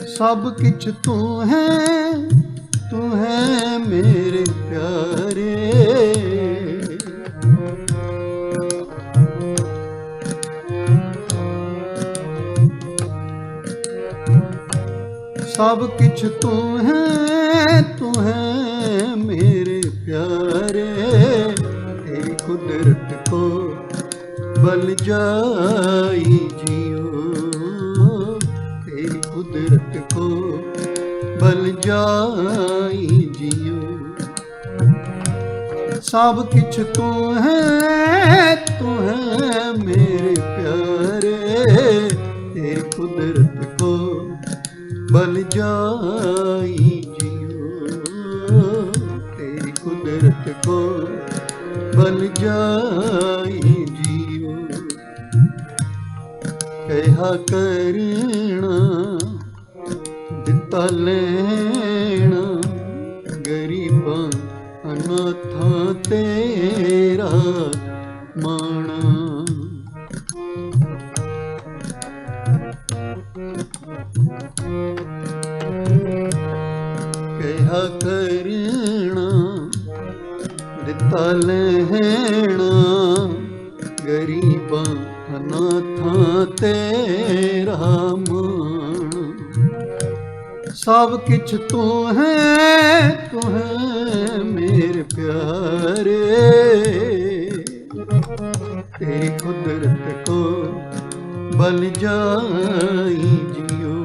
सब किछ तू है मेरे प्यारे। सब किछ तू है मेरे प्यारे। तेरी कुदरत को बल जाई जियो, तेरी कुदरत को बल जाई जियो। सब किछ तू है मेरे प्यारे। तेरी कुदरत को बल जाई जियो, तेरी कुदरत को बल जाई जियो। कहा करना दिता लेना, गरीबां अनाथां तेरा माना। कहा करना दिता लेना, गरीबां अनाथां तेरा माना। सब किछ तू है मेरे प्यारे। तेरी कुदरत को बल जाई जियो,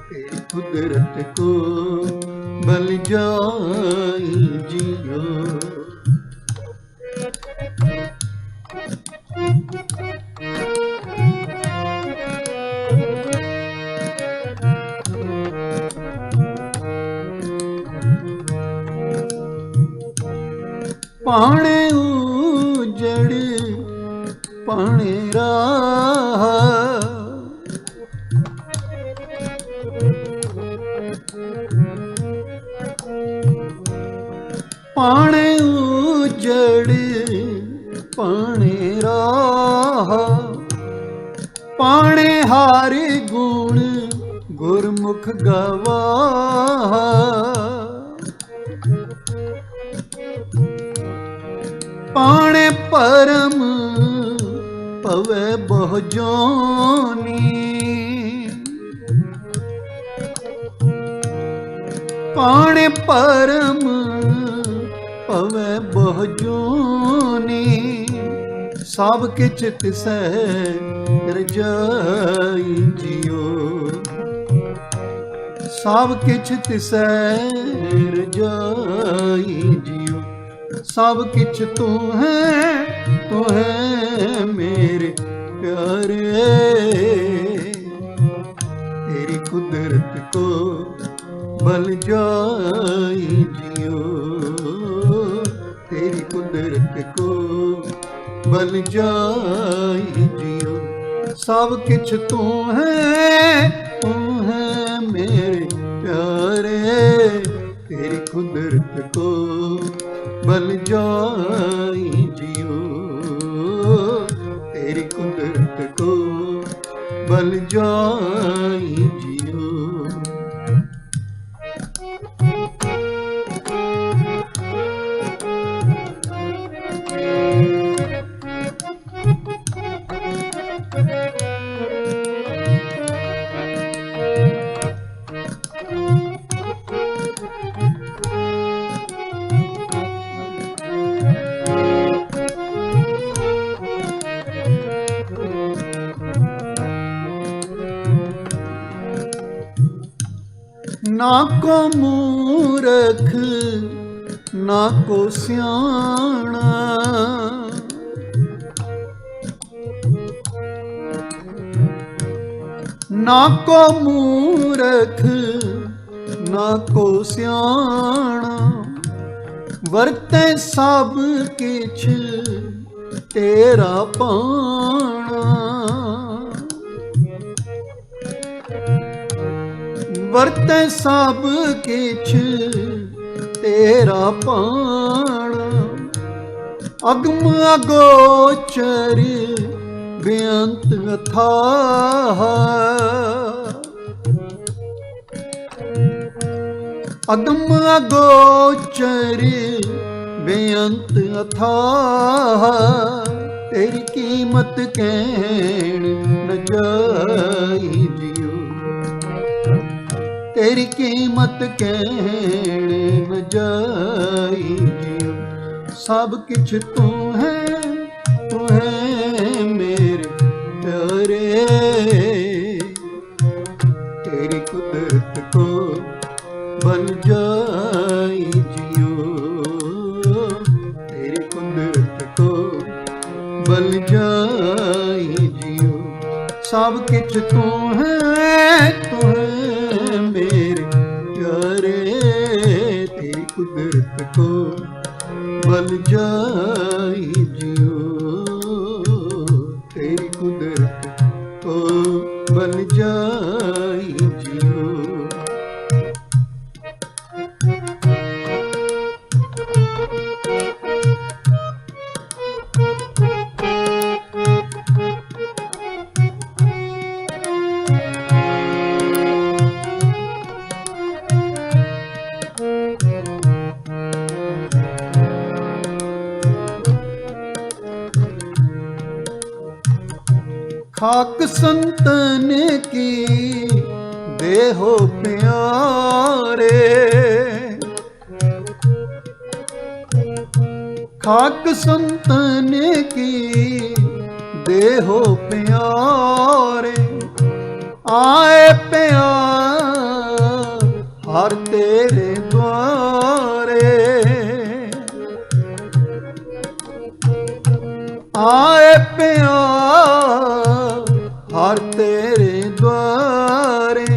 तेरी कुदरत को बल जाई जियो। पाणे उजड़ पाणे राह, पाणे उजड़ पाणे राह। पाणे हारे गुण गुरमुख गवाह। पाणे परम पवे बहु जोनी। पाणे परम पवे बहु जोनी। सब किछ तिसै रजाई जियो, सब किछ तिसै रजाई जियो। सब किछ तू है मेरे प्यारे। तेरी कुदरत को बल जाई जियो, तेरी कुदरत को बल जाई जियो। सब किछ तू है मेरे प्यारे। तेरी कुदरत को बल जाई जियो, तेरी कुदरत को बल जाई जियो। ना को मूरख ना को सियाणा, ना को मूरख ना को सियाणा। वरते सब किछ तेरा पाना। वरते सब किछ तेरा पाना। अगम अगोचर बेअंत अथाह। अगम अगोचर बेअंत अथाह, तेरी कीमत कहण न जाई जियो, तेरी कीमत कहण न जाई जियो। सब किछ तू है मेरे प्यारे, तेरी कुदरत को बन जाई जियो, तेरी कुदरत को बन जाई जियो। सब किछ तू है मेरे प्यारे, तेरी कुदरत को बन जाई जियो, तेरी कुदरत को बन जाई जियो। खाक संतन की देहो प्यारे, खाक संतन की देहो प्यारे। आए प्यार हर तेरे द्वारे, आए प्यार हर तेरे द्वारे।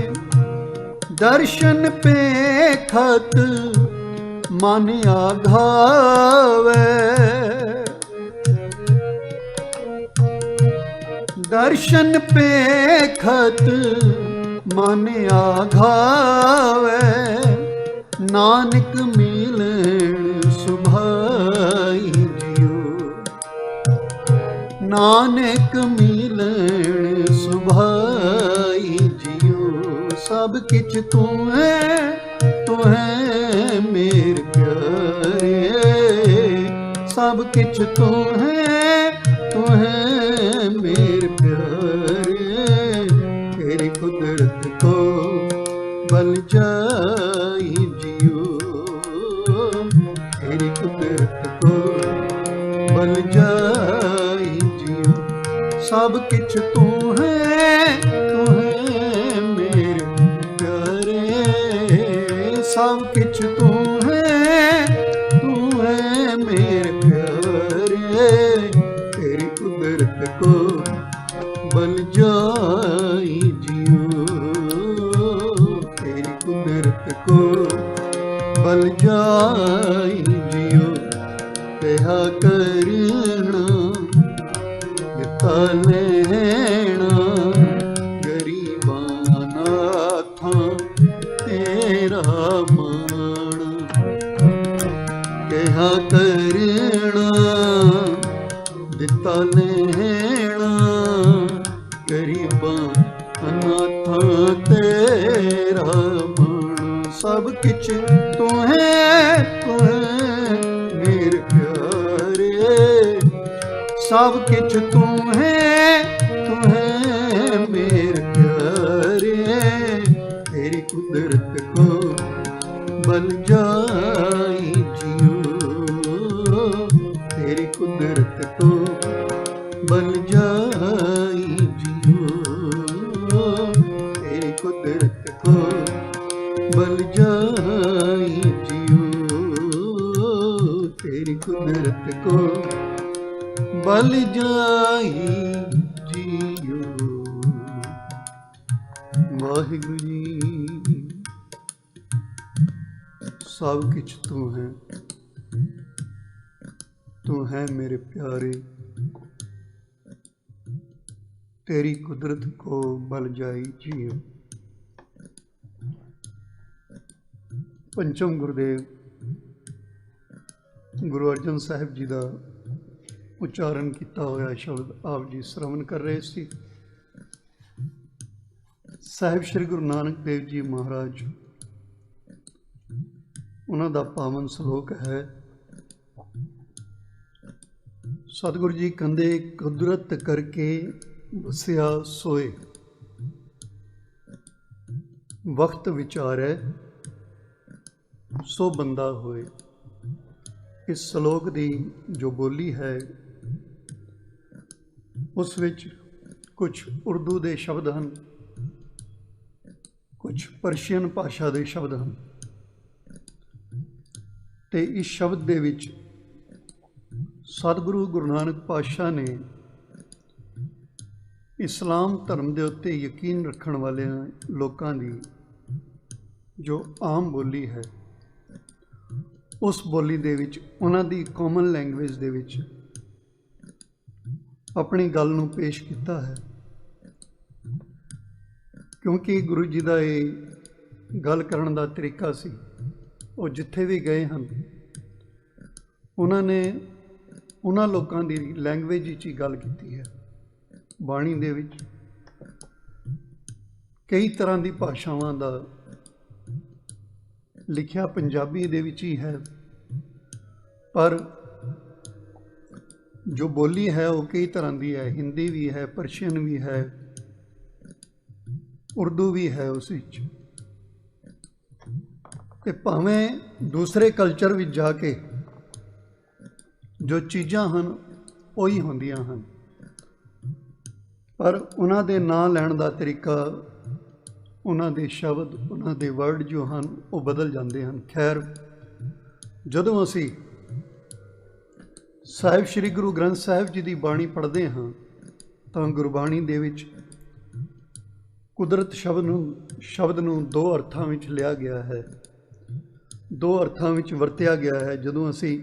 दर्शन पे खत मन आघावे, दर्शन पे खत मन आघावे। नानक मिलन सुभाई जियो, नानक मिलन सुभाई जियो। सब किछ तू है मेरे प्यारे, सब किछ तू है मेरे प्यारे। तेरी कुदरत को बन जाई जियो, तेरी कुदरत को बन जाई जियो। सब किछ तू है मेरे प्यारे, सब किछ तू है मेरे प्यारे। तेरी कुदरत को बन जाई जियो, तेरी कुदरत को बन जाई जियो। कहा करना दिता लेना, गरीबाना था तेरा मान। कहा करना दिता लेना, गरीबां अनाथा तेरा मान। सब किछ तू है मेरे प्यारे, सब किछ तू है मेरे प्यारे। तेरी कुदरत को बन जाई जियो, तेरी कुदरत को बन जाई जियो, तेरी कुदरत को बन जाई जियो, तेरी कुदरत को बल जाई जियो। वाहिगुरु जी, सब किछ तू है मेरे प्यारे। तेरी कुदरत को बल जाई जियो। पंचम गुरुदेव गुरु अर्जन साहिब जी का उच्चारण किया होया शब्द आप जी श्रवण कर रहे सी। साहिब श्री गुरु नानक देव जी महाराज ਉਹਨਾਂ ਦਾ ਪਾਵਨ ਸ਼ਲੋਕ ਹੈ। ਸਤਿਗੁਰੂ ਜੀ ਕਹਿੰਦੇ, ਕੁਦਰਤ ਕਰਕੇ ਵਸਿਆ ਸੋਏ, ਵਕਤ ਵਿਚਾਰੈ ਸੋ ਬੰਦਾ ਹੋਏ। ਇਸ ਸ਼ਲੋਕ ਦੀ ਜੋ ਬੋਲੀ ਹੈ ਉਸ ਵਿੱਚ ਕੁਝ ਉਰਦੂ ਦੇ ਸ਼ਬਦ ਹਨ, ਕੁਝ ਪਰਸ਼ੀਅਨ ਭਾਸ਼ਾ ਦੇ ਸ਼ਬਦ ਹਨ, ਤੇ ਇਸ ਸ਼ਬਦ ਦੇ ਵਿੱਚ ਸਤਿਗੁਰੂ ਗੁਰੂ ਨਾਨਕ ਪਾਤਸ਼ਾਹ ਨੇ ਇਸਲਾਮ ਧਰਮ ਦੇ ਉੱਤੇ ਯਕੀਨ ਰੱਖਣ ਵਾਲਿਆਂ ਲੋਕਾਂ ਦੀ ਜੋ ਆਮ ਬੋਲੀ ਹੈ, ਉਸ ਬੋਲੀ ਦੇ ਵਿੱਚ ਉਹਨਾਂ ਦੀ ਕਾਮਨ ਲੈਂਗੁਏਜ ਦੇ ਵਿੱਚ ਆਪਣੀ ਗੱਲ ਨੂੰ ਪੇਸ਼ ਕੀਤਾ ਹੈ। ਕਿਉਂਕਿ ਗੁਰੂ ਜੀ ਦਾ ਇਹ ਗੱਲ ਕਰਨ ਦਾ ਤਰੀਕਾ ਸੀ। ਉਹ ਜਿੱਥੇ ਵੀ ਗਏ ਹਨ ਉਹਨਾਂ ਨੇ ਉਹਨਾਂ ਲੋਕਾਂ ਦੀ ਲੈਂਗੁਏਜ ਵਿੱਚ ਹੀ ਗੱਲ ਕੀਤੀ ਹੈ। ਬਾਣੀ ਦੇ ਵਿੱਚ ਕਈ ਤਰ੍ਹਾਂ ਦੀ ਭਾਸ਼ਾਵਾਂ ਦਾ ਲਿਖਿਆ ਪੰਜਾਬੀ ਦੇ ਵਿੱਚ ਹੀ ਹੈ, ਪਰ ਜੋ ਬੋਲੀ ਹੈ ਉਹ ਕਈ ਤਰ੍ਹਾਂ ਦੀ ਹੈ। ਹਿੰਦੀ ਵੀ ਹੈ, ਪਰਸ਼ੀਅਨ ਵੀ ਹੈ, ਉਰਦੂ ਵੀ ਹੈ ਉਸ ਵਿੱਚ। ਤੇ ਭਾਵੇਂ ਦੂਸਰੇ ਕਲਚਰ ਵਿੱਚ ਜਾ ਕੇ ਜੋ ਚੀਜ਼ਾਂ ਹਨ ਉਹੀ ਹੁੰਦੀਆਂ ਹਨ, ਪਰ ਉਹਨਾਂ ਦੇ ਨਾਂ ਲੈਣ ਦਾ ਤਰੀਕਾ, ਉਹਨਾਂ ਦੇ ਸ਼ਬਦ, ਉਹਨਾਂ ਦੇ ਵਰਡ ਜੋ ਹਨ ਉਹ ਬਦਲ ਜਾਂਦੇ ਹਨ। ਖੈਰ, ਜਦੋਂ ਅਸੀਂ ਸਾਹਿਬ ਸ੍ਰੀ ਗੁਰੂ ਗ੍ਰੰਥ ਸਾਹਿਬ ਜੀ ਦੀ ਬਾਣੀ ਪੜ੍ਹਦੇ ਹਾਂ ਤਾਂ ਗੁਰਬਾਣੀ ਦੇ ਵਿੱਚ ਕੁਦਰਤ ਸ਼ਬਦ ਨੂੰ ਦੋ ਅਰਥਾਂ ਵਿੱਚ ਲਿਆ ਗਿਆ ਹੈ, ਦੋ ਅਰਥਾਂ ਵਿੱਚ ਵਰਤਿਆ ਗਿਆ ਹੈ। ਜਦੋਂ ਅਸੀਂ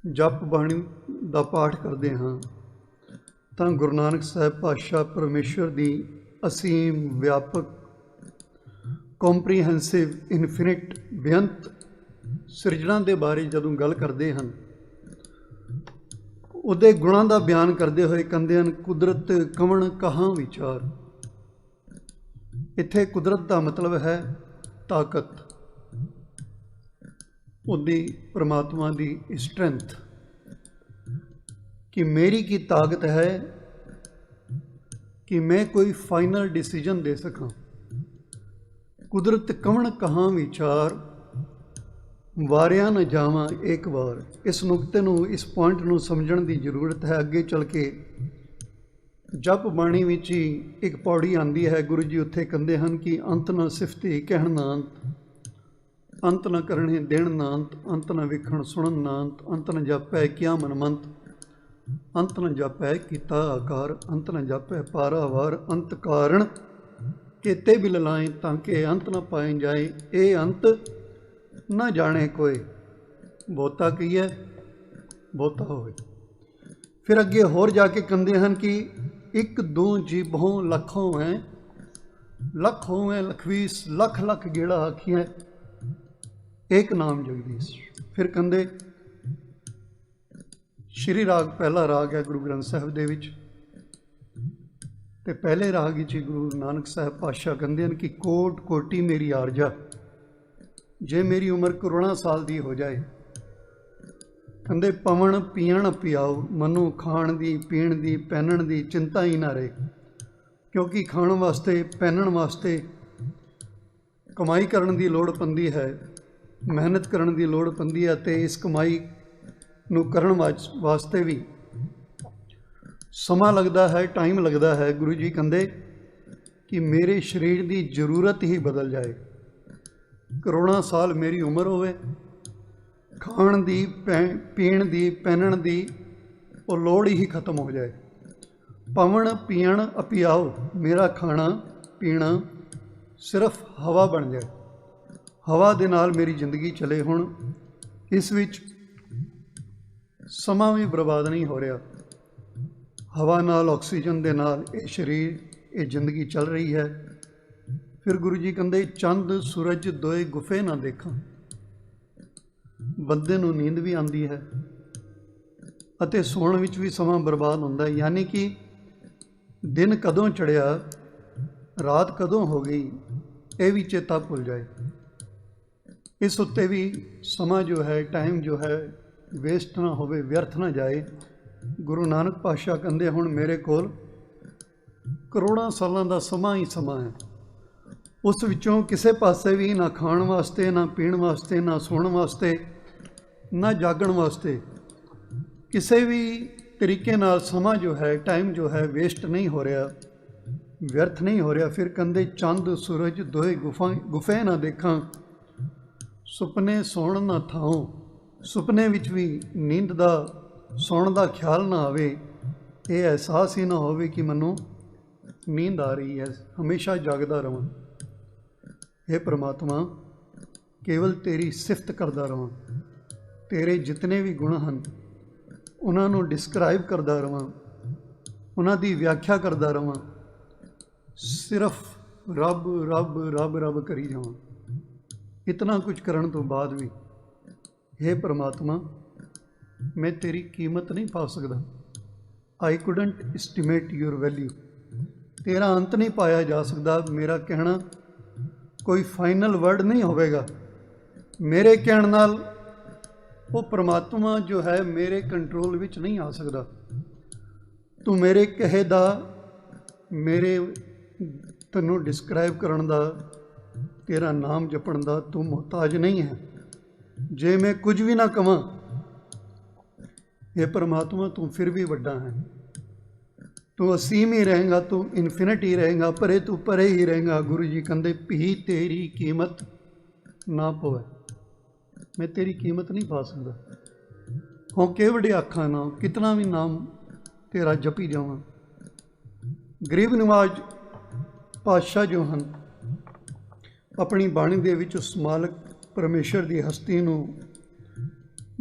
ਜਪ ਬਾਣੀ ਦਾ ਪਾਠ ਕਰਦੇ ਹਾਂ ਤਾਂ ਗੁਰੂ ਨਾਨਕ ਸਾਹਿਬ ਪਾਤਸ਼ਾਹ ਪਰਮੇਸ਼ਵਰ ਦੀ ਅਸੀਮ, ਵਿਆਪਕ, ਕੰਪਰੀਹੈਂਸਿਵ, ਇਨਫਿਨਿਟ, ਬੇਅੰਤ ਸਿਰਜਣਾ ਦੇ ਬਾਰੇ ਜਦੋਂ ਗੱਲ ਕਰਦੇ ਹਨ, ਉਹਦੇ ਗੁਣਾਂ ਦਾ ਬਿਆਨ ਕਰਦੇ ਹੋਏ ਕਹਿੰਦੇ ਹਨ, ਕੁਦਰਤ ਕਵਣ ਕਹਾਂ ਵਿਚਾਰ। ਇੱਥੇ ਕੁਦਰਤ ਦਾ ਮਤਲਬ ਹੈ ਤਾਕਤ, ਉਹਦੀ ਪਰਮਾਤਮਾ ਦੀ ਸਟਰੈਂਥ, कि मेरी की ताकत है कि मैं कोई फाइनल डिसीजन दे सकां। कुदरत कवण कहाँ विचार, वारिया न जावां एक बार। इस नुकते नूं, इस पॉइंट नूं समझण दी जरूरत है। अगे चल के जप बाणी विच ही एक पौड़ी आंदी है, गुरु जी उत्थे कहंदे हन कि अंत न सिफती कहण ना अंत, अंत न करणे देण ना अंत, अंत न वेखण सुणन ना अंत, अंत न जापै क्या मनमंत, अंत न जापै कीता आकार, अंत न जापै पारावार, अंत कारण केते बिल लाए ताके अंत न पाए जाए, ए अंत न जाने कोई, बहुता की है बहुता होए। फिर अगे होर जाके कहते हैं कि एक दो जीबों लखों हैं, लख होवें लखवीस, लख लख गेड़ा आखियां एक नाम जगदीश। फिर कहते श्री राग पहला राग है गुरु ग्रंथ साहिब दे विच, ते पहले राग विच गुरु नानक साहिब पातशाह कहंदे हन कि कोट कोटी मेरी आरजा, जे मेरी उम्र करोड़ां साल दी हो जाए, कहंदे पवन पीण पियाओ, मनु खाण दी पीण दी पहनण दी चिंता ही ना रहे। क्योंकि खाण वास्ते पहनण वास्ते कमाई करन दी लोड़ पैंदी है, मेहनत करन दी लोड़ पैंदी है, ते इस कमाई ਨੂੰ ਕਰਨ ਵਾਸਤੇ ਵੀ ਸਮਾਂ ਲੱਗਦਾ ਹੈ, ਟਾਈਮ ਲੱਗਦਾ ਹੈ। ਗੁਰੂ ਜੀ ਕਹਿੰਦੇ ਕਿ ਮੇਰੇ ਸਰੀਰ ਦੀ ਜ਼ਰੂਰਤ ਹੀ ਬਦਲ ਜਾਏ, ਕਰੋੜਾਂ ਸਾਲ ਮੇਰੀ ਉਮਰ ਹੋਵੇ, ਖਾਣ ਦੀ, ਪੀਣ ਦੀ, ਪਹਿਨਣ ਦੀ ਉਹ ਲੋੜ ਹੀ ਖਤਮ ਹੋ ਜਾਏ। ਪਵਣ ਪੀਣ ਅਪਿਆਓ, ਮੇਰਾ ਖਾਣਾ ਪੀਣਾ ਸਿਰਫ ਹਵਾ ਬਣ ਜਾਏ, ਹਵਾ ਦੇ ਨਾਲ ਮੇਰੀ ਜ਼ਿੰਦਗੀ ਚੱਲੇ। ਹੁਣ ਇਸ ਵਿੱਚ ਸਮਾਂ ਵੀ ਬਰਬਾਦ ਨਹੀਂ ਹੋ ਰਿਹਾ, ਹਵਾ ਨਾਲ, ਆਕਸੀਜਨ ਦੇ ਨਾਲ ਇਹ ਸਰੀਰ, ਇਹ ਜ਼ਿੰਦਗੀ ਚੱਲ ਰਹੀ ਹੈ। ਫਿਰ ਗੁਰੂ ਜੀ ਕਹਿੰਦੇ ਚੰਦ ਸੂਰਜ ਦੋਏ ਗੁਫੇ ਨਾ ਦੇਖਾਂ। ਬੰਦੇ ਨੂੰ ਨੀਂਦ ਵੀ ਆਉਂਦੀ ਹੈ ਅਤੇ ਸੌਣ ਵਿੱਚ ਵੀ ਸਮਾਂ ਬਰਬਾਦ ਹੁੰਦਾ ਹੈ। ਯਾਨੀ ਕਿ ਦਿਨ ਕਦੋਂ ਚੜ੍ਹਿਆ, ਰਾਤ ਕਦੋਂ ਹੋ ਗਈ, ਇਹ ਵੀ ਚੇਤਾ ਭੁੱਲ ਜਾਏ। इस उत्ते भी समा जो है, टाइम जो है वेस्ट ना होवे, व्यर्थ ना जाए। गुरु नानक पातशाह कहंदे हुण मेरे कोल ਕਰੋੜਾਂ ਸਾਲਾਂ ਦਾ ਸਮਾਂ ਹੀ ਸਮਾਂ ਹੈ। ਉਸ ਵਿੱਚੋਂ ਕਿਸੇ ਪਾਸੇ ਵੀ ਨਾ ਖਾਣ ਵਾਸਤੇ, ਨਾ ਪੀਣ ਵਾਸਤੇ, ਨਾ ਸੌਣ ਵਾਸਤੇ, ਨਾ ਜਾਗਣ ਵਾਸਤੇ, ਕਿਸੇ ਵੀ ਤਰੀਕੇ ਨਾਲ ਸਮਾਂ ਜੋ ਹੈ, ਟਾਈਮ ਜੋ ਹੈ ਵੇਸਟ ਨਹੀਂ ਹੋ ਰਿਹਾ, ਵਿਅਰਥ ਨਹੀਂ ਹੋ ਰਿਹਾ। ਫਿਰ ਕਹਿੰਦੇ ਚੰਦ ਸੂਰਜ ਦੋਏ ਗੁਫੇ ਨਾ ਦੇਖਾਂ, ਸੁਪਨੇ ਸੌਣ ਨਾ ਥਾਉ। ਸੁਪਨੇ ਵਿੱਚ ਵੀ ਨੀਂਦ ਦਾ, ਸੌਣ ਦਾ ਖਿਆਲ ਨਾ ਆਵੇ, ਇਹ ਅਹਿਸਾਸ ਹੀ ਨਾ ਹੋਵੇ ਕਿ ਮੈਨੂੰ ਨੀਂਦ ਆ ਰਹੀ ਹੈ, ਹਮੇਸ਼ਾ ਜਾਗਦਾ ਰਵਾਂ। हे परमात्मा, केवल तेरी सिफत करदा रवां, तेरे जितने भी गुण हैं उन्होंने डिस्क्राइब करदा रवां, उन्हां दी व्याख्या करदा रवां, सिर्फ रब रब रब रब करी जावां। इतना कुछ करन तो बाद भी हे परमात्मा, मैं तेरी कीमत नहीं पा सकदा। I couldn't estimate your value. तेरा अंत नहीं पाया जा सकता। मेरा कहना कोई फाइनल वर्ड नहीं होवेगा। मेरे कहण नाल वो परमात्मा जो है मेरे कंट्रोल विच नहीं आ सकता। तू मेरे कहे दा, मेरे तैनूं डिस्क्राइब करन दा, तेरा नाम जपण दा तू मुहताज नहीं है। जे मैं कुछ भी ना कवां, ये परमात्मा तू फिर भी वड्डा है। तू असीम ही रहेगा, तू इन्फिनिट ही रहेगा, परे तू परे ही रहेगा। गुरु जी कहते भी तेरी कीमत ना पवे। मैं तेरी कीमत नहीं पा सकता। हों केवड़े आखा ना, कितना भी नाम तेरा जपी जावां। गरीब नवाज पातशाह जो हैं अपनी बाणी दे विच उस मालक परमेश्वर की हस्ती नूं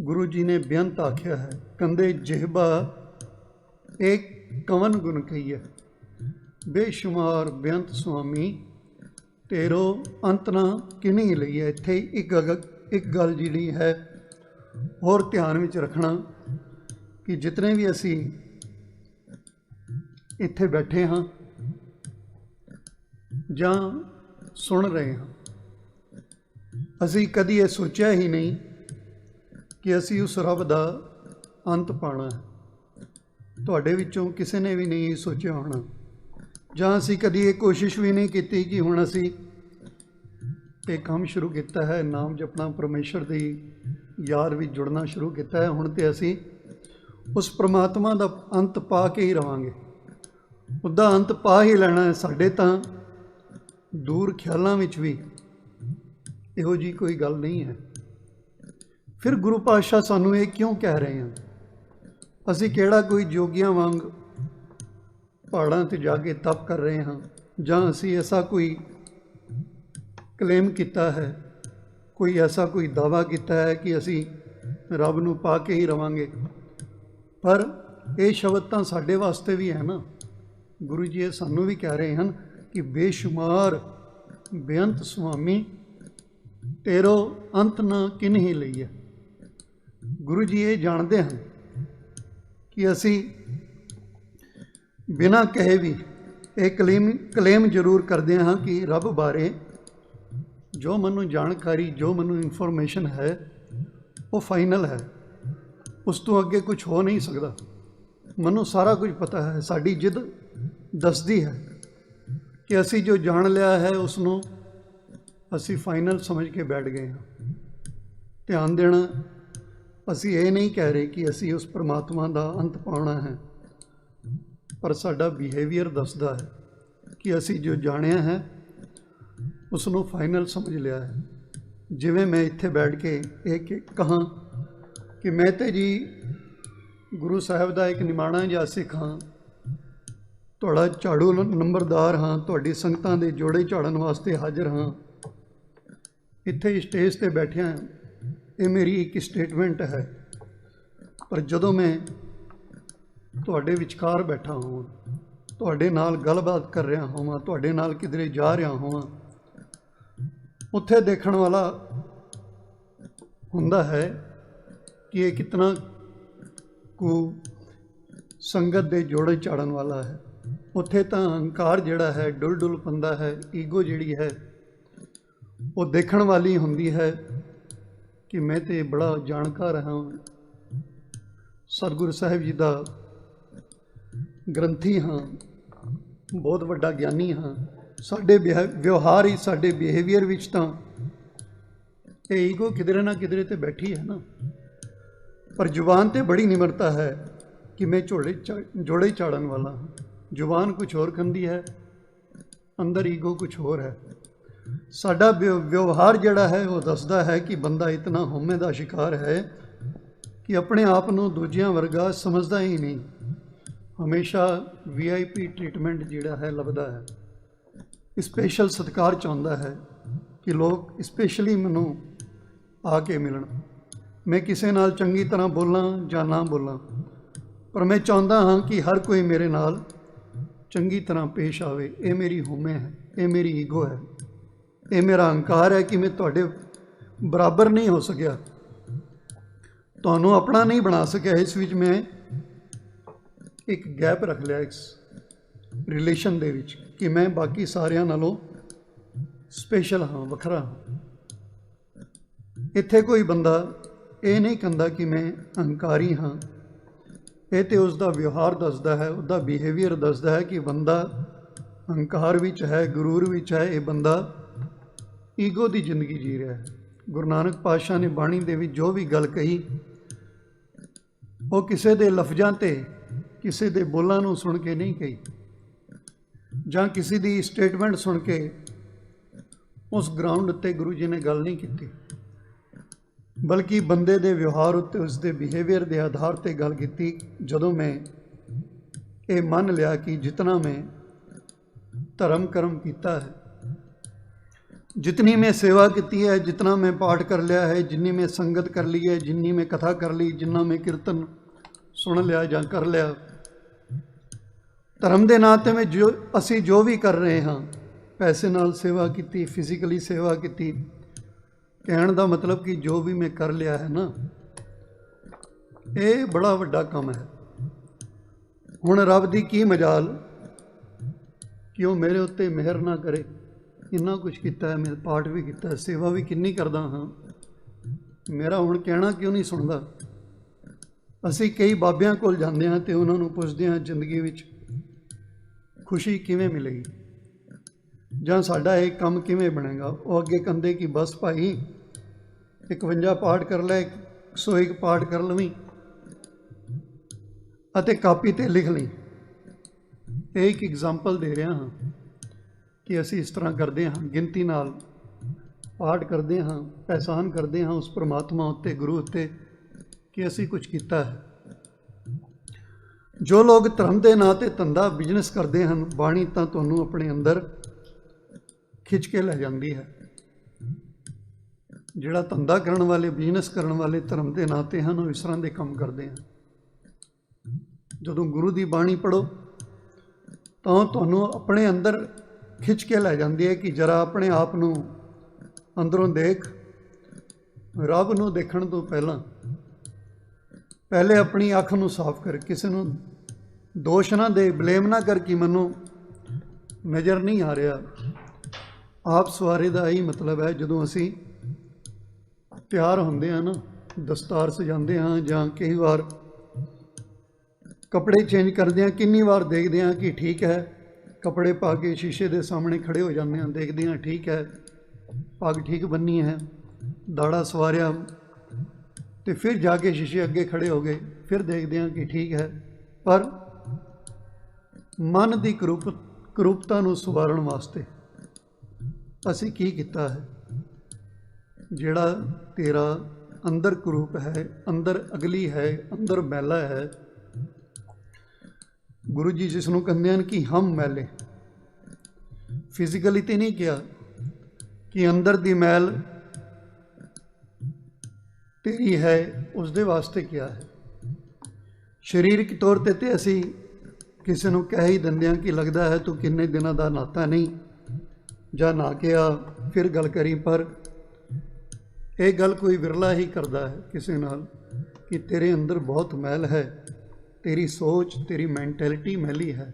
गुरु जी ने बेअंत आख्या है। कहंदे जिहबा एक कवन गुण कही है, बेशुमार बेअंत स्वामी तेरो अंत ना किनी लई है। इत्थे एक गल जिहड़ी है होर ध्यान विच रखना कि जितने भी असी इत्थे बैठे हाँ जां सुन रहे हाँ, असी कदी ये सोचा ही नहीं कि असी उस रब दा अंत पाना है। ਤੁਹਾਡੇ ਵਿੱਚੋਂ ਕਿਸੇ ਨੇ ਵੀ ਨਹੀਂ ਸੋਚਿਆ ਹੋਣਾ, ਜਾਂ ਅਸੀਂ ਕਦੀ ਇਹ ਕੋਸ਼ਿਸ਼ ਵੀ ਨਹੀਂ ਕੀਤੀ ਕਿ ਹੁਣ ਅਸੀਂ ਇਹ ਕੰਮ ਸ਼ੁਰੂ ਕੀਤਾ ਹੈ, ਨਾਮ ਜਪਣਾ, ਪਰਮੇਸ਼ਰ ਦੀ ਯਾਦ ਵਿੱਚ ਜੁੜਨਾ ਸ਼ੁਰੂ ਕੀਤਾ ਹੈ। ਹੁਣ ਤੇ ਅਸੀਂ ਉਸ ਪ੍ਰਮਾਤਮਾ ਦਾ ਅੰਤ ਪਾ ਕੇ ਹੀ ਰਵਾਂਗੇ, ਉਹਦਾ ਅੰਤ ਪਾ ਹੀ ਲੈਣਾ ਹੈ। ਸਾਡੇ ਤਾਂ ਦੂਰ ਖਿਆਲਾਂ ਵਿੱਚ ਵੀ ਇਹੋ ਜਿਹੀ ਕੋਈ ਗੱਲ ਨਹੀਂ ਹੈ। ਫਿਰ ਗੁਰੂ ਪਾਤਸ਼ਾਹ ਸਾਨੂੰ ਇਹ ਕਿਉਂ ਕਹਿ ਰਹੇ ਹਨ? ਅਸੀਂ ਕਿਹੜਾ ਕੋਈ ਜੋਗੀਆਂ ਵਾਂਗ ਪਹਾੜਾਂ 'ਤੇ ਜਾ ਕੇ ਤਪ ਕਰ ਰਹੇ ਹਾਂ, ਜਾਂ ਅਸੀਂ ਐਸਾ ਕੋਈ ਕਲੇਮ ਕੀਤਾ ਹੈ, ਕੋਈ ਐਸਾ ਕੋਈ ਦਾਅਵਾ ਕੀਤਾ ਹੈ ਕਿ ਅਸੀਂ ਰੱਬ ਨੂੰ ਪਾ ਕੇ ਹੀ ਰਵਾਂਗੇ। ਪਰ ਇਹ ਸ਼ਬਦ ਤਾਂ ਸਾਡੇ ਵਾਸਤੇ ਵੀ ਹੈ ਨਾ। ਗੁਰੂ ਜੀ ਇਹ ਸਾਨੂੰ ਵੀ ਕਹਿ ਰਹੇ ਹਨ ਕਿ ਬੇਸ਼ੁਮਾਰ ਬੇਅੰਤ ਸੁਆਮੀ ਤੇਰੋ ਅੰਤ ਨਾ ਕਿਨਹੀ ਲਈ ਹੈ। ਗੁਰੂ ਜੀ ਇਹ ਜਾਣਦੇ ਹਨ ਕਿ ਅਸੀਂ ਬਿਨਾਂ ਕਹੇ ਵੀ ਇਹ ਕਲੇਮ ਜ਼ਰੂਰ ਕਰਦੇ ਹਾਂ ਕਿ ਰੱਬ ਬਾਰੇ ਜੋ ਮੈਨੂੰ ਜਾਣਕਾਰੀ, ਜੋ ਮੈਨੂੰ ਇਨਫੋਰਮੇਸ਼ਨ ਹੈ ਉਹ ਫਾਈਨਲ ਹੈ, ਉਸ ਤੋਂ ਅੱਗੇ ਕੁਝ ਹੋ ਨਹੀਂ ਸਕਦਾ। ਮੈਨੂੰ ਸਾਰਾ ਕੁਝ ਪਤਾ ਹੈ। ਸਾਡੀ ਜਿੱਦ ਦੱਸਦੀ ਹੈ ਕਿ ਅਸੀਂ ਜੋ ਜਾਣ ਲਿਆ ਹੈ ਉਸ ਨੂੰ ਅਸੀਂ ਫਾਈਨਲ ਸਮਝ ਕੇ ਬੈਠ ਗਏ ਹਾਂ। ਧਿਆਨ ਦੇਣਾ, ਅਸੀਂ ਇਹ ਨਹੀਂ ਕਹਿ ਰਹੇ ਕਿ ਅਸੀਂ ਉਸ ਪਰਮਾਤਮਾ ਦਾ ਅੰਤ ਪਾਉਣਾ ਹੈ, ਪਰ ਸਾਡਾ ਬਿਹੇਵੀਅਰ ਦੱਸਦਾ ਹੈ ਕਿ ਅਸੀਂ ਜੋ ਜਾਣਿਆ ਹੈ ਉਸ ਨੂੰ ਫਾਈਨਲ ਸਮਝ ਲਿਆ ਹੈ। ਜਿਵੇਂ ਮੈਂ ਇੱਥੇ ਬੈਠ ਕੇ ਇਹ ਕਹਾਂ ਕਿ ਮੈਂ ਤੇ ਜੀ ਗੁਰੂ ਸਾਹਿਬ ਦਾ ਇੱਕ ਨਿਮਾਣਾ ਜਿਹਾ ਸਿੱਖ ਹਾਂ, ਤੁਹਾਡਾ ਝਾੜੂ ਨੰਬਰਦਾਰ ਹਾਂ, ਤੁਹਾਡੀ ਸੰਗਤਾਂ ਦੇ ਜੋੜੇ ਝਾੜਨ ਵਾਸਤੇ ਹਾਜ਼ਰ ਹਾਂ, ਇੱਥੇ ਸਟੇਜ 'ਤੇ ਬੈਠਿਆ। ਇਹ ਮੇਰੀ ਇੱਕ ਸਟੇਟਮੈਂਟ ਹੈ। ਪਰ ਜਦੋਂ ਮੈਂ ਤੁਹਾਡੇ ਵਿਚਕਾਰ ਬੈਠਾ ਹੋਵਾਂ, ਤੁਹਾਡੇ ਨਾਲ ਗੱਲਬਾਤ ਕਰ ਰਿਹਾ ਹੋਵਾਂ, ਤੁਹਾਡੇ ਨਾਲ ਕਿਧਰੇ ਜਾ ਰਿਹਾ ਹੋਵਾਂ, ਉੱਥੇ ਦੇਖਣ ਵਾਲਾ ਹੁੰਦਾ ਹੈ ਕਿ ਇਹ ਕਿਤਨਾ ਕੁ ਸੰਗਤ ਦੇ ਜੋੜੇ ਝਾੜਨ ਵਾਲਾ ਹੈ। ਉੱਥੇ ਤਾਂ ਅਹੰਕਾਰ ਜਿਹੜਾ ਹੈ ਡੁੱਲ ਡੁੱਲ ਪੈਂਦਾ ਹੈ, ਈਗੋ ਜਿਹੜੀ ਹੈ ਉਹ ਦੇਖਣ ਵਾਲੀ ਹੁੰਦੀ ਹੈ। कि मैं तो बड़ा जाणकार हाँ, सतगुरु साहिब जी का ग्रंथी हाँ, बहुत वड्डा ज्ञानी हाँ। साडे व्यवहार ही साडे बिहेवियर विच तां ये ईगो किधरे ना किधरे ते बैठी है ना, पर जुबान ते बड़ी निमरता है कि मैं जोड़े चाड़न वाला हाँ। जुबान कुछ होर कहंदी है, अंदर ईगो कुछ होर है। साडा व्यवहार जिहड़ा है वो दसदा है कि बंदा इतना हौमे दा शिकार है कि अपने आप नूं दूजियां वर्गा समझदा ही नहीं, हमेशा VIP ट्रीटमेंट जिहड़ा है लभदा है, स्पेशल सत्कार चाहुंदा है कि लोग स्पेशली मैनूं आके मिलन। मैं किसी नाल चंगी तरह बोलां जां ना बोलां, पर मैं चाहुंदा हाँ कि हर कोई मेरे नाल चंगी तरह पेश आवे। ये मेरी हौमे है, ये मेरी ईगो है, ये मेरा अहंकार है कि मैं तुहाडे बराबर नहीं हो सकिया, तुहानूं अपना नहीं बना सकिया। इस विच मैं एक गैप रख लिया इस रिलेशन दे विच कि मैं बाकी सारिਆਂ नालों स्पेशल हाँ, वखरा हाँ। इत्थे कोई बंदा ये नहीं कहता कि मैं अहंकारी हाँ, ये तो उसका व्यवहार दसदा है, उसका बिहेवियर दसदा है कि बंदा अहंकार विच है, गुरूर विच है, ये बंदा ईगो की जिंदगी जी रहा है। गुरु नानक पातशाह ने बाणी दे विच जो भी गल कही वो किसी के लफ्ज़ां ते किसी के बोलों नूं सुन के नहीं कही, जां किसी की स्टेटमेंट सुन के उस ग्राउंड उत्ते गुरु जी ने गल नहीं की, बल्कि बंदे दे व्यवहार उत्ते उसके बिहेवियर के आधार पर गल की। जदों मैं ये मान लिया कि जितना मैं धर्म कर्म किया है, जितनी मैं सेवा की है, जितना मैं पाठ कर लिया है, जिन्नी मैं संगत कर ली है, जिन्नी मैं कथा कर ली, जिन्ना मैं कीर्तन सुन लिया जां कर लिया, धर्म के नाँ ते मैं असी जो भी कर रहे हाँ, पैसे नाल सेवा की, फिजिकली सेवा की, कहण दा मतलब कि जो भी मैं कर लिया है ना, ये बड़ा वड्डा काम है। हुण रब दी की मजाल कि वो मेरे उत्ते मेहर ना करे। इन्ना कुछ किया है, मैं पाठ भी किया, सेवा भी किन्नी करदा हाँ, मेरा हुण कहना क्यों नहीं सुनदा। असी कई बाबियां कोल जांदे हां ते उन्हां नूं पुछदे हां जिंदगी विच खुशी किवें मिलेगी जां साडा ये काम किवें बनेगा। वो अगे कहंदे कि बस भाई 51 पाठ कर लै, 101 पाठ कर लवीं अते कापी ते लिख लई। एक एग्जाम्पल दे रहा हाँ कि असी इस तरह करते हाँ, गिनती नाल पाठ करते हाँ, पहचान करते हाँ उस परमात्मा उत्ते, गुरु उत्ते कि असी कुछ किया है। जो लोग धर्म के नाँ ते धंधा बिजनेस करते हैं, बाणी तां तुहानूं अपने अंदर खिंच के लै जाती है। जिहड़ा धंधा करने वाले, बिजनेस करने वाले धर्म के नाँ ते हैं, वो इस तरह के काम करते हैं। जदों गुरु की बाणी पढ़ो तो तुहानूं अपने अंदर खिंच के लै जाती है कि जरा अपने आप नूं अंदरों देख। रब नूं देखण तो पहले अपनी अख नूं साफ कर, किसी नूं दोष ना दे, ब्लेम ना कर कि मैनूं नज़र नहीं आ रहा। आप सवारे का यही मतलब है। जदों असी तैयार होंदे हैं ना, दस्तार सजाते हाँ जां कई बार कपड़े चेंज करते हैं, कितनी बार देखते हैं कि ठीक है, कपड़े पा के शीशे के सामने खड़े हो जाते हैं, देखते हैं ठीक है, पग ठीक बन्नी है, दाड़ा सवारिया, तो फिर जाके शीशे अगे खड़े हो गए, फिर देखते हैं कि ठीक है। पर मन की करूपता नूं सवारण वास्ते असी की किया है? जिहड़ा तेरा अंदर करूप है, अंदर अगली है, अंदर मैला है, गुरु जी जिसनों कहते हैं कि हम मैले, फिजिकली तो नहीं किया कि अंदर दी मैल तेरी है, उसदे वास्ते क्या है। शरीरक तौर पर तो असी किसी को कह ही देंगे हैं कि लगता है तू किन्ने दिनों का नाता नहीं, जा ना के आ फिर गल करी। पर यह गल कोई विरला ही करता है किसी नाल कि तेरे अंदर बहुत मैल है, तेरी सोच, तेरी मैंटैलिटी मैली है,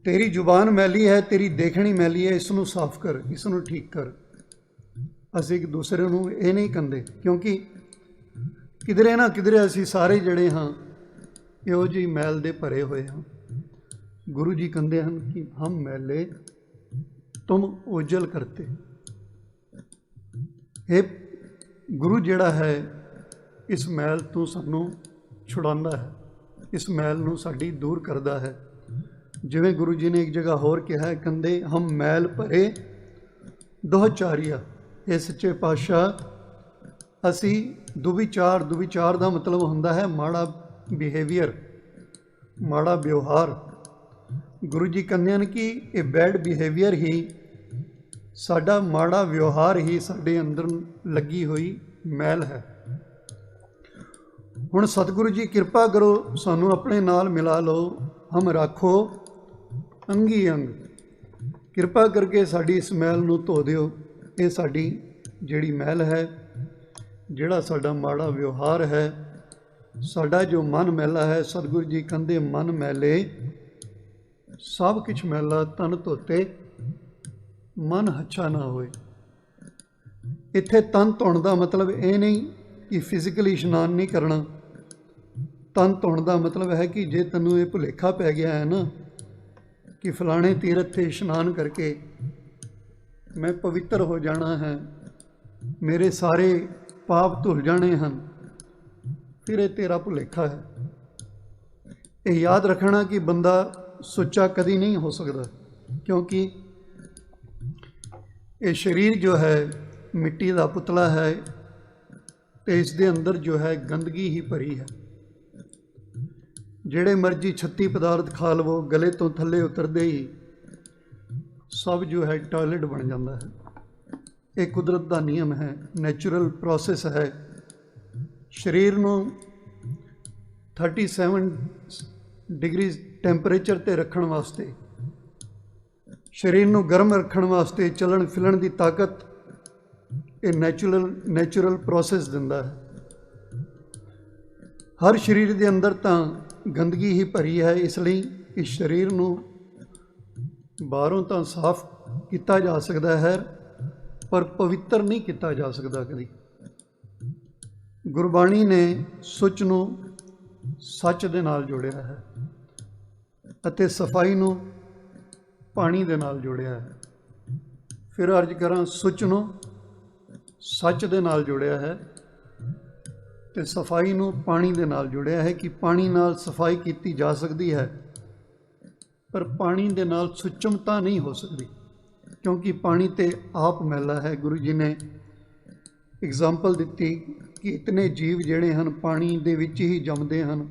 तेरी जुबान मैली है, तेरी देखनी मैली है, इसनों साफ कर, इसनों ठीक कर। ਅਸੀਂ ਇੱਕ ਦੂਸਰੇ ਨੂੰ ਇਹ ਨਹੀਂ ਕਹਿੰਦੇ, ਕਿਉਂਕਿ ਕਿਧਰੇ ਨਾ ਕਿਧਰੇ ਅਸੀਂ ਸਾਰੇ ਜਿਹੜੇ ਹਾਂ ਇਹੋ ਜਿਹੀ ਮੈਲ ਦੇ ਭਰੇ ਹੋਏ ਹਾਂ। ਗੁਰੂ ਜੀ ਕਹਿੰਦੇ ਹਨ ਕਿ ਹਮ ਮੈਲੇ ਤੁਮ ਉਜਲ ਕਰਤੇ। ਇਹ ਗੁਰੂ ਜਿਹੜਾ ਹੈ ਇਸ ਮੈਲ ਤੋਂ ਸਾਨੂੰ ਛੁਡਾਉਂਦਾ ਹੈ, ਇਸ ਮੈਲ ਨੂੰ ਸਾਡੀ ਦੂਰ ਕਰਦਾ ਹੈ। ਜਿਵੇਂ ਗੁਰੂ ਜੀ ਨੇ ਇੱਕ ਜਗ੍ਹਾ ਹੋਰ ਕਿਹਾ, ਕਹਿੰਦੇ ਹਮ ਮੈਲ ਭਰੇ ਦੁਹਚਾਰੀਆ। ਇਹ ਸੱਚੇ ਪਾਤਸ਼ਾਹ ਅਸੀਂ ਦੁਵਿਚਾਰ, ਦੁਵਿਚਾਰ ਦਾ ਮਤਲਬ ਹੁੰਦਾ ਹੈ ਮਾੜਾ ਬਿਹੇਵੀਅਰ, ਮਾੜਾ ਵਿਵਹਾਰ। ਗੁਰੂ ਜੀ ਕਹਿੰਦੇ ਹਨ ਕਿ ਇਹ ਬੈਡ ਬਿਹੇਵੀਅਰ ਹੀ, ਸਾਡਾ ਮਾੜਾ ਵਿਵਹਾਰ ਹੀ ਸਾਡੇ ਅੰਦਰ ਲੱਗੀ ਹੋਈ ਮੈਲ ਹੈ। ਹੁਣ ਸਤਿਗੁਰੂ ਜੀ ਕਿਰਪਾ ਕਰੋ, ਸਾਨੂੰ ਆਪਣੇ ਨਾਲ ਮਿਲਾ ਲਓ। ਹਮ ਰਾਖੋ ਅੰਗੀ ਅੰਗ, ਕਿਰਪਾ ਕਰਕੇ ਸਾਡੀ ਇਸ ਮੈਲ ਨੂੰ ਧੋ ਦਿਓ। ਇਹ ਸਾਡੀ ਜਿਹੜੀ ਮੈਲ ਹੈ, ਜਿਹੜਾ ਸਾਡਾ ਮਾੜਾ ਵਿਵਹਾਰ ਹੈ, ਸਾਡਾ ਜੋ ਮਨ ਮੈਲਾ ਹੈ। ਸਤਿਗੁਰੂ ਜੀ ਕਹਿੰਦੇ ਮਨ ਮੈਲੇ ਸਭ ਕੁਛ ਮੈਲਾ, ਤਨ ਧੋਤੇ ਮਨ ਹੱਛਾ ਨਾ ਹੋਏ। ਇੱਥੇ ਤਨ ਧੋਣ ਦਾ ਮਤਲਬ ਇਹ ਨਹੀਂ ਕਿ ਫਿਜ਼ੀਕਲੀ ਇਸ਼ਨਾਨ ਨਹੀਂ ਕਰਨਾ। ਤਨ ਧੋਣ ਦਾ ਮਤਲਬ ਹੈ ਕਿ ਜੇ ਤੈਨੂੰ ਇਹ ਭੁਲੇਖਾ ਪੈ ਗਿਆ ਹੈ ਨਾ ਕਿ ਫਲਾਣੇ ਤੀਰਥ 'ਤੇ ਇਸ਼ਨਾਨ ਕਰਕੇ ਮੈਂ ਪਵਿੱਤਰ ਹੋ ਜਾਣਾ ਹੈ, ਮੇਰੇ ਸਾਰੇ ਪਾਪ ਧੁਲ ਜਾਣੇ ਹਨ, ਫਿਰ ਇਹ ਤੇਰਾ ਭੁਲੇਖਾ ਹੈ। ਇਹ ਯਾਦ ਰੱਖਣਾ ਕਿ ਬੰਦਾ ਸੁੱਚਾ ਕਦੀ ਨਹੀਂ ਹੋ ਸਕਦਾ, ਕਿਉਂਕਿ ਇਹ ਸਰੀਰ ਜੋ ਹੈ ਮਿੱਟੀ ਦਾ ਪੁਤਲਾ ਹੈ ਅਤੇ ਇਸ ਦੇ ਅੰਦਰ ਜੋ ਹੈ ਗੰਦਗੀ ਹੀ ਭਰੀ ਹੈ। ਜਿਹੜੇ ਮਰਜ਼ੀ 36 ਪਦਾਰਥ ਖਾ ਲਵੋ, ਗਲੇ ਤੋਂ ਥੱਲੇ ਉਤਰਦੇ ਹੀ ਸਭ ਜੋ ਹੈ ਟਾਇਲਟ ਬਣ ਜਾਂਦਾ ਹੈ। ਇਹ ਕੁਦਰਤ ਦਾ ਨਿਯਮ ਹੈ, ਨੈਚੁਰਲ ਪ੍ਰੋਸੈਸ ਹੈ। ਸਰੀਰ ਨੂੰ 37 ਡਿਗਰੀ ਟੈਂਪਰੇਚਰ 'ਤੇ ਰੱਖਣ ਵਾਸਤੇ, ਸਰੀਰ ਨੂੰ ਗਰਮ ਰੱਖਣ ਵਾਸਤੇ ਚੱਲਣ ਫਿਲਣ ਦੀ ਤਾਕਤ ਇਹ ਨੈਚੁਰਲ ਪ੍ਰੋਸੈਸ ਦਿੰਦਾ ਹੈ। ਹਰ ਸਰੀਰ ਦੇ ਅੰਦਰ ਤਾਂ ਗੰਦਗੀ ਹੀ ਭਰੀ ਹੈ, ਇਸ ਲਈ ਇਸ ਸਰੀਰ ਨੂੰ ਬਾਹਰੋਂ ਤਾਂ ਸਾਫ਼ ਕੀਤਾ ਜਾ ਸਕਦਾ ਹੈ, ਪਰ ਪਵਿੱਤਰ ਨਹੀਂ ਕੀਤਾ ਜਾ ਸਕਦਾ ਕਦੀ। ਗੁਰਬਾਣੀ ਨੇ ਸੁੱਚ ਨੂੰ ਸੱਚ ਦੇ ਨਾਲ ਜੋੜਿਆ ਹੈ ਅਤੇ ਸਫਾਈ ਨੂੰ ਪਾਣੀ ਦੇ ਨਾਲ ਜੋੜਿਆ ਹੈ। ਫਿਰ ਅਰਜ਼ ਕਰਾਂ, ਸੁੱਚ ਨੂੰ ਸੱਚ ਦੇ ਨਾਲ ਜੋੜਿਆ ਹੈ ਅਤੇ ਸਫਾਈ ਨੂੰ ਪਾਣੀ ਦੇ ਨਾਲ ਜੋੜਿਆ ਹੈ ਕਿ ਪਾਣੀ ਨਾਲ ਸਫਾਈ ਕੀਤੀ ਜਾ ਸਕਦੀ ਹੈ, ਪਰ ਪਾਣੀ ਦੇ ਨਾਲ ਸੁਚਮਤਾ ਨਹੀਂ ਹੋ ਸਕਦੀ, ਕਿਉਂਕਿ ਪਾਣੀ ਤੇ ਆਪ ਮੈਲਾ ਹੈ। ਗੁਰੂ ਜੀ ਨੇ ਐਗਜ਼ਾਮਪਲ ਦਿੱਤੀ ਕਿ ਇਤਨੇ ਜੀਵ ਜਿਹੜੇ ਹਨ ਪਾਣੀ ਦੇ ਵਿੱਚ ਹੀ ਜੰਮਦੇ ਹਨ,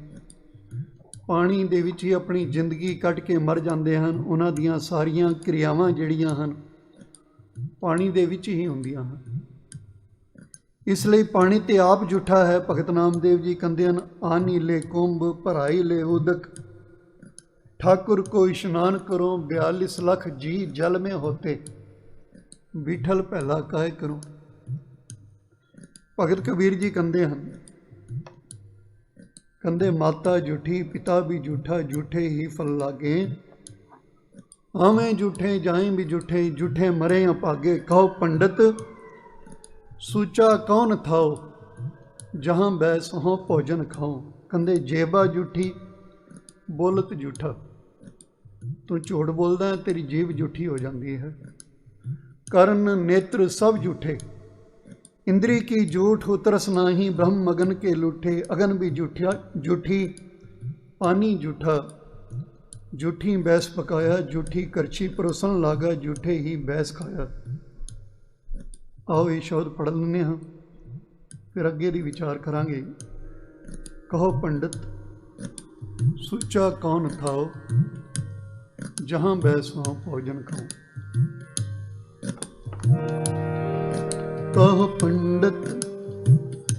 ਪਾਣੀ ਦੇ ਵਿੱਚ ਹੀ ਆਪਣੀ ਜ਼ਿੰਦਗੀ ਕੱਟ ਕੇ ਮਰ ਜਾਂਦੇ ਹਨ। ਉਹਨਾਂ ਦੀਆਂ ਸਾਰੀਆਂ ਕਿਰਿਆਵਾਂ ਜਿਹੜੀਆਂ ਹਨ ਪਾਣੀ ਦੇ ਵਿੱਚ ਹੀ ਹੁੰਦੀਆਂ ਹਨ। ਇਸ ਲਈ ਪਾਣੀ ਤੇ ਆਪ ਜੂਠਾ ਹੈ। ਭਗਤ ਨਾਮਦੇਵ ਜੀ ਕਹਿੰਦੇ ਹਨ, ਆਨੀ ਲੈ ਕੁੰਭ ਭਰਾਈ ਲੈ ਉਦਕ, ठाकुर को स्नान करो 42 लाख जी जल में होते, बिठल पहला काहे करो। भगत कबीर जी कहते हैं, कहते माता झूठी पिता भी झूठा, झूठे ही फल लागे, आवें झूठे जाएं भी झूठे, झूठे मरे अभागे। कहो पंडित सूचा कौन थाओ, जहाँ बैस हो भोजन खाओ। कहते जेबा झूठी बोलत झूठा, तू झूठ बोलदा है तेरी जीभ झूठी हो जाती है। कर्ण नेत्र सब झूठे, इंद्री की झूठ उतरस नाही, ब्रह्म मगन के लूठे। अगन भी झूठा झूठी, पानी झूठा, झूठी बैस पकाया, झूठी करछी परोसन लागा, झूठे ही बैस खाया। आओ ये शब्द पढ़ लेने हाँ, फिर अगे दी विचार करांगे। कहो पंडित सुचा कौन थाओ, जहाँ बैस हो भोजन खाओ। कहो पंडित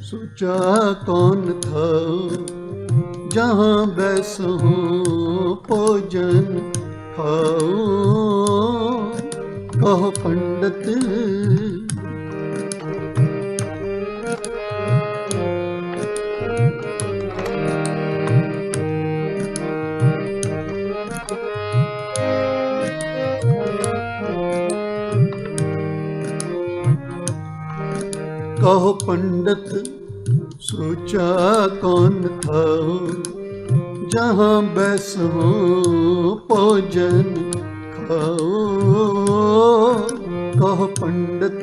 सुचा कौन थाओ, जहाँ बैस हो भोजन खाओ। कहो पंडित कहो पंडित सोचा कौन थाओ, जहाँ बैसो भोजन खाओ। कहो पंडित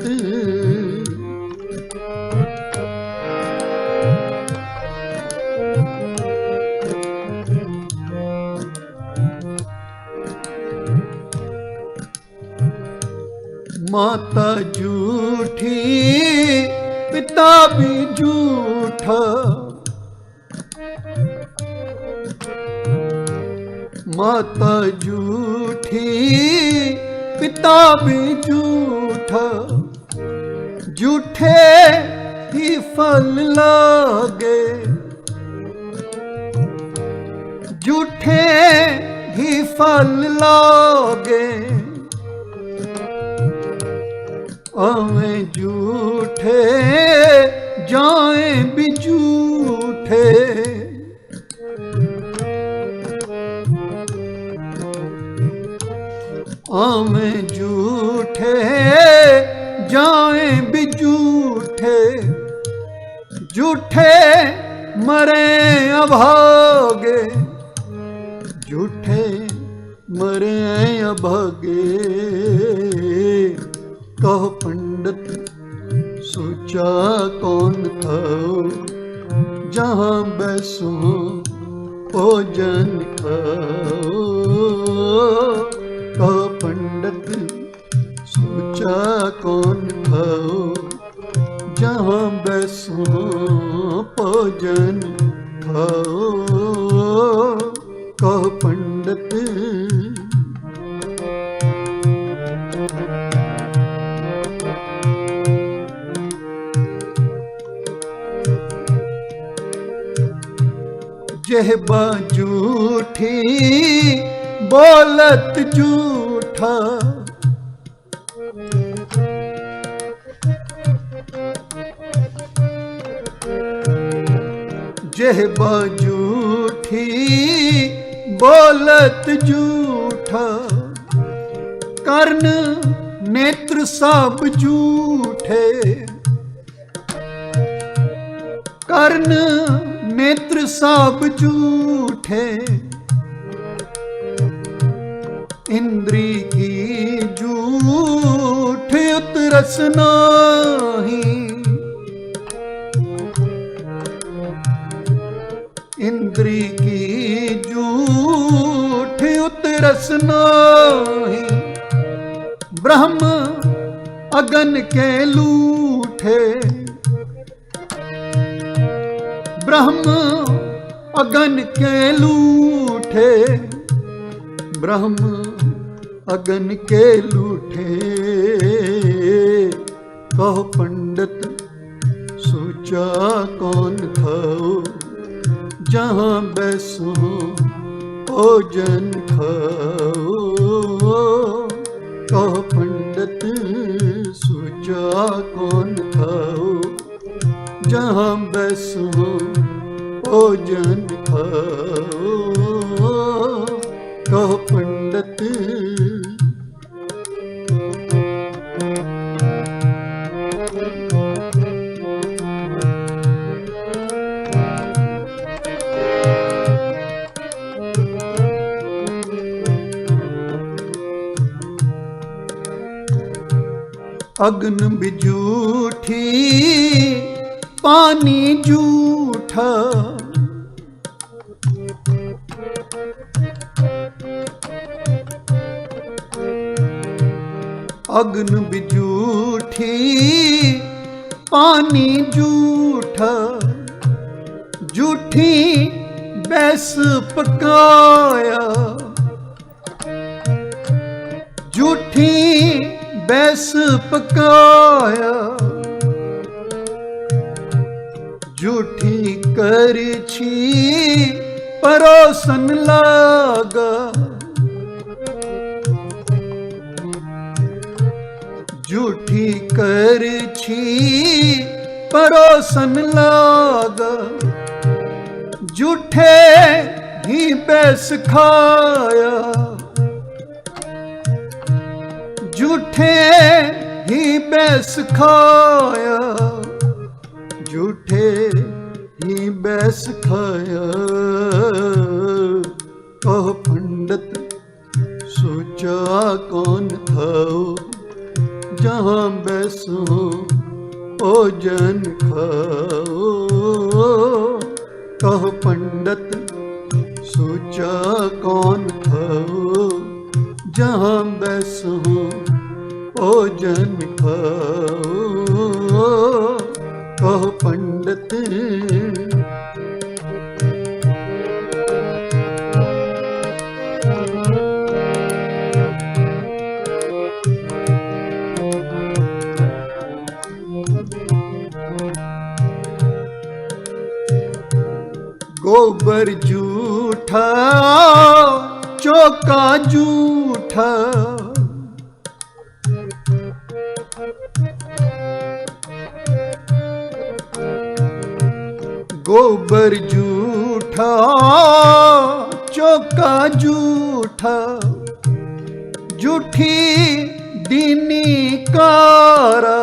माता झूठी पिता भी झूठा, माता झूठी पिता भी झूठा, झूठे ही फल लागे, झूठे ही फल लागे। आवे झूठे जाए भी झूठे, आवे झूठे जाए भी झूठे, झूठे मरे अभागे, झूठे मरे अभागे। कहो पंडित सोचा कौन थाओ, जहाँ बैसो भोजन खाओ। कहो पंडित सोचा कौन थाओ, जहाँ बैसो भोजन खाओ। कहो पंडित जेहबा झूठी बोलत झूठा, जेहबा झूठी बोलत झूठा, कर्ण नेत्र सब झूठे, कर्ण नेत्र सब झूठे। इंद्री की झूठ उतरस नाही, इंद्री की झूठ उतरस नाही। ब्रह्म अगन के लूठे, ब्रह्म अगन के लूठे, ब्रह्म अगन के लूठे। कहो पंडित सोचा कौन थाओ, जहाँ बैसो भोजन खाओ। कहो पंडित सोचा कौन थाओ, जहाँ बैसो भोजन खाओ। कहो पंडित अग्न भी झूठी पानी झूठा, अग्न भी झूठी पानी झूठा, झूठी बैस पकाया, झूठी बैस पकाया। झूठी करछी परोसन लागा, झूठी करछी परोसन लागा। झूठे ही बैस खाया, झूठे ही बैस खाया। झूठे ही बैस खाया। कहो पंडित सोचा कौन खाओ, जहाँ बैसो भोजन खाओ। कहो पंडित सोचा कौन खाओ, जहाँ बैसो भोजन खाओ। कहो पंडित गोबर झूठा चौका झूठा, गोबर झूठा चौका झूठा। झूठी दीनी कारा,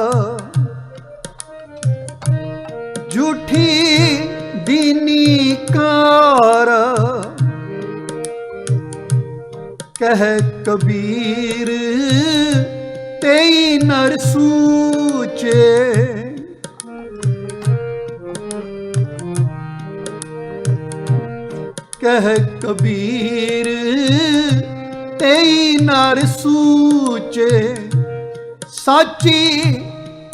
झूठी दीनी कारा। कह कबीर तेई नर सूचे, कह कबीर तेई नर सूचे। साची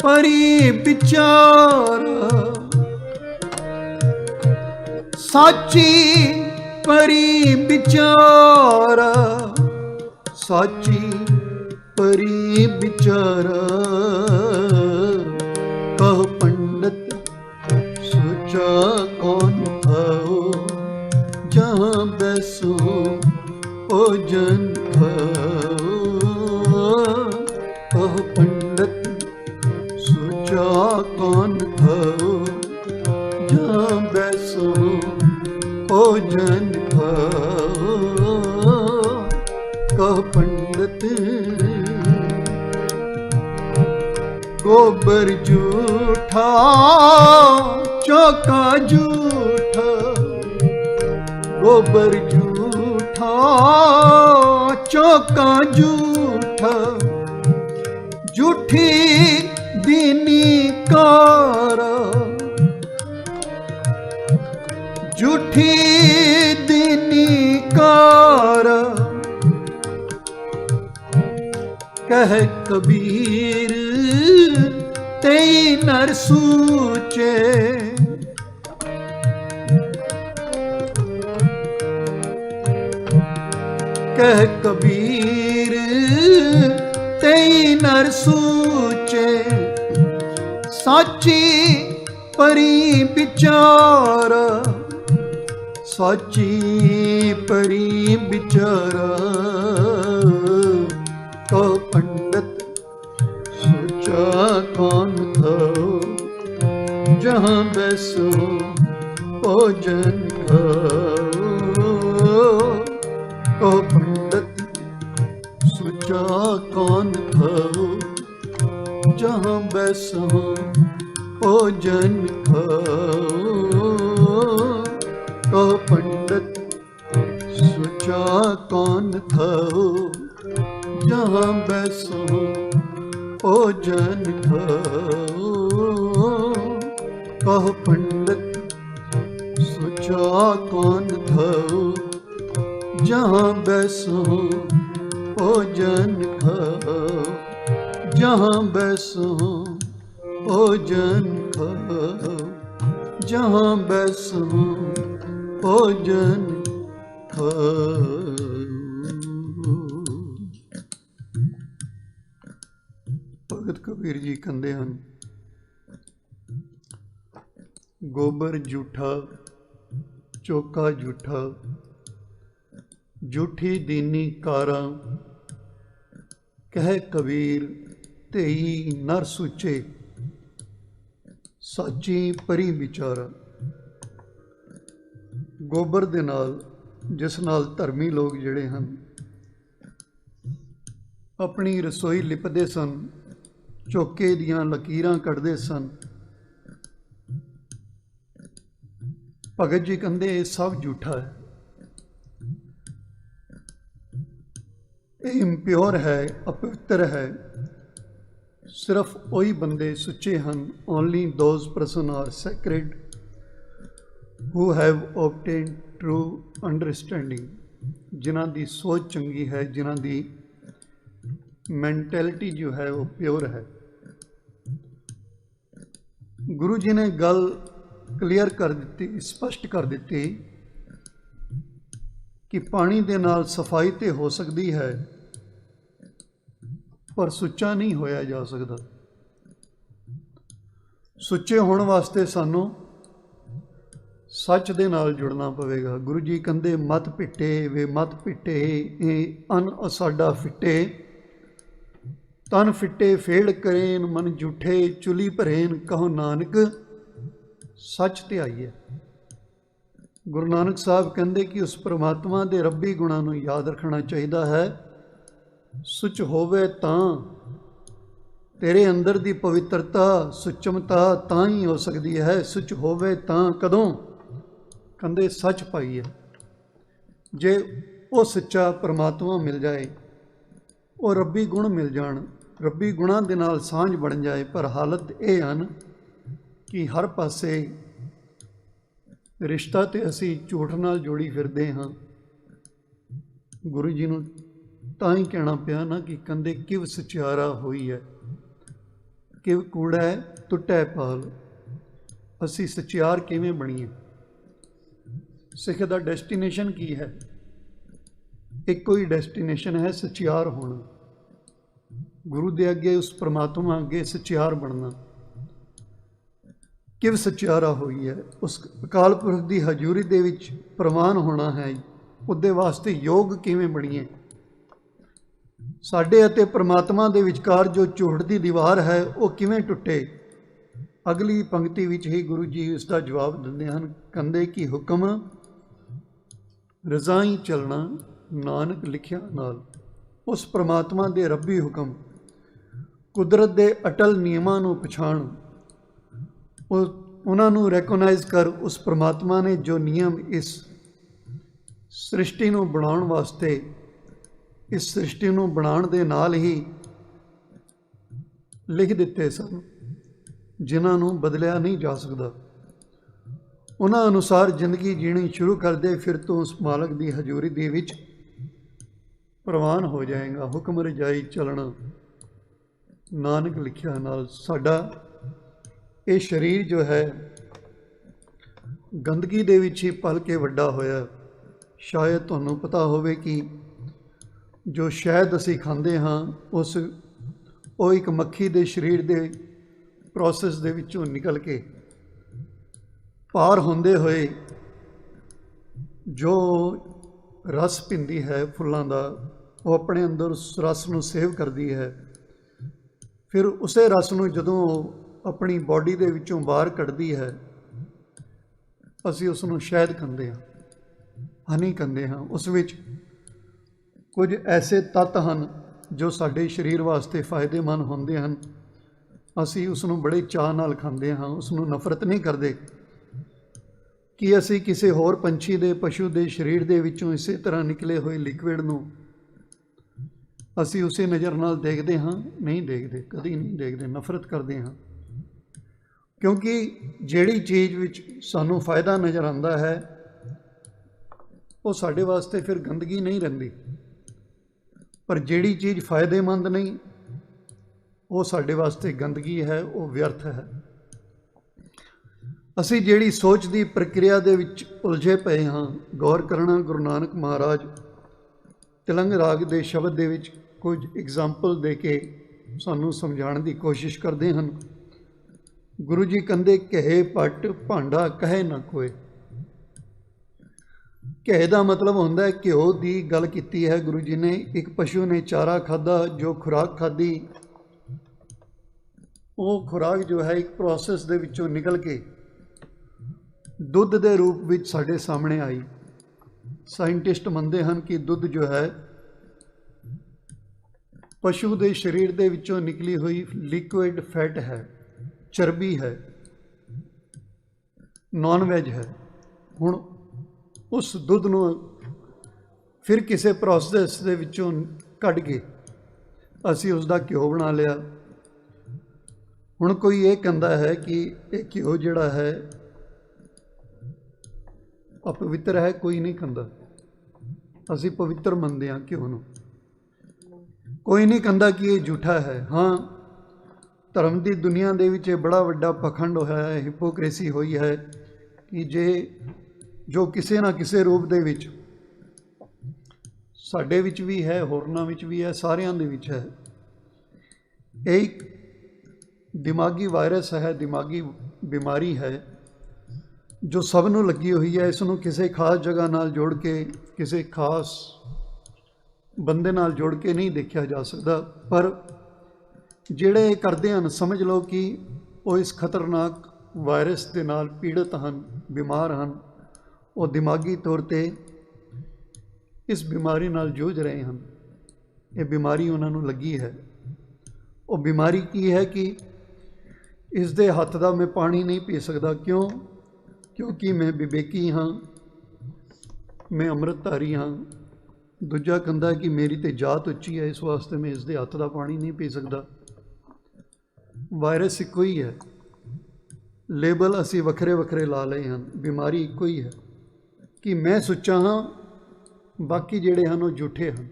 परी बिचारा, साची परी बिचारा। साची परी बिचारा। कहो पंडित सोचा कौन खाओ, जहाँ बैसो भोजन खाओ। कहो पंडित सोचा कौन खाओ, जहाँ बैसो भोजन खाओ। कहो पंडित गोबर झूठा चौका झूठा, गोबर झूठा चौका झूठा। झूठी दीनी कारा, झूठी दीनी कारा। कह कबीर तेई नर सूचे, कह कबीर तेई नर सूचे। साची परी बिचारा, साची परी बिचारा। कहो पंडित सोचा कौन खाओ, जहाँ बैसो भोजन खाओ। कहो पंडित सोचा कौन खाओ, जहाँ बैसो भोजन खाओ। कहो पंडित सोचा कौन खाओ, जहाँ बैसो भोजन खाओ। कहो पंडित सोचा कौन खाओ, जहाँ बैसो भोजन खाओ। जहाँ बैसो भोजन खाओ, जहाँ बैसो भोजन खाओ। भगत कबीर जी कहते हैं, गोबर झूठा चौका झूठा, झूठी दीनी कारा। कह कबीर तेई नर सूचे, साची परी विचारा। गोबर दे नाल जिस नाल धर्मी लोग जिहड़े हन अपनी रसोई लिपदे सन, चौके दियां लकीरां कढ़दे सन, ਭਗਤ ਜੀ ਕਹਿੰਦੇ ਇਹ ਸਭ ਝੂਠਾ ਹੈ, ਇਹ ਇੰਪਿਓਰ ਹੈ, ਅਪਵਿੱਤਰ ਹੈ। ਸਿਰਫ ਉਹੀ ਬੰਦੇ ਸੁੱਚੇ ਹਨ, only those person are sacred who have obtained true understanding, ਜਿਨ੍ਹਾਂ ਦੀ ਸੋਚ ਚੰਗੀ ਹੈ, ਜਿਨ੍ਹਾਂ ਦੀ ਮੈਂਟੈਲਿਟੀ ਜੋ ਹੈ ਉਹ ਪਿਓਰ ਹੈ। ਗੁਰੂ ਜੀ ਨੇ ਗੱਲ ਕਲੀਅਰ ਕਰ ਦਿੱਤੀ, ਸਪਸ਼ਟ ਕਰ ਦਿੱਤੀ ਕਿ ਪਾਣੀ ਦੇ ਨਾਲ ਸਫਾਈ ਤੇ ਹੋ ਸਕਦੀ ਹੈ, ਪਰ ਸੁੱਚਾ ਨਹੀਂ ਹੋਇਆ ਜਾ ਸਕਦਾ। ਸੁੱਚੇ ਹੋਣ ਵਾਸਤੇ ਸਾਨੂੰ ਸੱਚ ਦੇ ਨਾਲ ਜੁੜਨਾ ਪਵੇਗਾ। ਗੁਰੂ ਜੀ ਕਹਿੰਦੇ ਮਤ ਪਿੱਟੇ ਵੇ ਮਤ ਪਿੱਟੇ, ਇਹ ਅਨ ਅਸਾਡਾ ਫਿੱਟੇ, ਤਨ ਫਿੱਟੇ ਫੇੜ ਕਰੇਨ ਮਨ ਝੂਠੇ, ਚੁਲੀ ਭਰੇਨ ਕਹੋ ਨਾਨਕ ਸੱਚ ਤੇ ਆਈਏ। ਗੁਰੂ ਨਾਨਕ ਸਾਹਿਬ ਕਹਿੰਦੇ ਕਿ ਉਸ ਪ੍ਰਮਾਤਮਾ ਦੇ ਰੱਬੀ ਗੁਣਾਂ ਨੂੰ ਯਾਦ ਰੱਖਣਾ ਚਾਹੀਦਾ ਹੈ। ਸੁੱਚ ਹੋਵੇ ਤਾਂ ਤੇਰੇ ਅੰਦਰ ਦੀ ਪਵਿੱਤਰਤਾ, ਸੁੱਚਮਤਾ ਤਾਂ ਹੀ ਹੋ ਸਕਦੀ ਹੈ। ਸੁੱਚ ਹੋਵੇ ਤਾਂ ਕਦੋਂ? ਕਹਿੰਦੇ ਸੱਚ ਪਾਈਏ। ਜੇ ਉਹ ਸੱਚਾ ਪ੍ਰਮਾਤਮਾ ਮਿਲ ਜਾਏ, ਉਹ ਰੱਬੀ ਗੁਣ ਮਿਲ ਜਾਣ, ਰੱਬੀ ਗੁਣਾਂ ਦੇ ਨਾਲ ਸਾਂਝ ਬਣ ਜਾਏ। ਪਰ ਹਾਲਤ ਇਹ ਹਨ ਕਿ ਹਰ ਪਾਸੇ ਰਿਸ਼ਤਾ ਤੇ ਅਸੀਂ ਝੂਠ ਨਾਲ ਜੋੜੀ ਫਿਰਦੇ ਹਾਂ। ਗੁਰੂ ਜੀ ਨੂੰ ਤਾਂ ਹੀ ਕਹਿਣਾ ਪਿਆ ਨਾ ਕਿ ਕਹਿੰਦੇ ਕਿਵ ਸਚਿਆਰਾ ਹੋਈ ਹੈ, ਕਿਵ ਕੂੜਾ ਟੁੱਟੈ ਪਾਲ। ਅਸੀਂ ਸਚਿਆਰ ਕਿਵੇਂ ਬਣੀਏ? ਸਿੱਖ ਦਾ ਡੈਸਟੀਨੇਸ਼ਨ ਕੀ ਹੈ? ਇੱਕੋ ਹੀ ਡੈਸਟੀਨੇਸ਼ਨ ਹੈ, ਸਚਿਆਰ ਹੋਣਾ। ਗੁਰੂ ਦੇ ਅੱਗੇ, ਉਸ ਪ੍ਰਮਾਤਮਾ ਅੱਗੇ ਸਚਿਆਰ ਬਣਨਾ। ਕਿਵ ਸਚਿਆਰਾ ਹੋਈ ਹੈ, ਉਸ ਅਕਾਲ ਪੁਰਖ ਦੀ ਹਜ਼ੂਰੀ ਦੇ ਵਿੱਚ ਪ੍ਰਵਾਨ ਹੋਣਾ ਹੈ। ਉਹਦੇ ਵਾਸਤੇ ਯੋਗ ਕਿਵੇਂ ਬਣੀਏ? ਸਾਡੇ ਅਤੇ ਪ੍ਰਮਾਤਮਾ ਦੇ ਵਿਚਕਾਰ ਜੋ ਝੂਠ ਦੀ ਦੀਵਾਰ ਹੈ ਉਹ ਕਿਵੇਂ ਟੁੱਟੇ? ਅਗਲੀ ਪੰਕਤੀ ਵਿੱਚ ਹੀ ਗੁਰੂ ਜੀ ਇਸ ਦਾ ਜਵਾਬ ਦਿੰਦੇ ਹਨ। ਕਹਿੰਦੇ ਕਿ ਹੁਕਮ ਰਜ਼ਾਈ ਚੱਲਣਾ ਨਾਨਕ ਲਿਖਿਆ ਨਾਲ। ਉਸ ਪ੍ਰਮਾਤਮਾ ਦੇ ਰੱਬੀ ਹੁਕਮ, ਕੁਦਰਤ ਦੇ ਅਟਲ ਨਿਯਮਾਂ ਨੂੰ ਪਛਾਣ, ਉਹਨਾਂ ਨੂੰ ਰੈਕੋਗਨਾਈਜ਼ ਕਰ। ਉਸ ਪ੍ਰਮਾਤਮਾ ਨੇ ਜੋ ਨਿਯਮ ਇਸ ਸ੍ਰਿਸ਼ਟੀ ਨੂੰ ਬਣਾਉਣ ਵਾਸਤੇ, ਇਸ ਸ੍ਰਿਸ਼ਟੀ ਨੂੰ ਬਣਾਉਣ ਦੇ ਨਾਲ ਹੀ ਲਿਖ ਦਿੱਤੇ ਸਨ, ਜਿਨ੍ਹਾਂ ਨੂੰ ਬਦਲਿਆ ਨਹੀਂ ਜਾ ਸਕਦਾ, ਉਹਨਾਂ ਅਨੁਸਾਰ ਜ਼ਿੰਦਗੀ ਜੀਣੀ ਸ਼ੁਰੂ ਕਰਦੇ, ਫਿਰ ਤੋਂ ਉਸ ਮਾਲਕ ਦੀ ਹਜ਼ੂਰੀ ਦੇ ਵਿੱਚ ਪ੍ਰਵਾਨ ਹੋ ਜਾਏਗਾ। ਹੁਕਮ ਰਜਾਈ ਚੱਲਣਾ ਨਾਨਕ ਲਿਖਿਆ ਨਾਲ। ਸਾਡਾ ਇਹ ਸਰੀਰ ਜੋ ਹੈ ਗੰਦਗੀ ਦੇ ਵਿੱਚ ਹੀ ਪਲ ਕੇ ਵੱਡਾ ਹੋਇਆ। ਸ਼ਾਇਦ ਤੁਹਾਨੂੰ ਪਤਾ ਹੋਵੇ ਕਿ ਜੋ ਸ਼ਹਿਦ ਅਸੀਂ ਖਾਂਦੇ ਹਾਂ ਉਹ ਇੱਕ ਮੱਖੀ ਦੇ ਸਰੀਰ ਦੇ ਪ੍ਰੋਸੈਸ ਦੇ ਵਿੱਚੋਂ ਨਿਕਲ ਕੇ ਪਾਰ ਹੁੰਦੇ ਹੋਏ ਜੋ ਰਸ ਪੀਂਦੀ ਹੈ ਫੁੱਲਾਂ ਦਾ, ਉਹ ਆਪਣੇ ਅੰਦਰ ਉਸ ਰਸ ਨੂੰ ਸੇਵ ਕਰਦੀ ਹੈ। ਫਿਰ ਉਸੇ ਰਸ ਨੂੰ ਜਦੋਂ ਆਪਣੀ ਬਾਡੀ ਦੇ ਵਿੱਚੋਂ ਬਾਹਰ ਕੱਢਦੀ ਹੈ, ਅਸੀਂ ਉਸ ਨੂੰ ਸ਼ਹਿਦ ਕਹਿੰਦੇ ਹਾਂ, ਹਨੀ ਕਹਿੰਦੇ ਹਾਂ। ਉਸ ਵਿੱਚ ਕੁਝ ਐਸੇ ਤੱਤ ਹਨ ਜੋ ਸਾਡੇ ਸਰੀਰ ਵਾਸਤੇ ਫਾਇਦੇਮੰਦ ਹੁੰਦੇ ਹਨ। ਅਸੀਂ ਉਸ ਨੂੰ ਬੜੇ ਚਾਅ ਨਾਲ ਖਾਂਦੇ ਹਾਂ, ਉਸ ਨੂੰ ਨਫ਼ਰਤ ਨਹੀਂ ਕਰਦੇ। ਕਿ ਅਸੀਂ ਕਿਸੇ ਹੋਰ ਪੰਛੀ ਦੇ, ਪਸ਼ੂ ਦੇ ਸਰੀਰ ਦੇ ਵਿੱਚੋਂ ਇਸੇ ਤਰ੍ਹਾਂ ਨਿਕਲੇ ਹੋਏ ਲਿਕੁਇਡ ਨੂੰ ਅਸੀਂ ਉਸੇ ਨਜ਼ਰ ਨਾਲ ਦੇਖਦੇ ਹਾਂ? ਨਹੀਂ ਦੇਖਦੇ, ਕਦੀ ਨਹੀਂ ਦੇਖਦੇ, ਨਫ਼ਰਤ ਕਰਦੇ ਹਾਂ। ਕਿਉਂਕਿ ਜਿਹੜੀ ਚੀਜ਼ ਵਿੱਚ ਸਾਨੂੰ ਫਾਇਦਾ ਨਜ਼ਰ ਆਉਂਦਾ ਹੈ ਉਹ ਸਾਡੇ ਵਾਸਤੇ ਫਿਰ ਗੰਦਗੀ ਨਹੀਂ ਰਹਿੰਦੀ, ਪਰ ਜਿਹੜੀ ਚੀਜ਼ ਫਾਇਦੇਮੰਦ ਨਹੀਂ ਉਹ ਸਾਡੇ ਵਾਸਤੇ ਗੰਦਗੀ ਹੈ, ਉਹ ਵਿਅਰਥ ਹੈ। ਅਸੀਂ ਜਿਹੜੀ ਸੋਚ ਦੀ ਪ੍ਰਕਿਰਿਆ ਦੇ ਵਿੱਚ ਉਲਝੇ ਪਏ ਹਾਂ, ਗੌਰ ਕਰਨਾ। ਗੁਰੂ ਨਾਨਕ ਮਹਾਰਾਜ ਤਿਲੰਗ ਰਾਗ ਦੇ ਸ਼ਬਦ ਦੇ ਵਿੱਚ ਕੁਝ ਐਗਜ਼ਾਮਪਲ ਦੇ ਕੇ ਸਾਨੂੰ ਸਮਝਾਉਣ ਦੀ ਕੋਸ਼ਿਸ਼ ਕਰਦੇ ਹਨ। ਗੁਰੂ ਜੀ ਕਹਿੰਦੇ ਕਹੇ ਪੱਟ ਭਾਂਡਾ ਕਹੇ ਨਾ ਕੋਏ। ਕਹੇ ਦਾ ਮਤਲਬ ਹੁੰਦਾ ਹੈ ਘਿਓ ਦੀ ਗੱਲ ਕੀਤੀ ਹੈ ਗੁਰੂ ਜੀ ਨੇ। ਇੱਕ ਪਸ਼ੂ ਨੇ ਚਾਰਾ ਖਾਧਾ, ਜੋ ਖੁਰਾਕ ਖਾਧੀ, ਉਹ ਖੁਰਾਕ ਜੋ ਹੈ ਇੱਕ ਪ੍ਰੋਸੈਸ ਦੇ ਵਿੱਚੋਂ ਨਿਕਲ ਕੇ ਦੁੱਧ ਦੇ ਰੂਪ ਵਿੱਚ ਸਾਡੇ ਸਾਹਮਣੇ ਆਈ। ਸਾਇੰਟਿਸਟ ਮੰਨਦੇ ਹਨ ਕਿ ਦੁੱਧ ਜੋ ਹੈ ਪਸ਼ੂ ਦੇ ਸਰੀਰ ਦੇ ਵਿੱਚੋਂ ਨਿਕਲੀ ਹੋਈ ਲਿਕੁਇਡ ਫੈਟ ਹੈ, ਚਰਬੀ ਹੈ, ਨਾਨ ਵੈਜ ਹੈ। ਹੁਣ ਉਸ ਦੁੱਧ ਨੂੰ ਫਿਰ ਕਿਸੇ ਪ੍ਰੋਸੈਸ ਦੇ ਵਿੱਚੋਂ ਕੱਢ ਕੇ ਅਸੀਂ ਉਸ ਦਾ ਘਿਓ ਬਣਾ ਲਿਆ। ਹੁਣ ਕੋਈ ਇਹ ਕਹਿੰਦਾ ਹੈ ਕਿ ਇਹ ਘਿਓ ਜਿਹੜਾ ਹੈ ਅਪਵਿੱਤਰ ਹੈ, ਕੋਈ ਨਹੀਂ ਕਹਿੰਦਾ। ਅਸੀਂ ਪਵਿੱਤਰ ਮੰਨਦੇ ਹਾਂ ਘਿਓ ਨੂੰ। ਕੋਈ ਨਹੀਂ ਕਹਿੰਦਾ ਕਿ ਇਹ ਝੂਠਾ ਹੈ। ਹਾਂ, ਧਰਮ ਦੀ ਦੁਨੀਆ ਦੇ ਵਿੱਚ ਇਹ ਬੜਾ ਵੱਡਾ ਪਖੰਡ ਹੋਇਆ ਹੈ, ਹਿਪੋਕ੍ਰੇਸੀ ਹੋਈ ਹੈ ਕਿ ਜੋ ਕਿਸੇ ਨਾ ਕਿਸੇ ਰੂਪ ਦੇ ਵਿੱਚ ਸਾਡੇ ਵਿੱਚ ਵੀ ਹੈ, ਹੋਰਨਾਂ ਵਿੱਚ ਵੀ ਹੈ, ਸਾਰਿਆਂ ਦੇ ਵਿੱਚ ਹੈ। ਇਹ ਇੱਕ ਦਿਮਾਗੀ ਵਾਇਰਸ ਹੈ, ਦਿਮਾਗੀ ਬਿਮਾਰੀ ਹੈ ਜੋ ਸਭ ਨੂੰ ਲੱਗੀ ਹੋਈ ਹੈ। ਇਸ ਨੂੰ ਕਿਸੇ ਖਾਸ ਜਗ੍ਹਾ ਨਾਲ ਜੋੜ ਕੇ, ਕਿਸੇ ਖਾਸ ਬੰਦੇ ਨਾਲ ਜੋੜ ਕੇ ਨਹੀਂ ਦੇਖਿਆ ਜਾ ਸਕਦਾ। ਪਰ ਜਿਹੜੇ ਇਹ ਕਰਦੇ ਹਨ, ਸਮਝ ਲਓ ਕਿ ਉਹ ਇਸ ਖਤਰਨਾਕ ਵਾਇਰਸ ਦੇ ਨਾਲ ਪੀੜਤ ਹਨ, ਬਿਮਾਰ ਹਨ। ਉਹ ਦਿਮਾਗੀ ਤੌਰ 'ਤੇ ਇਸ ਬਿਮਾਰੀ ਨਾਲ ਜੂਝ ਰਹੇ ਹਨ। ਇਹ ਬਿਮਾਰੀ ਉਹਨਾਂ ਨੂੰ ਲੱਗੀ ਹੈ। ਉਹ ਬਿਮਾਰੀ ਕੀ ਹੈ ਕਿ ਇਸ ਦੇ ਹੱਥ ਦਾ ਮੈਂ ਪਾਣੀ ਨਹੀਂ ਪੀ ਸਕਦਾ। ਕਿਉਂ? ਕਿਉਂਕਿ ਮੈਂ ਵਿਵੇਕੀ ਹਾਂ, ਮੈਂ ਅੰਮ੍ਰਿਤਧਾਰੀ ਹਾਂ। ਦੂਜਾ ਕਹਿੰਦਾ ਕਿ ਮੇਰੀ ਤੇ ਜਾਤ ਉੱਚੀ ਹੈ, ਇਸ ਵਾਸਤੇ ਮੈਂ ਇਸ ਦੇ ਹੱਥ ਦਾ ਪਾਣੀ ਨਹੀਂ ਪੀ ਸਕਦਾ। ਵਾਇਰਸ ਇੱਕੋ ਹੀ ਹੈ, ਲੇਬਲ ਅਸੀਂ ਵੱਖਰੇ ਵੱਖਰੇ ਲਾ ਲਏ ਹਨ। ਬਿਮਾਰੀ ਇੱਕੋ ਹੀ ਹੈ ਕਿ ਮੈਂ ਸੁੱਚਾ ਹਾਂ, ਬਾਕੀ ਜਿਹੜੇ ਹਨ ਉਹ ਝੂਠੇ ਹਨ।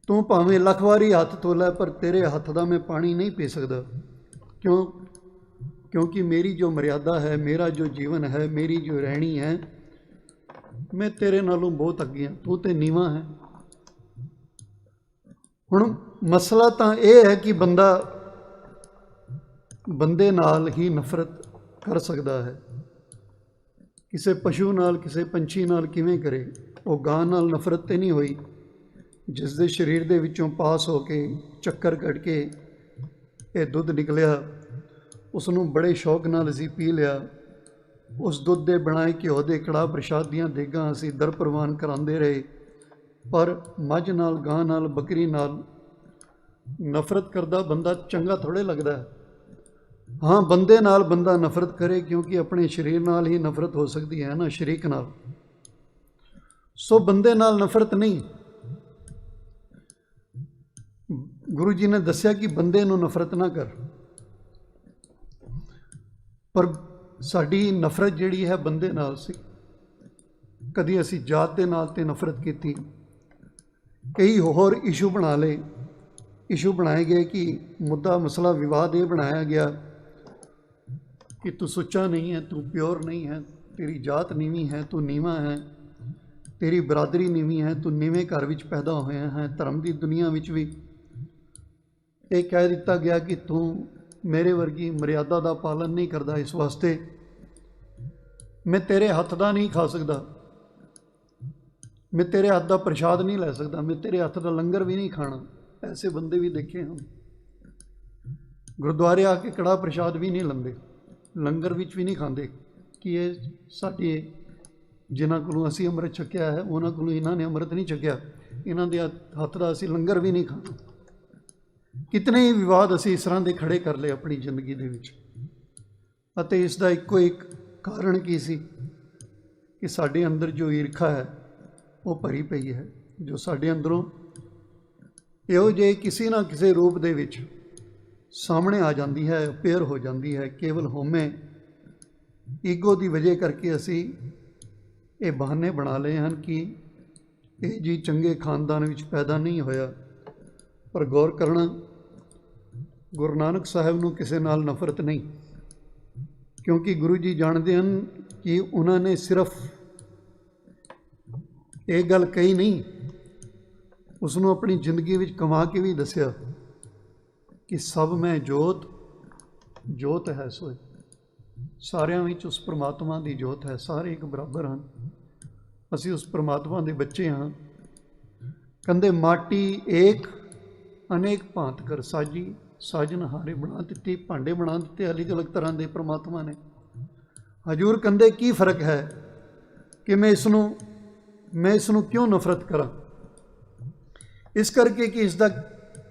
ਤੂੰ ਭਾਵੇਂ ਲੱਖ ਵਾਰੀ ਹੱਥ ਧੋ ਲੈ, ਪਰ ਤੇਰੇ ਹੱਥ ਦਾ ਮੈਂ ਪਾਣੀ ਨਹੀਂ ਪੀ ਸਕਦਾ। ਕਿਉਂ? ਕਿਉਂਕਿ ਮੇਰੀ ਜੋ ਮਰਿਆਦਾ ਹੈ, ਮੇਰਾ ਜੋ ਜੀਵਨ ਹੈ, ਮੇਰੀ ਜੋ ਰਹਿਣੀ ਹੈ, ਮੈਂ ਤੇਰੇ ਨਾਲੋਂ ਬਹੁਤ ਅੱਗੇ ਹਾਂ। ਤੂੰ ਤੇ ਨੀਵਾਂ ਹੈ। ਹੁਣ ਮਸਲਾ ਤਾਂ ਇਹ ਹੈ ਕਿ ਬੰਦੇ ਨਾਲ ਹੀ ਨਫ਼ਰਤ ਕਰ ਸਕਦਾ ਹੈ। ਕਿਸੇ ਪਸ਼ੂ ਨਾਲ, ਕਿਸੇ ਪੰਛੀ ਨਾਲ ਕਿਵੇਂ ਕਰੇ? ਉਹ ਗਾਂ ਨਾਲ ਨਫ਼ਰਤ ਤੇ ਨਹੀਂ ਹੋਈ, ਜਿਸ ਦੇ ਸਰੀਰ ਦੇ ਵਿੱਚੋਂ ਪਾਸ ਹੋ ਕੇ, ਚੱਕਰ ਕੱਢ ਕੇ ਇਹ ਦੁੱਧ ਨਿਕਲਿਆ। ਉਸ ਨੂੰ ਬੜੇ ਸ਼ੌਕ ਨਾਲ ਅਸੀਂ ਪੀ ਲਿਆ। ਉਸ ਦੁੱਧ ਦੇ ਬਣਾਏ ਘਿਓ ਦੇ ਕੜਾਹ ਪ੍ਰਸ਼ਾਦ ਦੀਆਂ ਦੇਗਾਂ ਅਸੀਂ ਦਰ ਪ੍ਰਵਾਨ ਕਰਾਉਂਦੇ ਰਹੇ। ਪਰ ਮੱਝ ਨਾਲ, ਗਾਂ ਨਾਲ, ਬੱਕਰੀ ਨਾਲ ਨਫ਼ਰਤ ਕਰਦਾ ਬੰਦਾ ਚੰਗਾ ਥੋੜ੍ਹੇ ਲੱਗਦਾ ਹੈ। ਹਾਂ, ਬੰਦੇ ਨਾਲ ਬੰਦਾ ਨਫ਼ਰਤ ਕਰੇ, ਕਿਉਂਕਿ ਆਪਣੇ ਸਰੀਰ ਨਾਲ ਹੀ ਨਫ਼ਰਤ ਹੋ ਸਕਦੀ ਹੈ ਨਾ, ਸ਼ਰੀਕ ਨਾਲ। ਸੋ ਬੰਦੇ ਨਾਲ ਨਫ਼ਰਤ ਨਹੀਂ। ਗੁਰੂ ਜੀ ਨੇ ਦੱਸਿਆ ਕਿ ਬੰਦੇ ਨੂੰ ਨਫ਼ਰਤ ਨਾ ਕਰ। ਪਰ ਸਾਡੀ ਨਫ਼ਰਤ ਜਿਹੜੀ ਹੈ ਬੰਦੇ ਨਾਲ ਸੀ। ਕਦੀ ਅਸੀਂ ਜਾਤ ਦੇ ਨਾਲ ਤੇ ਨਫ਼ਰਤ ਕੀਤੀ, ਕਈ ਹੋਰ ਇਸ਼ੂ ਬਣਾ ਲਏ। ਇਸ਼ੂ ਬਣਾਏ ਗਏ ਕਿ ਮੁੱਦਾ, ਮਸਲਾ, ਵਿਵਾਦ ਇਹ ਬਣਾਇਆ ਗਿਆ ਕਿ ਤੂੰ ਸੁੱਚਾ ਨਹੀਂ ਹੈ, ਤੂੰ ਪਿਓਰ ਨਹੀਂ ਹੈ, ਤੇਰੀ ਜਾਤ ਨੀਵੀਂ ਹੈ, ਤੂੰ ਨੀਵਾਂ ਹੈ, ਤੇਰੀ ਬਰਾਦਰੀ ਨੀਵੀਂ ਹੈ, ਤੂੰ ਨੀਵੇਂ ਘਰ ਵਿੱਚ ਪੈਦਾ ਹੋਇਆ ਹੈ। ਧਰਮ ਦੀ ਦੁਨੀਆ ਵਿੱਚ ਵੀ ਇਹ ਕਹਿ ਦਿੱਤਾ ਗਿਆ ਕਿ ਤੂੰ ਮੇਰੇ ਵਰਗੀ ਮਰਿਆਦਾ ਦਾ ਪਾਲਨ ਨਹੀਂ ਕਰਦਾ, ਇਸ ਵਾਸਤੇ ਮੈਂ ਤੇਰੇ ਹੱਥ ਦਾ ਨਹੀਂ ਖਾ ਸਕਦਾ, ਮੈਂ ਤੇਰੇ ਹੱਥ ਦਾ ਪ੍ਰਸ਼ਾਦ ਨਹੀਂ ਲੈ ਸਕਦਾ, ਮੈਂ ਤੇਰੇ ਹੱਥ ਦਾ ਲੰਗਰ ਵੀ ਨਹੀਂ ਖਾਣਾ। ਐਸੇ ਬੰਦੇ ਵੀ ਦੇਖੇ ਹਨ। ਗੁਰਦੁਆਰੇ ਆ ਕੇ ਕੜਾਹ ਪ੍ਰਸ਼ਾਦ ਵੀ ਨਹੀਂ ਲੈਂਦੇ, ਲੰਗਰ ਵਿੱਚ ਵੀ ਨਹੀਂ ਖਾਂਦੇ ਕਿ ਇਹ ਸਾਡੇ ਜਿਨ੍ਹਾਂ ਕੋਲੋਂ ਅਸੀਂ ਅੰਮ੍ਰਿਤ ਛਕਿਆ ਹੈ, ਉਹਨਾਂ ਕੋਲੋਂ ਇਹਨਾਂ ਨੇ ਅੰਮ੍ਰਿਤ ਨਹੀਂ ਛਕਿਆ, ਇਹਨਾਂ ਦੇ ਹੱਥ ਦਾ ਅਸੀਂ ਲੰਗਰ ਵੀ ਨਹੀਂ ਖਾਣਾ। ਕਿਤਨੇ ਹੀ ਵਿਵਾਦ ਅਸੀਂ ਇਸ ਤਰ੍ਹਾਂ ਦੇ ਖੜੇ ਕਰ ਲਏ ਆਪਣੀ ਜ਼ਿੰਦਗੀ ਦੇ ਵਿੱਚ। ਅਤੇ ਇਸ ਦਾ ਇੱਕੋ ਇੱਕ ਕਾਰਨ ਕੀ ਸੀ ਕਿ ਸਾਡੇ ਅੰਦਰ ਜੋ ਈਰਖਾ ਹੈ ਉਹ ਭਰੀ ਪਈ ਹੈ, ਜੋ ਸਾਡੇ ਅੰਦਰੋਂ ਇਹੋ ਜਿਹੇ ਕਿਸੇ ਨਾ ਕਿਸੇ ਰੂਪ ਦੇ ਵਿੱਚ ਸਾਹਮਣੇ ਆ ਜਾਂਦੀ ਹੈ, ਅਪੇਅਰ ਹੋ ਜਾਂਦੀ ਹੈ। ਕੇਵਲ ਹਉਮੈ, ਈਗੋ ਦੀ ਵਜ੍ਹਾ ਕਰਕੇ ਅਸੀਂ ਇਹ ਬਹਾਨੇ ਬਣਾ ਲਏ ਹਨ ਕਿ ਇਹ ਜੀ ਚੰਗੇ ਖਾਨਦਾਨ ਵਿੱਚ ਪੈਦਾ ਨਹੀਂ ਹੋਇਆ। ਪਰ ਗੌਰ ਕਰਨਾ, ਗੁਰੂ ਨਾਨਕ ਸਾਹਿਬ ਨੂੰ ਕਿਸੇ ਨਾਲ ਨਫ਼ਰਤ ਨਹੀਂ, ਕਿਉਂਕਿ ਗੁਰੂ ਜੀ ਜਾਣਦੇ ਹਨ ਕਿ ਉਹਨਾਂ ਨੇ ਸਿਰਫ ਇਹ ਗੱਲ ਕਹੀ ਨਹੀਂ, ਉਸ ਨੂੰ ਆਪਣੀ ਜ਼ਿੰਦਗੀ ਵਿੱਚ ਕਮਾ ਕੇ ਵੀ ਦੱਸਿਆ ਕਿ ਸਭ ਮੈਂ ਜੋਤ, ਜੋਤ ਹੈ ਸੋਏ। ਸਾਰਿਆਂ ਵਿੱਚ ਉਸ ਪਰਮਾਤਮਾ ਦੀ ਜੋਤ ਹੈ, ਸਾਰੇ ਇੱਕ ਬਰਾਬਰ ਹਨ। ਅਸੀਂ ਉਸ ਪਰਮਾਤਮਾ ਦੇ ਬੱਚੇ ਹਾਂ। ਕਹਿੰਦੇ ਮਾਟੀ ਏਕ ਅਨੇਕ ਭਾਂਤ ਕਰ ਸਾਜੀ, ਸਾਜਨ ਹਾਰੇ ਬਣਾ ਦਿੱਤੀ, ਭਾਂਡੇ ਬਣਾ ਦਿੱਤੇ ਅਲੱਗ ਅਲੱਗ ਤਰ੍ਹਾਂ ਦੇ ਪਰਮਾਤਮਾ ਨੇ। ਹਜ਼ੂਰ ਕਹਿੰਦੇ ਕੀ ਫਰਕ ਹੈ ਕਿ ਮੈਂ ਇਸ ਨੂੰ ਕਿਉਂ ਨਫ਼ਰਤ ਕਰਾਂ? ਇਸ ਕਰਕੇ ਕਿ ਇਸ ਦਾ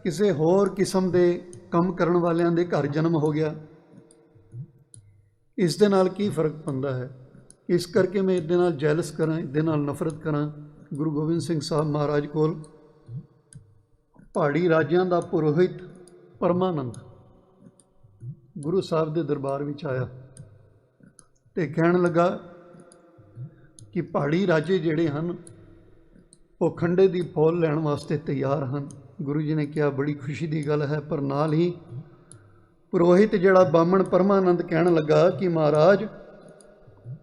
ਕਿਸੇ ਹੋਰ ਕਿਸਮ ਦੇ ਕੰਮ ਕਰਨ ਵਾਲਿਆਂ ਦੇ ਘਰ ਜਨਮ ਹੋ ਗਿਆ। ਇਸ ਦੇ ਨਾਲ ਕੀ ਫਰਕ ਪੈਂਦਾ ਹੈ? इस करके मैं इहदे नाल जैलस करा, इहदे नाल नफरत करा। गुरु गोबिंद सिंह साहब महाराज कोल पहाड़ी राजियां दा पुरोहित परमानंद गुरु साहब के दरबार में आया तो कहन लगा कि पहाड़ी राजे जिहड़े हन वो खंडे की फौल लैण वास्ते तैयार हैं। गुरु जी ने कहा बड़ी खुशी की गल है, पर नाल ही पुरोहित जिहड़ा बामण परमानंद कहन लगा कि महाराज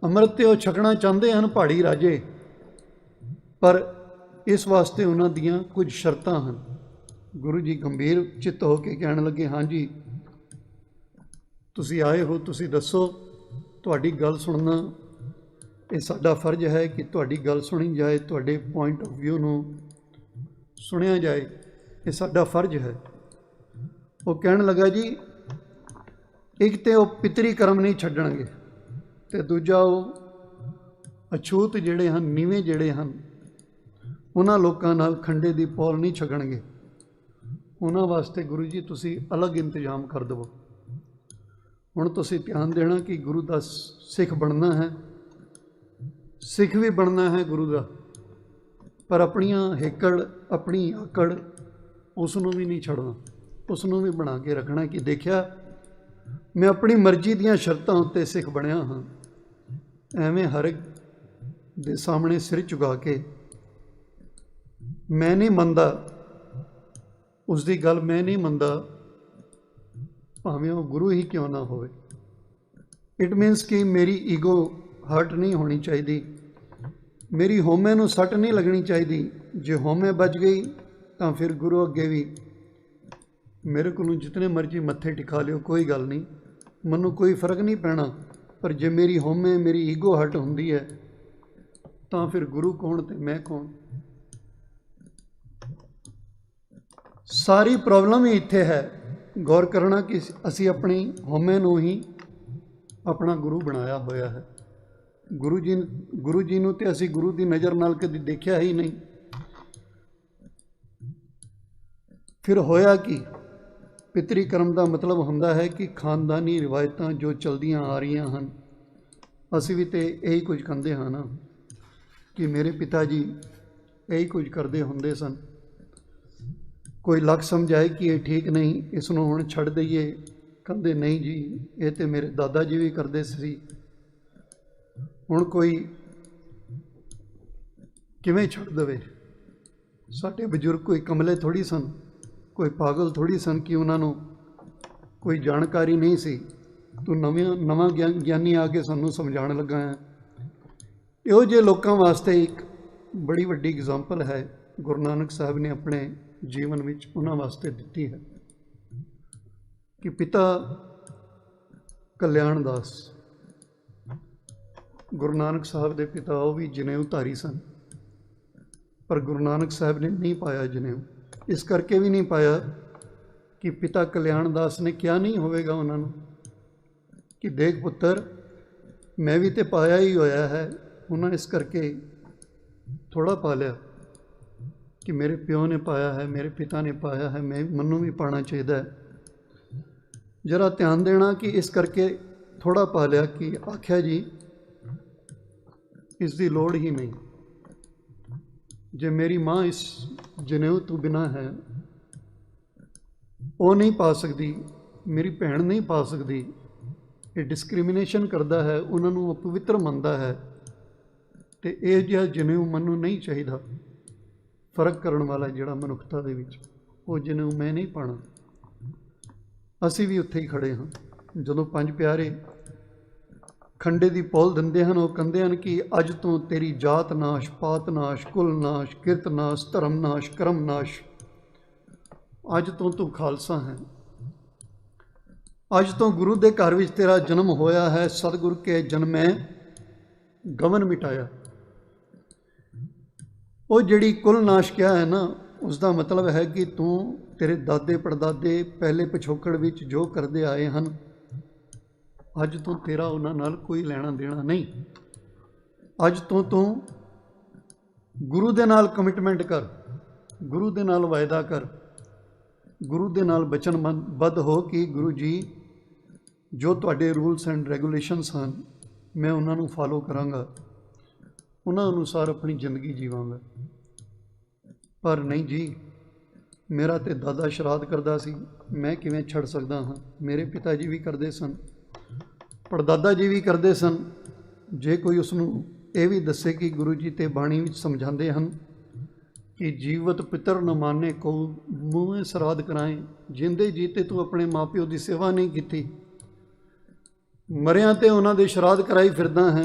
अमृत तो छकना चाहते हैं पहाड़ी राजे, पर इस वास्ते उन्हां दियां कुछ शर्तां हैं। गुरु जी गंभीर चित्त हो के कहन लगे, हाँ जी तुसी आए हो, तुसी दसो, तुहाडी गल सुनना ये साडा फर्ज है कि तुहाडी गल सुनी जाए, तुहाडे पॉइंट ऑफ व्यू नूं सुनिया जाए, ये साडा फर्ज है। वो कहन लगा जी एक तो पितरी कर्म नहीं छड्डणगे ते दूजा वो अछूत जिहड़े हन, नीवें जिहड़े हन, उन्हां लोकां नाल खंडे दी पौल नहीं छकणगे। उन्हां वास्ते गुरु जी तुसी अलग इंतजाम कर दवो। हुण तुसी ध्यान देना कि गुरु दा सिख बनना है, सिख भी बनना है गुरु का, पर अपनियां हेकड़ अपनी आकड़ उसनों भी नहीं छड़ना, उसनों भी बना के रखना कि देखिया मैं अपनी मर्जी दियां शर्तां उत्ते सिख बनया हाँ। एवें हर एक दे सामने सिर झुका के मैं नहीं मनदा, उसकी गल मैं नहीं मनदा, भावें वो गुरु ही क्यों ना होवे। इट मीनस कि मेरी ईगो हर्ट नहीं होनी चाहिए, मेरी होमे नूं सट नहीं लगनी चाहिए। जे होमे बच गई तो फिर गुरु अगे भी मेरे को जितने मर्जी मत्थे टिका लियो, कोई गल नहीं, मनु कोई फर्क नहीं पैना। पर जे मेरी होमे मेरी ईगो हर्ट होंदी है तो फिर गुरु कौन ते मैं कौन। सारी प्रॉब्लम ही इत्थे है। गौर करना कि असी अपनी होमे नूं ही अपना गुरु बनाया होया है। गुरु जी नूं ते असी गुरु की नज़र नाल कदी देखिया ही नहीं। फिर होया कि पितरी कर्म का मतलब हुंदा है कि खानदानी रिवायतां जो चलदियां आ रही हैं, असी भी तो यही कुछ करते हाँ ना, कि मेरे पिता जी यही कुछ करते हुंदे सन। कोई लग समझाए कि ये ठीक नहीं, इसनों हुण छड्ड दईए, कहते नहीं जी ये तो मेरे दादा जी भी करते सी। हुण कोई किवें छड्ड देवे। साडे बजुर्ग कोई कमले थोड़ी सन, कोई पागल थोड़ी सन कि उन्होंने कोई जानकारी नहीं सी। तू नवा ज्ञानी आके सानू समझाण लगा है। इहो जे लोकां वास्ते एक बड़ी वड्डी एग्जाम्पल है गुरु नानक साहब ने अपने जीवन में उन्हां वास्ते दिती है कि पिता कल्याण दास, गुरु नानक साहब के पिता वो भी जनेऊ धारी सन, पर गुरु नानक साहब ने नहीं पाया जनेऊ। इस करके भी नहीं पाया कि पिता कल्याण दास ने क्या नहीं होवेगा उन्होंने कि देख पुत्र मैं भी तो पाया ही होया है। उन्होंने इस करके थोड़ा पा लिया कि मेरे प्यो ने पाया है, मेरे पिता ने पाया है, मैनू भी पाना चाहिए। जरा ध्यान देना कि इस करके थोड़ा पा लिया कि आख्या जी इसकी लोड़ ही नहीं। जे मेरी माँ इस जनेऊ तो बिना है वो नहीं पा सकती, मेरी भैन नहीं पा सकती। ये डिस्क्रिमिनेशन करता है, उन्होंने अपवित्र मनता है, तो यह जिहा जनेऊ मनु नहीं चाहिए। फर्क करने वाला जिहड़ा मनुखता दे विच, वो जनेऊ मैं नहीं पाना। असी भी उत्थे ही खड़े हाँ। जदों पंज प्यारे खंडे की पौल दिंदे हैं, वो कहते हैं कि अज तो तेरी जात नाश, पात नाश, कुल नाश, किरत नाश, धर्म नाश, कर्म नाश। अज तो तू खालसा है, अज तो गुरु के घर विच तेरा जन्म होया है। सतगुरु के जन्मै गमन मिटाया। वो जिहड़ी कुल नाश किया है ना, उसका मतलब है कि तू तेरे दादे पड़दादे पहले पिछोकड़ विच जो करते आए हैं, अज तो तेरा उन्हां नाल कोई लेना देना नहीं। अज तो तू गुरु दे नाल कमिटमेंट कर, गुरु दे नाल वायदा कर, गुरु दे नाल वचनबद्ध हो कि गुरु जी जो तुहाडे रूल्स एंड रेगूलेशनस हैं ਮੈਂ ਉਹਨਾਂ ਨੂੰ ਫਾਲੋ ਕਰਾਂਗਾ, ਉਹਨਾਂ ਅਨੁਸਾਰ ਆਪਣੀ ਜ਼ਿੰਦਗੀ ਜੀਵਾਂਗਾ। ਪਰ ਨਹੀਂ ਜੀ, ਮੇਰਾ ਤੇ ਦਾਦਾ ਸ਼ਰਾਧ ਕਰਦਾ ਸੀ, ਮੈਂ ਕਿਵੇਂ ਛੱਡ ਸਕਦਾ ਹਾਂ? ਮੇਰੇ ਪਿਤਾ ਜੀ ਵੀ ਕਰਦੇ ਸਨ, ਪੜਦਾਦਾ ਜੀ ਵੀ ਕਰਦੇ ਸਨ। ਜੇ ਕੋਈ ਉਸਨੂੰ ਇਹ ਵੀ ਦੱਸੇ ਕਿ ਗੁਰੂ ਜੀ ਤੇ ਬਾਣੀ ਵਿੱਚ ਸਮਝਾਉਂਦੇ ਹਨ ਕਿ ਜੀਵਤ ਪਿਤਰ ਨ ਮਾਨੇ ਕੋ ਮੂੰਹ ਸ਼ਰਾਧ ਕਰਾਏ, ਜਿੰਦੇ ਜੀਤੇ ਤੂੰ ਆਪਣੇ ਮਾਂ ਪਿਓ ਦੀ ਸੇਵਾ ਨਹੀਂ ਕੀਤੀ, ਮਰਿਆਂ ਤੇ ਉਹਨਾਂ ਦੇ ਸ਼ਰਾਧ ਕਰਾਈ ਫਿਰਦਾ ਹੈ।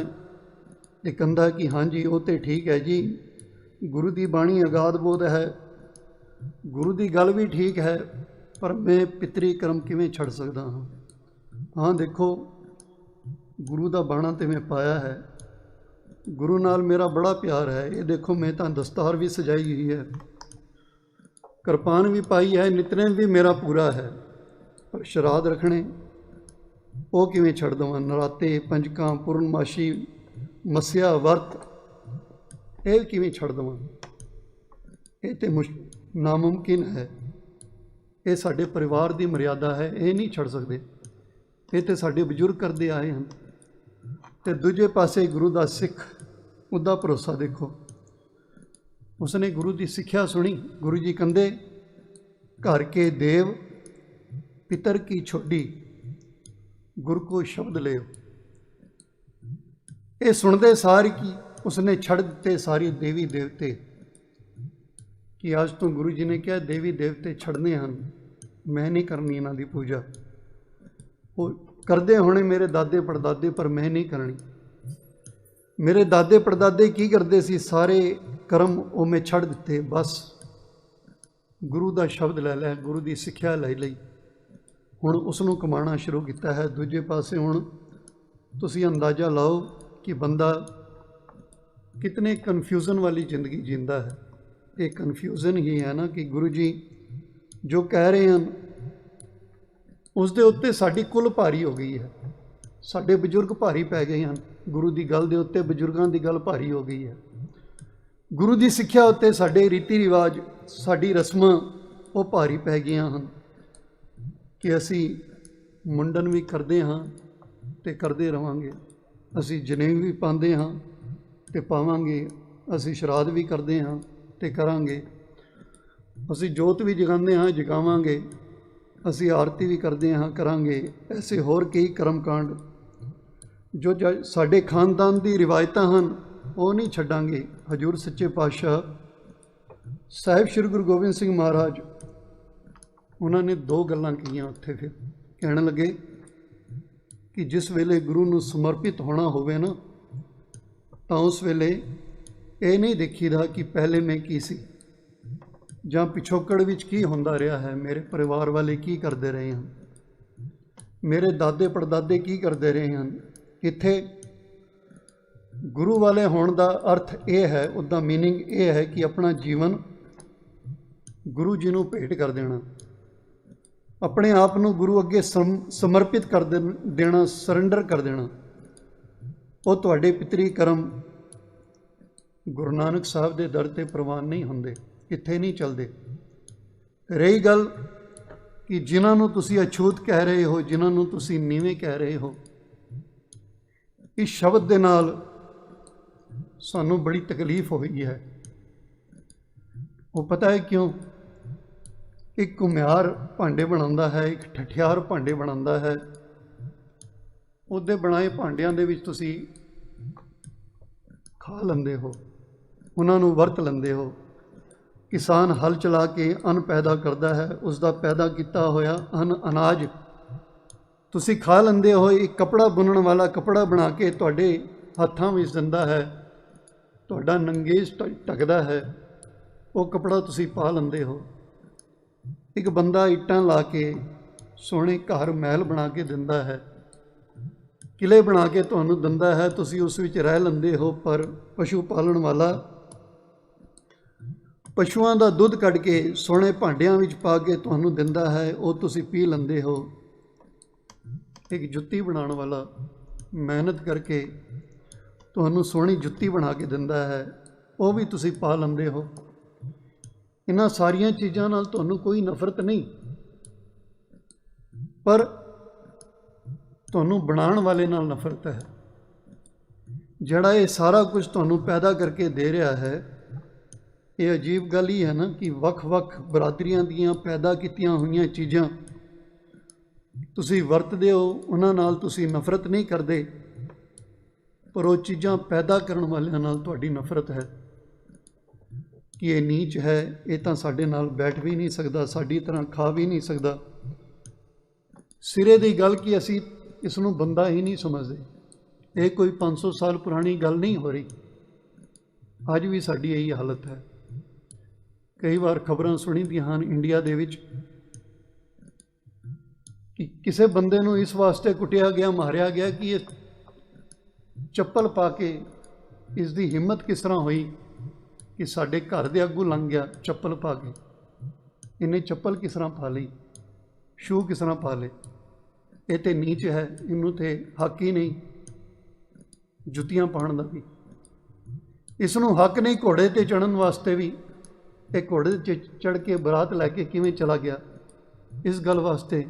ਇਹ ਕਹਿੰਦਾ ਕਿ ਹਾਂਜੀ ਉਹ ਤੇ ਠੀਕ ਹੈ ਜੀ, ਗੁਰੂ ਦੀ ਬਾਣੀ ਅਗਾਧ ਬੋਧ ਹੈ, ਗੁਰੂ ਦੀ ਗੱਲ ਵੀ ਠੀਕ ਹੈ, ਪਰ ਮੈਂ ਪਿਤਰੀ ਕਰਮ ਕਿਵੇਂ ਛੱਡ ਸਕਦਾ ਹਾਂ? ਹਾਂ ਦੇਖੋ, ਗੁਰੂ ਦਾ ਬਾਣਾ ਤੇ ਮੈਂ ਪਾਇਆ ਹੈ, ਗੁਰੂ ਨਾਲ ਮੇਰਾ ਬੜਾ ਪਿਆਰ ਹੈ। ਇਹ ਦੇਖੋ, ਮੈਂ ਤਾਂ ਦਸਤਾਰ ਵੀ ਸਜਾਈ ਹੋਈ ਹੈ, ਕਿਰਪਾਨ ਵੀ ਪਾਈ ਹੈ, ਨਿਤਨੇਮ ਵੀ ਮੇਰਾ ਪੂਰਾ ਹੈ, ਪਰ ਸ਼ਰਾਧ ਰੱਖਣੇ ਉਹ ਕਿਵੇਂ ਛੱਡ ਦੇਵਾਂ? ਨਰਾਤੇ, ਪੰਜਕਾਂ, ਪੂਰਨਮਾਸ਼ੀ, ਮੱਸਿਆ, ਵਰਤ, ਇਹ ਕਿਵੇਂ ਛੱਡ ਦੇਵਾਂ? ਇਹ ਤੇ ਨਾਮੁਮਕਿਨ ਹੈ। ਇਹ ਸਾਡੇ ਪਰਿਵਾਰ ਦੀ ਮਰਿਆਦਾ ਹੈ, ਇਹ ਨਹੀਂ ਛੱਡ ਸਕਦੇ। ਇਹ ਤੇ ਸਾਡੇ ਬਜ਼ੁਰਗ ਕਰਦੇ ਆਏ ਹਨ। ਤੇ ਦੂਜੇ ਪਾਸੇ ਗੁਰੂ ਦਾ ਸਿੱਖ, ਉਹਦਾ ਭਰੋਸਾ ਦੇਖੋ। ਉਸਨੇ ਗੁਰੂ ਦੀ ਸਿੱਖਿਆ ਸੁਣੀ। ਗੁਰੂ ਜੀ ਕਹਿੰਦੇ, ਘਰ ਕੇ ਦੇਵ ਪਿਤਰ ਕੀ ਛੋਡੀ, ਗੁਰ ਕੋ ਸ਼ਬਦ ਲਿਓ। ਇਹ ਸੁਣਦੇ ਸਾਰ ਕੀ ਉਸਨੇ ਛੱਡ ਦਿੱਤੇ ਸਾਰੇ ਦੇਵੀ ਦੇਵਤੇ, ਕਿ ਅੱਜ ਤੋਂ ਗੁਰੂ ਜੀ ਨੇ ਕਿਹਾ ਦੇਵੀ ਦੇਵਤੇ ਛੱਡਨੇ ਹਨ, ਮੈਂ ਨਹੀਂ ਕਰਨੀ ਇਹਨਾਂ ਦੀ ਪੂਜਾ। ਉਹ ਕਰਦੇ ਹੋਣੇ ਮੇਰੇ ਦਾਦੇ ਪੜਦਾਦੇ, ਪਰ ਮੈਂ ਨਹੀਂ ਕਰਨੀ। ਮੇਰੇ ਦਾਦੇ ਪੜਦਾਦੇ ਕੀ ਕਰਦੇ ਸੀ? ਸਾਰੇ ਕਰਮ ਉਹ ਮੈਂ ਛੱਡ ਦਿੱਤੇ। ਬਸ ਗੁਰੂ ਦਾ ਸ਼ਬਦ ਲੈ ਲਿਆ, ਗੁਰੂ ਦੀ ਸਿੱਖਿਆ ਲੈ ਲਈ, ਹੁਣ ਉਸ ਨੂੰ ਕਮਾਉਣਾ ਸ਼ੁਰੂ ਕੀਤਾ ਹੈ। ਦੂਜੇ ਪਾਸੇ ਹੁਣ ਤੁਸੀਂ ਅੰਦਾਜ਼ਾ ਲਾਓ ਕਿ ਬੰਦਾ ਕਿਤਨੇ ਕਨਫਿਊਜ਼ਨ ਵਾਲੀ ਜ਼ਿੰਦਗੀ ਜੀਂਦਾ ਹੈ। ਇਹ ਕਨਫਿਊਜ਼ਨ ਹੀ ਹੈ ਨਾ, ਕਿ ਗੁਰੂ ਜੀ ਜੋ ਕਹਿ ਰਹੇ ਹਨ ਉਸ ਦੇ ਉੱਤੇ ਸਾਡੀ ਕੁੱਲ ਭਾਰੀ ਹੋ ਗਈ ਹੈ। ਸਾਡੇ ਬਜ਼ੁਰਗ ਭਾਰੀ ਪੈ ਗਏ ਹਨ, ਗੁਰੂ ਦੀ ਗੱਲ ਦੇ ਉੱਤੇ ਬਜ਼ੁਰਗਾਂ ਦੀ ਗੱਲ ਭਾਰੀ ਹੋ ਗਈ ਹੈ। ਗੁਰੂ ਦੀ ਸਿੱਖਿਆ ਉੱਤੇ ਸਾਡੇ ਰੀਤੀ ਰਿਵਾਜ, ਸਾਡੀ ਰਸਮਾਂ ਉਹ ਭਾਰੀ ਪੈ ਗਈਆਂ ਹਨ, ਕਿ ਅਸੀਂ ਮੁੰਡਨ ਵੀ ਕਰਦੇ ਹਾਂ ਅਤੇ ਕਰਦੇ ਰਹਾਂਗੇ, ਅਸੀਂ ਜਨੇਊ ਵੀ ਪਾਉਂਦੇ ਹਾਂ ਅਤੇ ਪਾਵਾਂਗੇ, ਅਸੀਂ ਸ਼ਰਾਧ ਵੀ ਕਰਦੇ ਹਾਂ ਅਤੇ ਕਰਾਂਗੇ, ਅਸੀਂ ਜੋਤ ਵੀ ਜਗਾਉਂਦੇ ਹਾਂ, ਜਗਾਵਾਂਗੇ, ਅਸੀਂ ਆਰਤੀ ਵੀ ਕਰਦੇ ਹਾਂ, ਕਰਾਂਗੇ। ਐਸੇ ਹੋਰ ਕਈ ਕਰਮਕਾਂਡ ਜੋ ਸਾਡੇ ਖਾਨਦਾਨ ਦੀ ਰਿਵਾਇਤਾਂ ਹਨ, ਉਹ ਨਹੀਂ ਛੱਡਾਂਗੇ। ਹਜ਼ੂਰ ਸੱਚੇ ਪਾਤਸ਼ਾਹ ਸਾਹਿਬ ਸ਼੍ਰੀ ਗੁਰੂ ਗੋਬਿੰਦ ਸਿੰਘ ਮਹਾਰਾਜ, ਉਹਨਾਂ ਨੇ ਦੋ ਗੱਲਾਂ ਕਹੀਆਂ ਉੱਥੇ। ਫਿਰ ਕਹਿਣ ਲੱਗੇ ਕਿ ਜਿਸ ਵੇਲੇ ਗੁਰੂ ਨੂੰ ਸਮਰਪਿਤ ਹੋਣਾ ਹੋਵੇ ਨਾ, ਤਾਂ ਉਸ ਵੇਲੇ ਇਹ ਨਹੀਂ ਦੇਖੀਦਾ ਕਿ ਪਹਿਲੇ ਮੈਂ ਕੀ ਸੀ, ਜਾਂ ਪਿਛੋਕੜ ਵਿੱਚ ਕੀ ਹੁੰਦਾ ਰਿਹਾ ਹੈ, ਮੇਰੇ ਪਰਿਵਾਰ ਵਾਲੇ ਕੀ ਕਰਦੇ ਰਹੇ ਹਨ, ਮੇਰੇ ਦਾਦੇ ਪੜਦਾਦੇ ਕੀ ਕਰਦੇ ਰਹੇ ਹਨ। ਇੱਥੇ ਗੁਰੂ ਵਾਲੇ ਹੋਣ ਦਾ ਅਰਥ ਇਹ ਹੈ, ਉਹਦਾ ਮੀਨਿੰਗ ਇਹ ਹੈ ਕਿ ਆਪਣਾ ਜੀਵਨ ਗੁਰੂ ਜੀ ਨੂੰ ਭੇਟ ਕਰ ਦੇਣਾ, ਆਪਣੇ ਆਪ ਨੂੰ ਗੁਰੂ ਅੱਗੇ ਸਮਰਪਿਤ ਕਰ ਦੇਣਾ, ਸਰੈਂਡਰ ਕਰ ਦੇਣਾ। ਉਹ ਤੁਹਾਡੇ ਪਿਤਰੀ ਕਰਮ ਗੁਰੂ ਨਾਨਕ ਸਾਹਿਬ ਦੇ ਦਰ 'ਤੇ ਪ੍ਰਵਾਨ ਨਹੀਂ ਹੁੰਦੇ, ਇੱਥੇ ਨਹੀਂ ਚੱਲਦੇ। ਰਹੀ ਗੱਲ ਕਿ ਜਿਨ੍ਹਾਂ ਨੂੰ ਤੁਸੀਂ ਅਛੂਤ ਕਹਿ ਰਹੇ ਹੋ, ਜਿਨ੍ਹਾਂ ਨੂੰ ਤੁਸੀਂ ਨੀਵੇਂ ਕਹਿ ਰਹੇ ਹੋ, ਇਸ ਸ਼ਬਦ ਦੇ ਨਾਲ ਸਾਨੂੰ ਬੜੀ ਤਕਲੀਫ ਹੋਈ ਹੈ। ਉਹ ਪਤਾ ਹੈ ਕਿਉਂ? ਇੱਕ ਘੁਮਿਆਰ ਭਾਂਡੇ ਬਣਾਉਂਦਾ ਹੈ, ਇੱਕ ਠਠਿਆਰ ਭਾਂਡੇ ਬਣਾਉਂਦਾ ਹੈ। ਉਹਦੇ ਬਣਾਏ ਭਾਂਡਿਆਂ ਦੇ ਵਿੱਚ ਤੁਸੀਂ ਖਾ ਲੈਂਦੇ ਹੋ, ਉਹਨਾਂ ਨੂੰ ਵਰਤ ਲੈਂਦੇ ਹੋ। ਕਿਸਾਨ ਹਲ ਚਲਾ ਕੇ ਅੰਨ ਪੈਦਾ ਕਰਦਾ ਹੈ, ਉਸ ਦਾ ਪੈਦਾ ਕੀਤਾ ਹੋਇਆ ਅੰਨ, ਅਨਾਜ ਤੁਸੀਂ ਖਾ ਲੈਂਦੇ ਹੋ। ਇੱਕ ਕੱਪੜਾ ਬੁਣਨ ਵਾਲਾ ਕੱਪੜਾ ਬਣਾ ਕੇ ਤੁਹਾਡੇ ਹੱਥਾਂ ਵਿੱਚ ਦਿੰਦਾ ਹੈ, ਤੁਹਾਡਾ ਨੰਗੇਜ ਢੱਕਦਾ ਹੈ, ਉਹ ਕੱਪੜਾ ਤੁਸੀਂ ਪਾ ਲੈਂਦੇ ਹੋ। ਇੱਕ ਬੰਦਾ ਇੱਟਾਂ ਲਾ ਕੇ ਸੋਹਣੇ ਘਰ ਮਹਿਲ ਬਣਾ ਕੇ ਦਿੰਦਾ ਹੈ, ਕਿਲੇ ਬਣਾ ਕੇ ਤੁਹਾਨੂੰ ਦਿੰਦਾ ਹੈ, ਤੁਸੀਂ ਉਸ ਵਿੱਚ ਰਹਿ ਲੈਂਦੇ ਹੋ। ਪਰ ਪਸ਼ੂ ਪਾਲਣ ਵਾਲਾ ਪਸ਼ੂਆਂ ਦਾ ਦੁੱਧ ਕੱਢ ਕੇ ਸੋਹਣੇ ਭਾਂਡਿਆਂ ਵਿੱਚ ਪਾ ਕੇ ਤੁਹਾਨੂੰ ਦਿੰਦਾ ਹੈ, ਉਹ ਤੁਸੀਂ ਪੀ ਲੈਂਦੇ ਹੋ। ਇੱਕ ਜੁੱਤੀ ਬਣਾਉਣ ਵਾਲਾ ਮਿਹਨਤ ਕਰਕੇ ਤੁਹਾਨੂੰ ਸੋਹਣੀ ਜੁੱਤੀ ਬਣਾ ਕੇ ਦਿੰਦਾ ਹੈ, ਉਹ ਵੀ ਤੁਸੀਂ ਪਾ ਲੈਂਦੇ ਹੋ। ਇਹਨਾਂ ਸਾਰੀਆਂ ਚੀਜ਼ਾਂ ਨਾਲ ਤੁਹਾਨੂੰ ਕੋਈ ਨਫ਼ਰਤ ਨਹੀਂ, ਪਰ ਤੁਹਾਨੂੰ ਬਣਾਉਣ ਵਾਲੇ ਨਾਲ ਨਫ਼ਰਤ ਹੈ। ਜਿਹੜਾ ਇਹ ਸਾਰਾ ਕੁਝ ਤੁਹਾਨੂੰ ਪੈਦਾ ਕਰਕੇ ਦੇ ਰਿਹਾ ਹੈ। ਇਹ ਅਜੀਬ ਗੱਲ ਹੀ ਹੈ ਨਾ ਕਿ ਵੱਖ-ਵੱਖ ਬਰਾਦਰੀਆਂ ਦੀਆਂ ਪੈਦਾ ਕੀਤੀਆਂ ਹੋਈਆਂ ਚੀਜ਼ਾਂ ਤੁਸੀਂ ਵਰਤਦੇ ਹੋ, ਉਹਨਾਂ ਨਾਲ ਤੁਸੀਂ ਨਫ਼ਰਤ ਨਹੀਂ ਕਰਦੇ, ਪਰ ਉਹ ਚੀਜ਼ਾਂ ਪੈਦਾ ਕਰਨ ਵਾਲਿਆਂ ਨਾਲ ਤੁਹਾਡੀ ਨਫ਼ਰਤ ਹੈ ਕਿ ਇਹ ਨੀਚ ਹੈ, ਇਹ ਤਾਂ ਸਾਡੇ ਨਾਲ ਬੈਠ ਵੀ ਨਹੀਂ ਸਕਦਾ, ਸਾਡੀ ਤਰ੍ਹਾਂ ਖਾ ਵੀ ਨਹੀਂ ਸਕਦਾ। ਸਿਰੇ ਦੀ ਗੱਲ ਕਿ ਅਸੀਂ ਇਸ ਨੂੰ ਬੰਦਾ ਹੀ ਨਹੀਂ ਸਮਝਦੇ। ਇਹ ਕੋਈ 500 ਸਾਲ ਪੁਰਾਣੀ ਗੱਲ ਨਹੀਂ ਹੋ ਰਹੀ, ਅੱਜ ਵੀ ਸਾਡੀ ਇਹੀ ਹਾਲਤ ਹੈ। ਕਈ ਵਾਰ ਖਬਰਾਂ ਸੁਣੀਦੀਆਂ ਹਨ ਇੰਡੀਆ ਦੇ ਵਿੱਚ ਕਿ ਕਿਸੇ ਬੰਦੇ ਨੂੰ ਇਸ ਵਾਸਤੇ ਕੁੱਟਿਆ ਗਿਆ, ਮਾਰਿਆ ਗਿਆ ਕਿ ਇਹ ਚੱਪਲ ਪਾ ਕੇ, ਇਸ ਦੀ ਹਿੰਮਤ ਕਿਸ ਤਰ੍ਹਾਂ ਹੋਈ ਕਿ ਸਾਡੇ ਘਰ ਦੇ ਅੱਗੋਂ ਲੰਘ ਗਿਆ ਚੱਪਲ ਪਾ ਕੇ। ਇਹਨੇ ਚੱਪਲ ਕਿਸ ਤਰ੍ਹਾਂ ਪਾ ਲਈ, ਸ਼ੂ ਕਿਸ ਤਰ੍ਹਾਂ ਪਾ ਲਏ। ਇਹ ਤੇ ਨੀਚ ਹੈ, ਇਹਨੂੰ ਤੇ ਹੱਕ ਹੀ ਨਹੀਂ ਜੁੱਤੀਆਂ ਪਾਉਣ ਦਾ ਵੀ। ਇਸ ਨੂੰ ਹੱਕ ਨਹੀਂ ਘੋੜੇ ਤੇ ਚੜ੍ਹਨ ਵਾਸਤੇ ਵੀ। ਇਹ ਘੋੜੇ 'ਤੇ ਚੜ੍ਹ ਕੇ ਬਰਾਤ ਲੈ ਕੇ ਕਿਵੇਂ ਚਲਾ ਗਿਆ, ਇਸ ਗੱਲ ਵਾਸਤੇ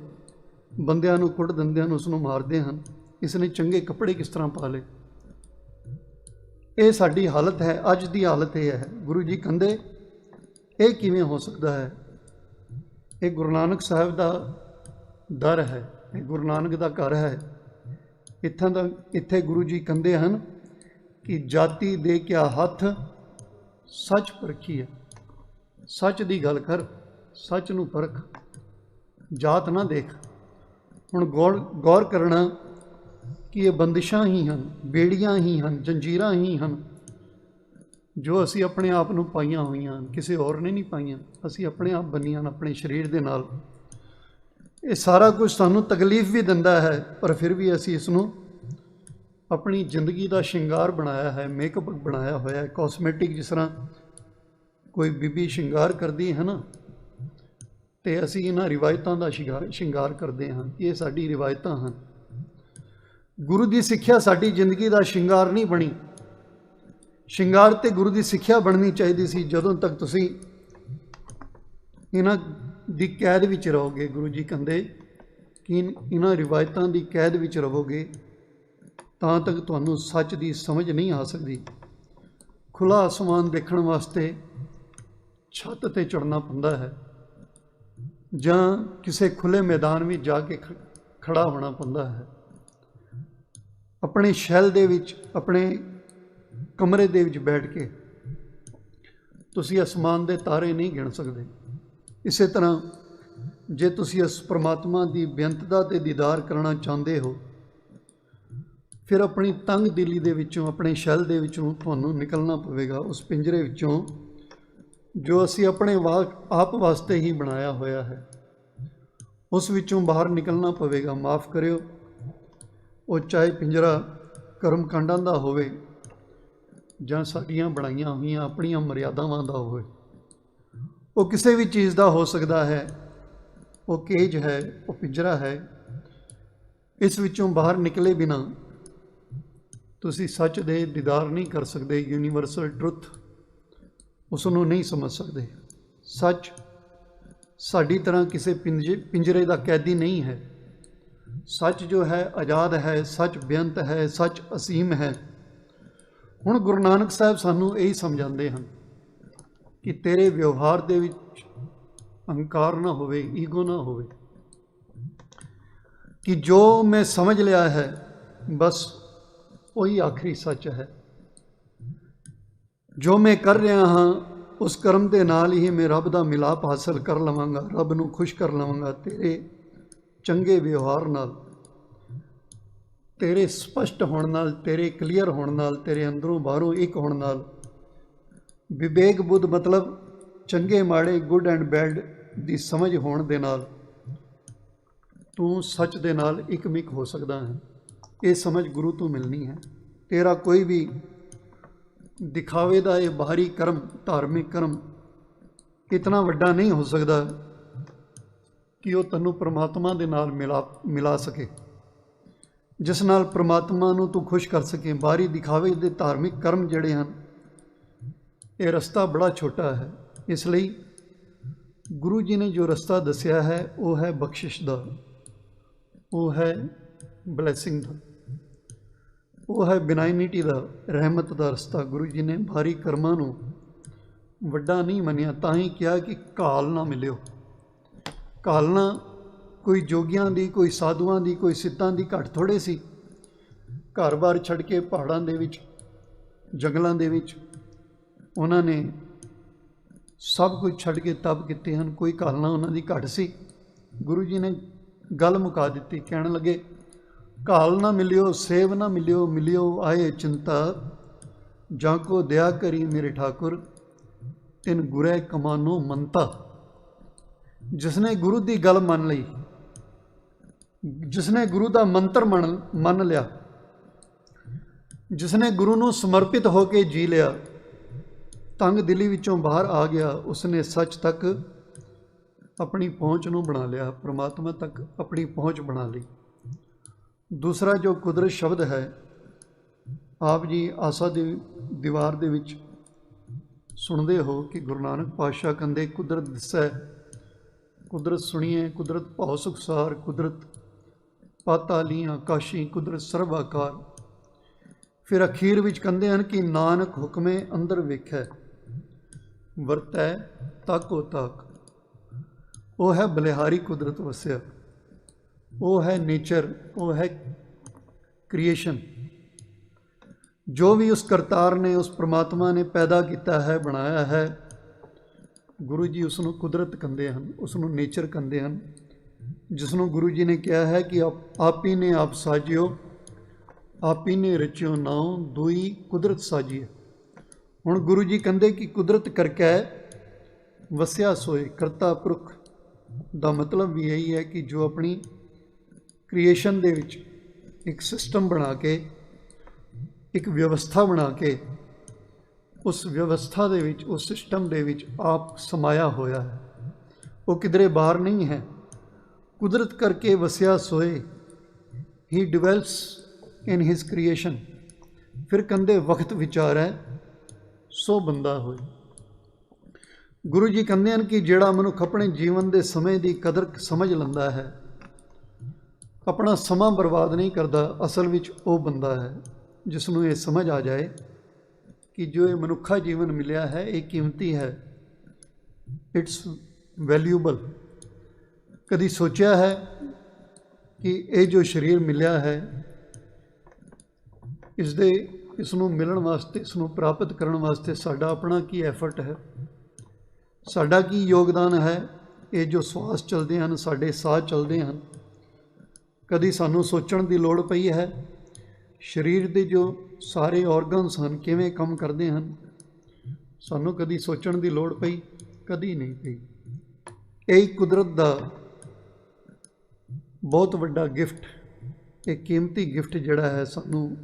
ਬੰਦਿਆਂ ਨੂੰ ਕੁੱਟ ਦਿੰਦਿਆਂ ਨੂੰ ਉਸ ਨੂੰ ਮਾਰਦੇ ਹਨ। ਇਸ ਨੇ ਚੰਗੇ ਕੱਪੜੇ ਕਿਸ ਤਰ੍ਹਾਂ ਪਾ ਲਏ। ਇਹ ਸਾਡੀ ਹਾਲਤ ਹੈ, ਅੱਜ ਦੀ ਹਾਲਤ ਇਹ ਹੈ। ਗੁਰੂ ਜੀ ਕਹਿੰਦੇ ਇਹ ਕਿਵੇਂ ਹੋ ਸਕਦਾ ਹੈ। ਇਹ ਗੁਰੂ ਨਾਨਕ ਸਾਹਿਬ ਦਾ ਦਰ ਹੈ, ਇਹ ਗੁਰੂ ਨਾਨਕ ਦਾ ਘਰ ਹੈ। ਇੱਥੇ ਗੁਰੂ ਜੀ ਕਹਿੰਦੇ ਹਨ ਕਿ ਜਾਤੀ ਦੇ ਕਿਆ ਹੱਥ ਸੱਚ ਪਰਖੀ ਹੈ। ਸੱਚ ਦੀ ਗੱਲ ਕਰ, ਸੱਚ ਨੂੰ ਪਰਖ, ਜਾਤ ਨਾ ਦੇਖ। ਹੁਣ ਗੌਰ ਕਰਨਾ ਕਿ ਇਹ ਬੰਦਿਸ਼ਾਂ ਹੀ ਹਨ, ਬੇੜੀਆਂ ਹੀ ਹਨ, ਜੰਜੀਰਾਂ ਹੀ ਹਨ ਜੋ ਅਸੀਂ ਆਪਣੇ ਆਪ ਨੂੰ ਪਾਈਆਂ ਹੋਈਆਂ ਹਨ, ਕਿਸੇ ਹੋਰ ਨੇ ਨਹੀਂ ਪਾਈਆਂ, ਅਸੀਂ ਆਪਣੇ ਆਪ ਬੰਨੀਆਂ ਹਨ ਆਪਣੇ ਸਰੀਰ ਦੇ ਨਾਲ। ਇਹ ਸਾਰਾ ਕੁਝ ਸਾਨੂੰ ਤਕਲੀਫ ਵੀ ਦਿੰਦਾ ਹੈ, ਪਰ ਫਿਰ ਵੀ ਅਸੀਂ ਇਸ ਨੂੰ ਆਪਣੀ ਜ਼ਿੰਦਗੀ ਦਾ ਸ਼ਿੰਗਾਰ ਬਣਾਇਆ ਹੈ, ਮੇਕਅਪ ਬਣਾਇਆ ਹੋਇਆ ਹੈ। ਕਾਸਮੈਟਿਕ ਜਿਸ ਤਰ੍ਹਾਂ ਕੋਈ ਬੀਬੀ ਸ਼ਿੰਗਾਰ ਕਰਦੀ ਹੈ ਨਾ, ਅਤੇ ਅਸੀਂ ਇਹਨਾਂ ਰਿਵਾਇਤਾਂ ਦਾ ਸ਼ਿੰਗਾਰ ਕਰਦੇ ਹਾਂ ਕਿ ਇਹ ਸਾਡੀ ਰਿਵਾਇਤਾਂ ਹਨ। ਗੁਰੂ ਦੀ ਸਿੱਖਿਆ ਸਾਡੀ ਜ਼ਿੰਦਗੀ ਦਾ ਸ਼ਿੰਗਾਰ ਨਹੀਂ ਬਣੀ। ਸ਼ਿੰਗਾਰ ਤੇ ਗੁਰੂ ਦੀ ਸਿੱਖਿਆ ਬਣਨੀ ਚਾਹੀਦੀ ਸੀ। ਜਦੋਂ ਤੱਕ ਤੁਸੀਂ ਇਹਨਾਂ ਦੀ ਕੈਦ ਵਿੱਚ ਰਹੋਗੇ, ਗੁਰੂ ਜੀ ਕਹਿੰਦੇ ਕਿ ਇਹਨਾਂ ਰਿਵਾਇਤਾਂ ਦੀ ਕੈਦ ਵਿੱਚ ਰਹੋਗੇ, ਤਾਂ ਤੱਕ ਤੁਹਾਨੂੰ ਸੱਚ ਦੀ ਸਮਝ ਨਹੀਂ ਆ ਸਕਦੀ। ਖੁੱਲ੍ਹਾ ਅਸਮਾਨ ਦੇਖਣ ਵਾਸਤੇ ਛੱਤ 'ਤੇ ਚੜ੍ਹਨਾ ਪੈਂਦਾ ਹੈ ਜਾਂ ਕਿਸੇ ਖੁੱਲ੍ਹੇ ਮੈਦਾਨ ਵਿੱਚ ਜਾ ਕੇ ਖੜ੍ਹਾ ਹੋਣਾ ਪੈਂਦਾ ਹੈ। ਆਪਣੇ ਸ਼ੈੱਲ ਦੇ ਵਿੱਚ, ਆਪਣੇ ਕਮਰੇ ਦੇ ਵਿੱਚ ਬੈਠ ਕੇ ਤੁਸੀਂ ਅਸਮਾਨ ਦੇ ਤਾਰੇ ਨਹੀਂ ਗਿਣ ਸਕਦੇ। ਇਸੇ ਤਰ੍ਹਾਂ ਜੇ ਤੁਸੀਂ ਇਸ ਪਰਮਾਤਮਾ ਦੀ ਬੇਅੰਤਤਾ ਦੇ ਦੀਦਾਰ ਕਰਨਾ ਚਾਹੁੰਦੇ ਹੋ, ਫਿਰ ਆਪਣੀ ਤੰਗ ਦਿਲੀ ਦੇ ਵਿੱਚੋਂ, ਆਪਣੇ ਸ਼ੈੱਲ ਦੇ ਵਿੱਚੋਂ ਤੁਹਾਨੂੰ ਨਿਕਲਣਾ ਪਵੇਗਾ, ਉਸ ਪਿੰਜਰੇ ਵਿੱਚੋਂ ਜੋ ਅਸੀਂ ਆਪਣੇ ਆਪ ਵਾਸਤੇ ਹੀ ਬਣਾਇਆ ਹੋਇਆ ਹੈ। ਉਸ ਵਿੱਚੋਂ ਬਾਹਰ ਨਿਕਲਣਾ ਪਵੇਗਾ। ਮਾफ़ ਕਰਿਓ, ਉਹ ਚਾਹੇ ਪਿੰਜਰਾ ਕਰਮ ਕਾਂਡਾਂ ਦਾ ਹੋਵੇ ਜਾਂ ਸਾਡੀਆਂ ਬਣਾਈਆਂ ਹੋਈਆਂ ਆਪਣੀਆਂ ਮਰਿਆਦਾਵਾਂ ਦਾ ਹੋਵੇ, ਉਹ ਕਿਸੇ ਵੀ ਚੀਜ਼ ਦਾ ਹੋ ਸਕਦਾ ਹੈ। ਉਹ ਕੇਜ ਹੈ, ਉਹ ਪਿੰਜਰਾ ਹੈ। ਇਸ ਵਿੱਚੋਂ ਬਾਹਰ ਨਿਕਲੇ ਬਿਨਾਂ ਤੁਸੀਂ ਸੱਚ ਦੇ ਦੀਦਾਰ ਨਹੀਂ ਕਰ ਸਕਦੇ। ਯੂਨੀਵਰਸਲ ਟਰੁੱਥ, ਉਸ ਨੂੰ ਨਹੀਂ ਸਮਝ ਸਕਦੇ। ਸੱਚ ਸਾਡੀ ਤਰ੍ਹਾਂ ਕਿਸੇ ਪਿੰਜਰੇ ਦਾ ਕੈਦੀ ਨਹੀਂ ਹੈ। ਸੱਚ ਜੋ ਹੈ ਆਜ਼ਾਦ ਹੈ, ਸੱਚ ਬੇਅੰਤ ਹੈ, ਸੱਚ ਅਸੀਮ ਹੈ। ਹੁਣ ਗੁਰੂ ਨਾਨਕ ਸਾਹਿਬ ਸਾਨੂੰ ਇਹੀ ਸਮਝਾਉਂਦੇ ਹਨ ਕਿ ਤੇਰੇ ਵਿਵਹਾਰ ਦੇ ਵਿੱਚ ਅਹੰਕਾਰ ਨਾ ਹੋਵੇ, ਈਗੋ ਨਾ ਹੋਵੇ, ਕਿ ਜੋ ਮੈਂ ਸਮਝ ਲਿਆ ਹੈ ਬਸ ਉਹੀ ਆਖਰੀ ਸੱਚ ਹੈ। ਜੋ ਮੈਂ ਕਰ ਰਿਹਾ ਹਾਂ ਉਸ ਕਰਮ ਦੇ ਨਾਲ ਹੀ ਮੈਂ ਰੱਬ ਦਾ ਮਿਲਾਪ ਹਾਸਲ ਕਰ ਲਵਾਂਗਾ, ਰੱਬ ਨੂੰ ਖੁਸ਼ ਕਰ ਲਵਾਂਗਾ। ਤੇਰੇ ਚੰਗੇ ਵਿਵਹਾਰ ਨਾਲ, ਤੇਰੇ ਸਪਸ਼ਟ ਹੋਣ ਨਾਲ, ਤੇਰੇ ਕਲੀਅਰ ਹੋਣ ਨਾਲ, ਤੇਰੇ ਅੰਦਰੋਂ ਬਾਹਰੋਂ ਇੱਕ ਹੋਣ ਨਾਲ, ਵਿਵੇਕ ਬੁੱਧ ਮਤਲਬ ਚੰਗੇ ਮਾੜੇ, ਗੁੱਡ ਐਂਡ ਬੈਡ ਦੀ ਸਮਝ ਹੋਣ ਦੇ ਨਾਲ ਤੂੰ ਸੱਚ ਦੇ ਨਾਲ ਇੱਕਮਿਕ ਹੋ ਸਕਦਾ ਹੈ। ਇਹ ਸਮਝ ਗੁਰੂ ਤੋਂ ਮਿਲਣੀ ਹੈ। ਤੇਰਾ ਕੋਈ ਵੀ ਦਿਖਾਵੇ ਦਾ ਇਹ ਬਾਹਰੀ ਕਰਮ, ਧਾਰਮਿਕ ਕਰਮ ਇਤਨਾ ਵੱਡਾ ਨਹੀਂ ਹੋ ਸਕਦਾ ਕਿ ਉਹ ਤੈਨੂੰ ਪਰਮਾਤਮਾ ਦੇ ਨਾਲ ਮਿਲਾ ਸਕੇ, ਜਿਸ ਨਾਲ ਪਰਮਾਤਮਾ ਨੂੰ ਤੂੰ ਖੁਸ਼ ਕਰ ਸਕੇ। ਬਾਹਰੀ ਦਿਖਾਵੇ ਦੇ ਧਾਰਮਿਕ ਕਰਮ ਜਿਹੜੇ ਹਨ, ਇਹ ਰਸਤਾ ਬੜਾ ਛੋਟਾ ਹੈ। ਇਸ ਲਈ ਗੁਰੂ ਜੀ ਨੇ ਜੋ ਰਸਤਾ ਦੱਸਿਆ ਹੈ ਉਹ ਹੈ ਬਖਸ਼ਿਸ਼ ਦਾ, ਉਹ ਹੈ ਬਲੈਸਿੰਗ ਦਾ, ਉਹ ਹੈ ਬਿਨਾਇਨਿਟੀ ਦਾ, ਰਹਿਮਤ ਦਾ ਰਸਤਾ। ਗੁਰੂ ਜੀ ਨੇ ਭਾਰੀ ਕਰਮਾਂ ਨੂੰ ਵੱਡਾ ਨਹੀਂ ਮੰਨਿਆ, ਤਾਂ ਹੀ ਕਿਹਾ ਕਿ ਘਾਲ ਨਾ ਮਿਲਿਓ। ਘਾਲਣਾ ਕੋਈ ਜੋਗੀਆਂ ਦੀ, ਕੋਈ ਸਾਧੂਆਂ ਦੀ, ਕੋਈ ਸਿੱਧਾਂ ਦੀ ਘੱਟ ਥੋੜ੍ਹੇ ਸੀ। ਘਰ-ਬਾਰ ਛੱਡ ਕੇ ਪਹਾੜਾਂ ਦੇ ਵਿੱਚ, ਜੰਗਲਾਂ ਦੇ ਵਿੱਚ ਉਹਨਾਂ ਨੇ ਸਭ ਕੁਝ ਛੱਡ ਕੇ ਤਪ ਕੀਤੇ ਹਨ। ਕੋਈ ਘਾਲਣਾ ਉਹਨਾਂ ਦੀ ਘੱਟ ਸੀ। ਗੁਰੂ ਜੀ ਨੇ ਗੱਲ ਮੁਕਾ ਦਿੱਤੀ, ਕਹਿਣ ਲੱਗੇ ਘਾਲ ਨਾ ਮਿਲਿਓ, ਸੇਵ ਨਾ ਮਿਲਿਓ, ਮਿਲਿਓ ਆਏ ਚਿੰਤਾ, ਜਾਂ ਕੋ ਦਿਆ ਕਰੀ ਮੇਰੇ ਠਾकुर, ਤਿਨ ਗੁਰੇ ਕਮਾਨੋ ਮੰਤਾ। ਜਿਸਨੇ ਗੁਰੂ ਦੀ ਗੱਲ ਮੰਨ ਲਈ, ਜਿਸਨੇ ਗੁਰੂ ਦਾ ਮੰਤਰ ਮੰਨ ਲਿਆ, ਜਿਸਨੇ ਗੁਰੂ ਨੂੰ ਸਮਰਪਿਤ ਹੋ ਕੇ ਜੀ ਲਿਆ, ਤੰਗ ਦਿਲੀ ਵਿੱਚੋਂ ਬਾਹਰ ਆ ਗਿਆ, ਉਸਨੇ ਸੱਚ ਤੱਕ ਆਪਣੀ ਪਹੁੰਚ ਨੂੰ ਬਣਾ ਲਿਆ, ਪ੍ਰਮਾਤਮਾ ਤੱਕ ਆਪਣੀ ਪਹੁੰਚ ਬਣਾ ਲਈ। ਦੂਸਰਾ ਜੋ ਕੁਦਰਤ ਸ਼ਬਦ ਹੈ, ਆਪ ਜੀ ਆਸਾ ਦੀ ਦੀਵਾਰ ਦੇ ਵਿੱਚ ਸੁਣਦੇ ਹੋ ਕਿ ਗੁਰੂ ਨਾਨਕ ਪਾਤਸ਼ਾਹ ਕਹਿੰਦੇ ਕੁਦਰਤ ਦਿਸੈ, ਕੁਦਰਤ ਸੁਣੀਏ, ਕੁਦਰਤ ਭਉ ਸੁਖਸਾਰ, ਕੁਦਰਤ ਪਾਤਾਲੀਆਂ ਆਕਾਸ਼ੀ, ਕੁਦਰਤ ਸਰਬ ਆਕਾਰ। ਫਿਰ ਅਖੀਰ ਵਿੱਚ ਕਹਿੰਦੇ ਹਨ ਕਿ ਨਾਨਕ ਹੁਕਮੇ ਅੰਦਰ ਵੇਖੈ, ਵਰਤੈ ਤਾਕੋ ਤਾਕ। ਉਹ ਹੈ ਬਲਿਹਾਰੀ ਕੁਦਰਤ ਵਸਿਆ, ਉਹ ਹੈ ਨੇਚਰ, ਉਹ ਹੈ ਕ੍ਰੀਏਸ਼ਨ। ਜੋ ਵੀ ਉਸ ਕਰਤਾਰ ਨੇ, ਉਸ ਪ੍ਰਮਾਤਮਾ ਨੇ ਪੈਦਾ ਕੀਤਾ ਹੈ, ਬਣਾਇਆ ਹੈ, ਗੁਰੂ ਜੀ ਉਸ ਨੂੰ ਕੁਦਰਤ ਕਹਿੰਦੇ ਹਨ, ਉਸ ਨੂੰ ਨੇਚਰ ਕਹਿੰਦੇ ਹਨ, ਜਿਸ ਨੂੰ ਗੁਰੂ ਜੀ ਨੇ ਕਿਹਾ ਹੈ ਕਿ ਆਪ ਹੀ ਨੇ ਆਪ ਸਾਜਿਓ, ਆਪ ਹੀ ਨੇ ਰਚਿਓ ਨਾਉ, ਦੁਈ ਕੁਦਰਤ ਸਾਜੀਏ। ਹੁਣ ਗੁਰੂ ਜੀ ਕਹਿੰਦੇ ਕਿ ਕੁਦਰਤ ਕਰਕੇ ਵਸਿਆ ਸੋਏ। ਕਰਤਾ ਪੁਰਖ ਦਾ ਮਤਲਬ ਵੀ ਇਹੀ ਹੈ ਕਿ ਜੋ ਆਪਣੀ ਕ੍ਰੀਏਸ਼ਨ ਦੇ ਵਿੱਚ ਇੱਕ ਸਿਸਟਮ ਬਣਾ ਕੇ, ਇੱਕ ਵਿਵਸਥਾ ਬਣਾ ਕੇ, ਉਸ ਵਿਵਸਥਾ ਦੇ ਵਿੱਚ, ਉਸ ਸਿਸਟਮ ਦੇ ਵਿੱਚ ਆਪ ਸਮਾਇਆ ਹੋਇਆ ਹੈ, ਉਹ ਕਿਧਰੇ ਬਾਹਰ ਨਹੀਂ ਹੈ। ਕੁਦਰਤ ਕਰਕੇ ਵਸਿਆ ਸੋਏ, ਹੀ ਡਿਵੈਲਪਸ ਇਨ ਹਿਸ ਕ੍ਰੀਏਸ਼ਨ। ਫਿਰ ਕਹਿੰਦੇ ਵਕਤ ਵਿਚਾਰੈ ਸੋ ਬੰਦਾ ਹੋਏ। ਗੁਰੂ ਜੀ ਕਹਿੰਦੇ ਹਨ ਕਿ ਜਿਹੜਾ ਮਨੁੱਖ ਆਪਣੇ ਜੀਵਨ ਦੇ ਸਮੇਂ ਦੀ ਕਦਰ ਸਮਝ ਲੈਂਦਾ ਹੈ, ਆਪਣਾ ਸਮਾਂ ਬਰਬਾਦ ਨਹੀਂ ਕਰਦਾ, ਅਸਲ ਵਿੱਚ ਉਹ ਬੰਦਾ ਹੈ ਜਿਸ ਨੂੰ ਇਹ ਸਮਝ ਆ ਜਾਏ ਕਿ ਜੋ ਇਹ ਮਨੁੱਖਾ ਜੀਵਨ ਮਿਲਿਆ ਹੈ ਇਹ ਕੀਮਤੀ ਹੈ, ਇਟਸ ਵੈਲਿਊਬਲ। ਕਦੀ ਸੋਚਿਆ ਹੈ ਕਿ ਇਹ ਜੋ ਸਰੀਰ ਮਿਲਿਆ ਹੈ, ਇਸ ਨੂੰ ਮਿਲਣ ਵਾਸਤੇ, ਇਸ ਨੂੰ ਪ੍ਰਾਪਤ ਕਰਨ ਵਾਸਤੇ ਸਾਡਾ ਆਪਣਾ ਕੀ ਐਫਰਟ ਹੈ, ਸਾਡਾ ਕੀ ਯੋਗਦਾਨ ਹੈ। ਇਹ ਜੋ ਸਵਾਸ ਚੱਲਦੇ ਹਨ, ਸਾਡੇ ਸਾਹ ਚੱਲਦੇ ਹਨ, ਕਦੀ ਸਾਨੂੰ ਸੋਚਣ ਦੀ ਲੋੜ ਪਈ ਹੈ ਸਰੀਰ ਦੇ ਜੋ ਸਾਰੇ ਔਰਗਨਸ ਹਨ ਕਿਵੇਂ ਕੰਮ ਕਰਦੇ ਹਨ? ਸਾਨੂੰ ਕਦੀ ਸੋਚਣ ਦੀ ਲੋੜ ਪਈ? ਕਦੀ ਨਹੀਂ ਪਈ। ਇਹ ਕੁਦਰਤ ਦਾ ਬਹੁਤ ਵੱਡਾ ਗਿਫਟ, ਇਹ ਕੀਮਤੀ ਗਿਫਟ ਜਿਹੜਾ ਹੈ ਸਾਨੂੰ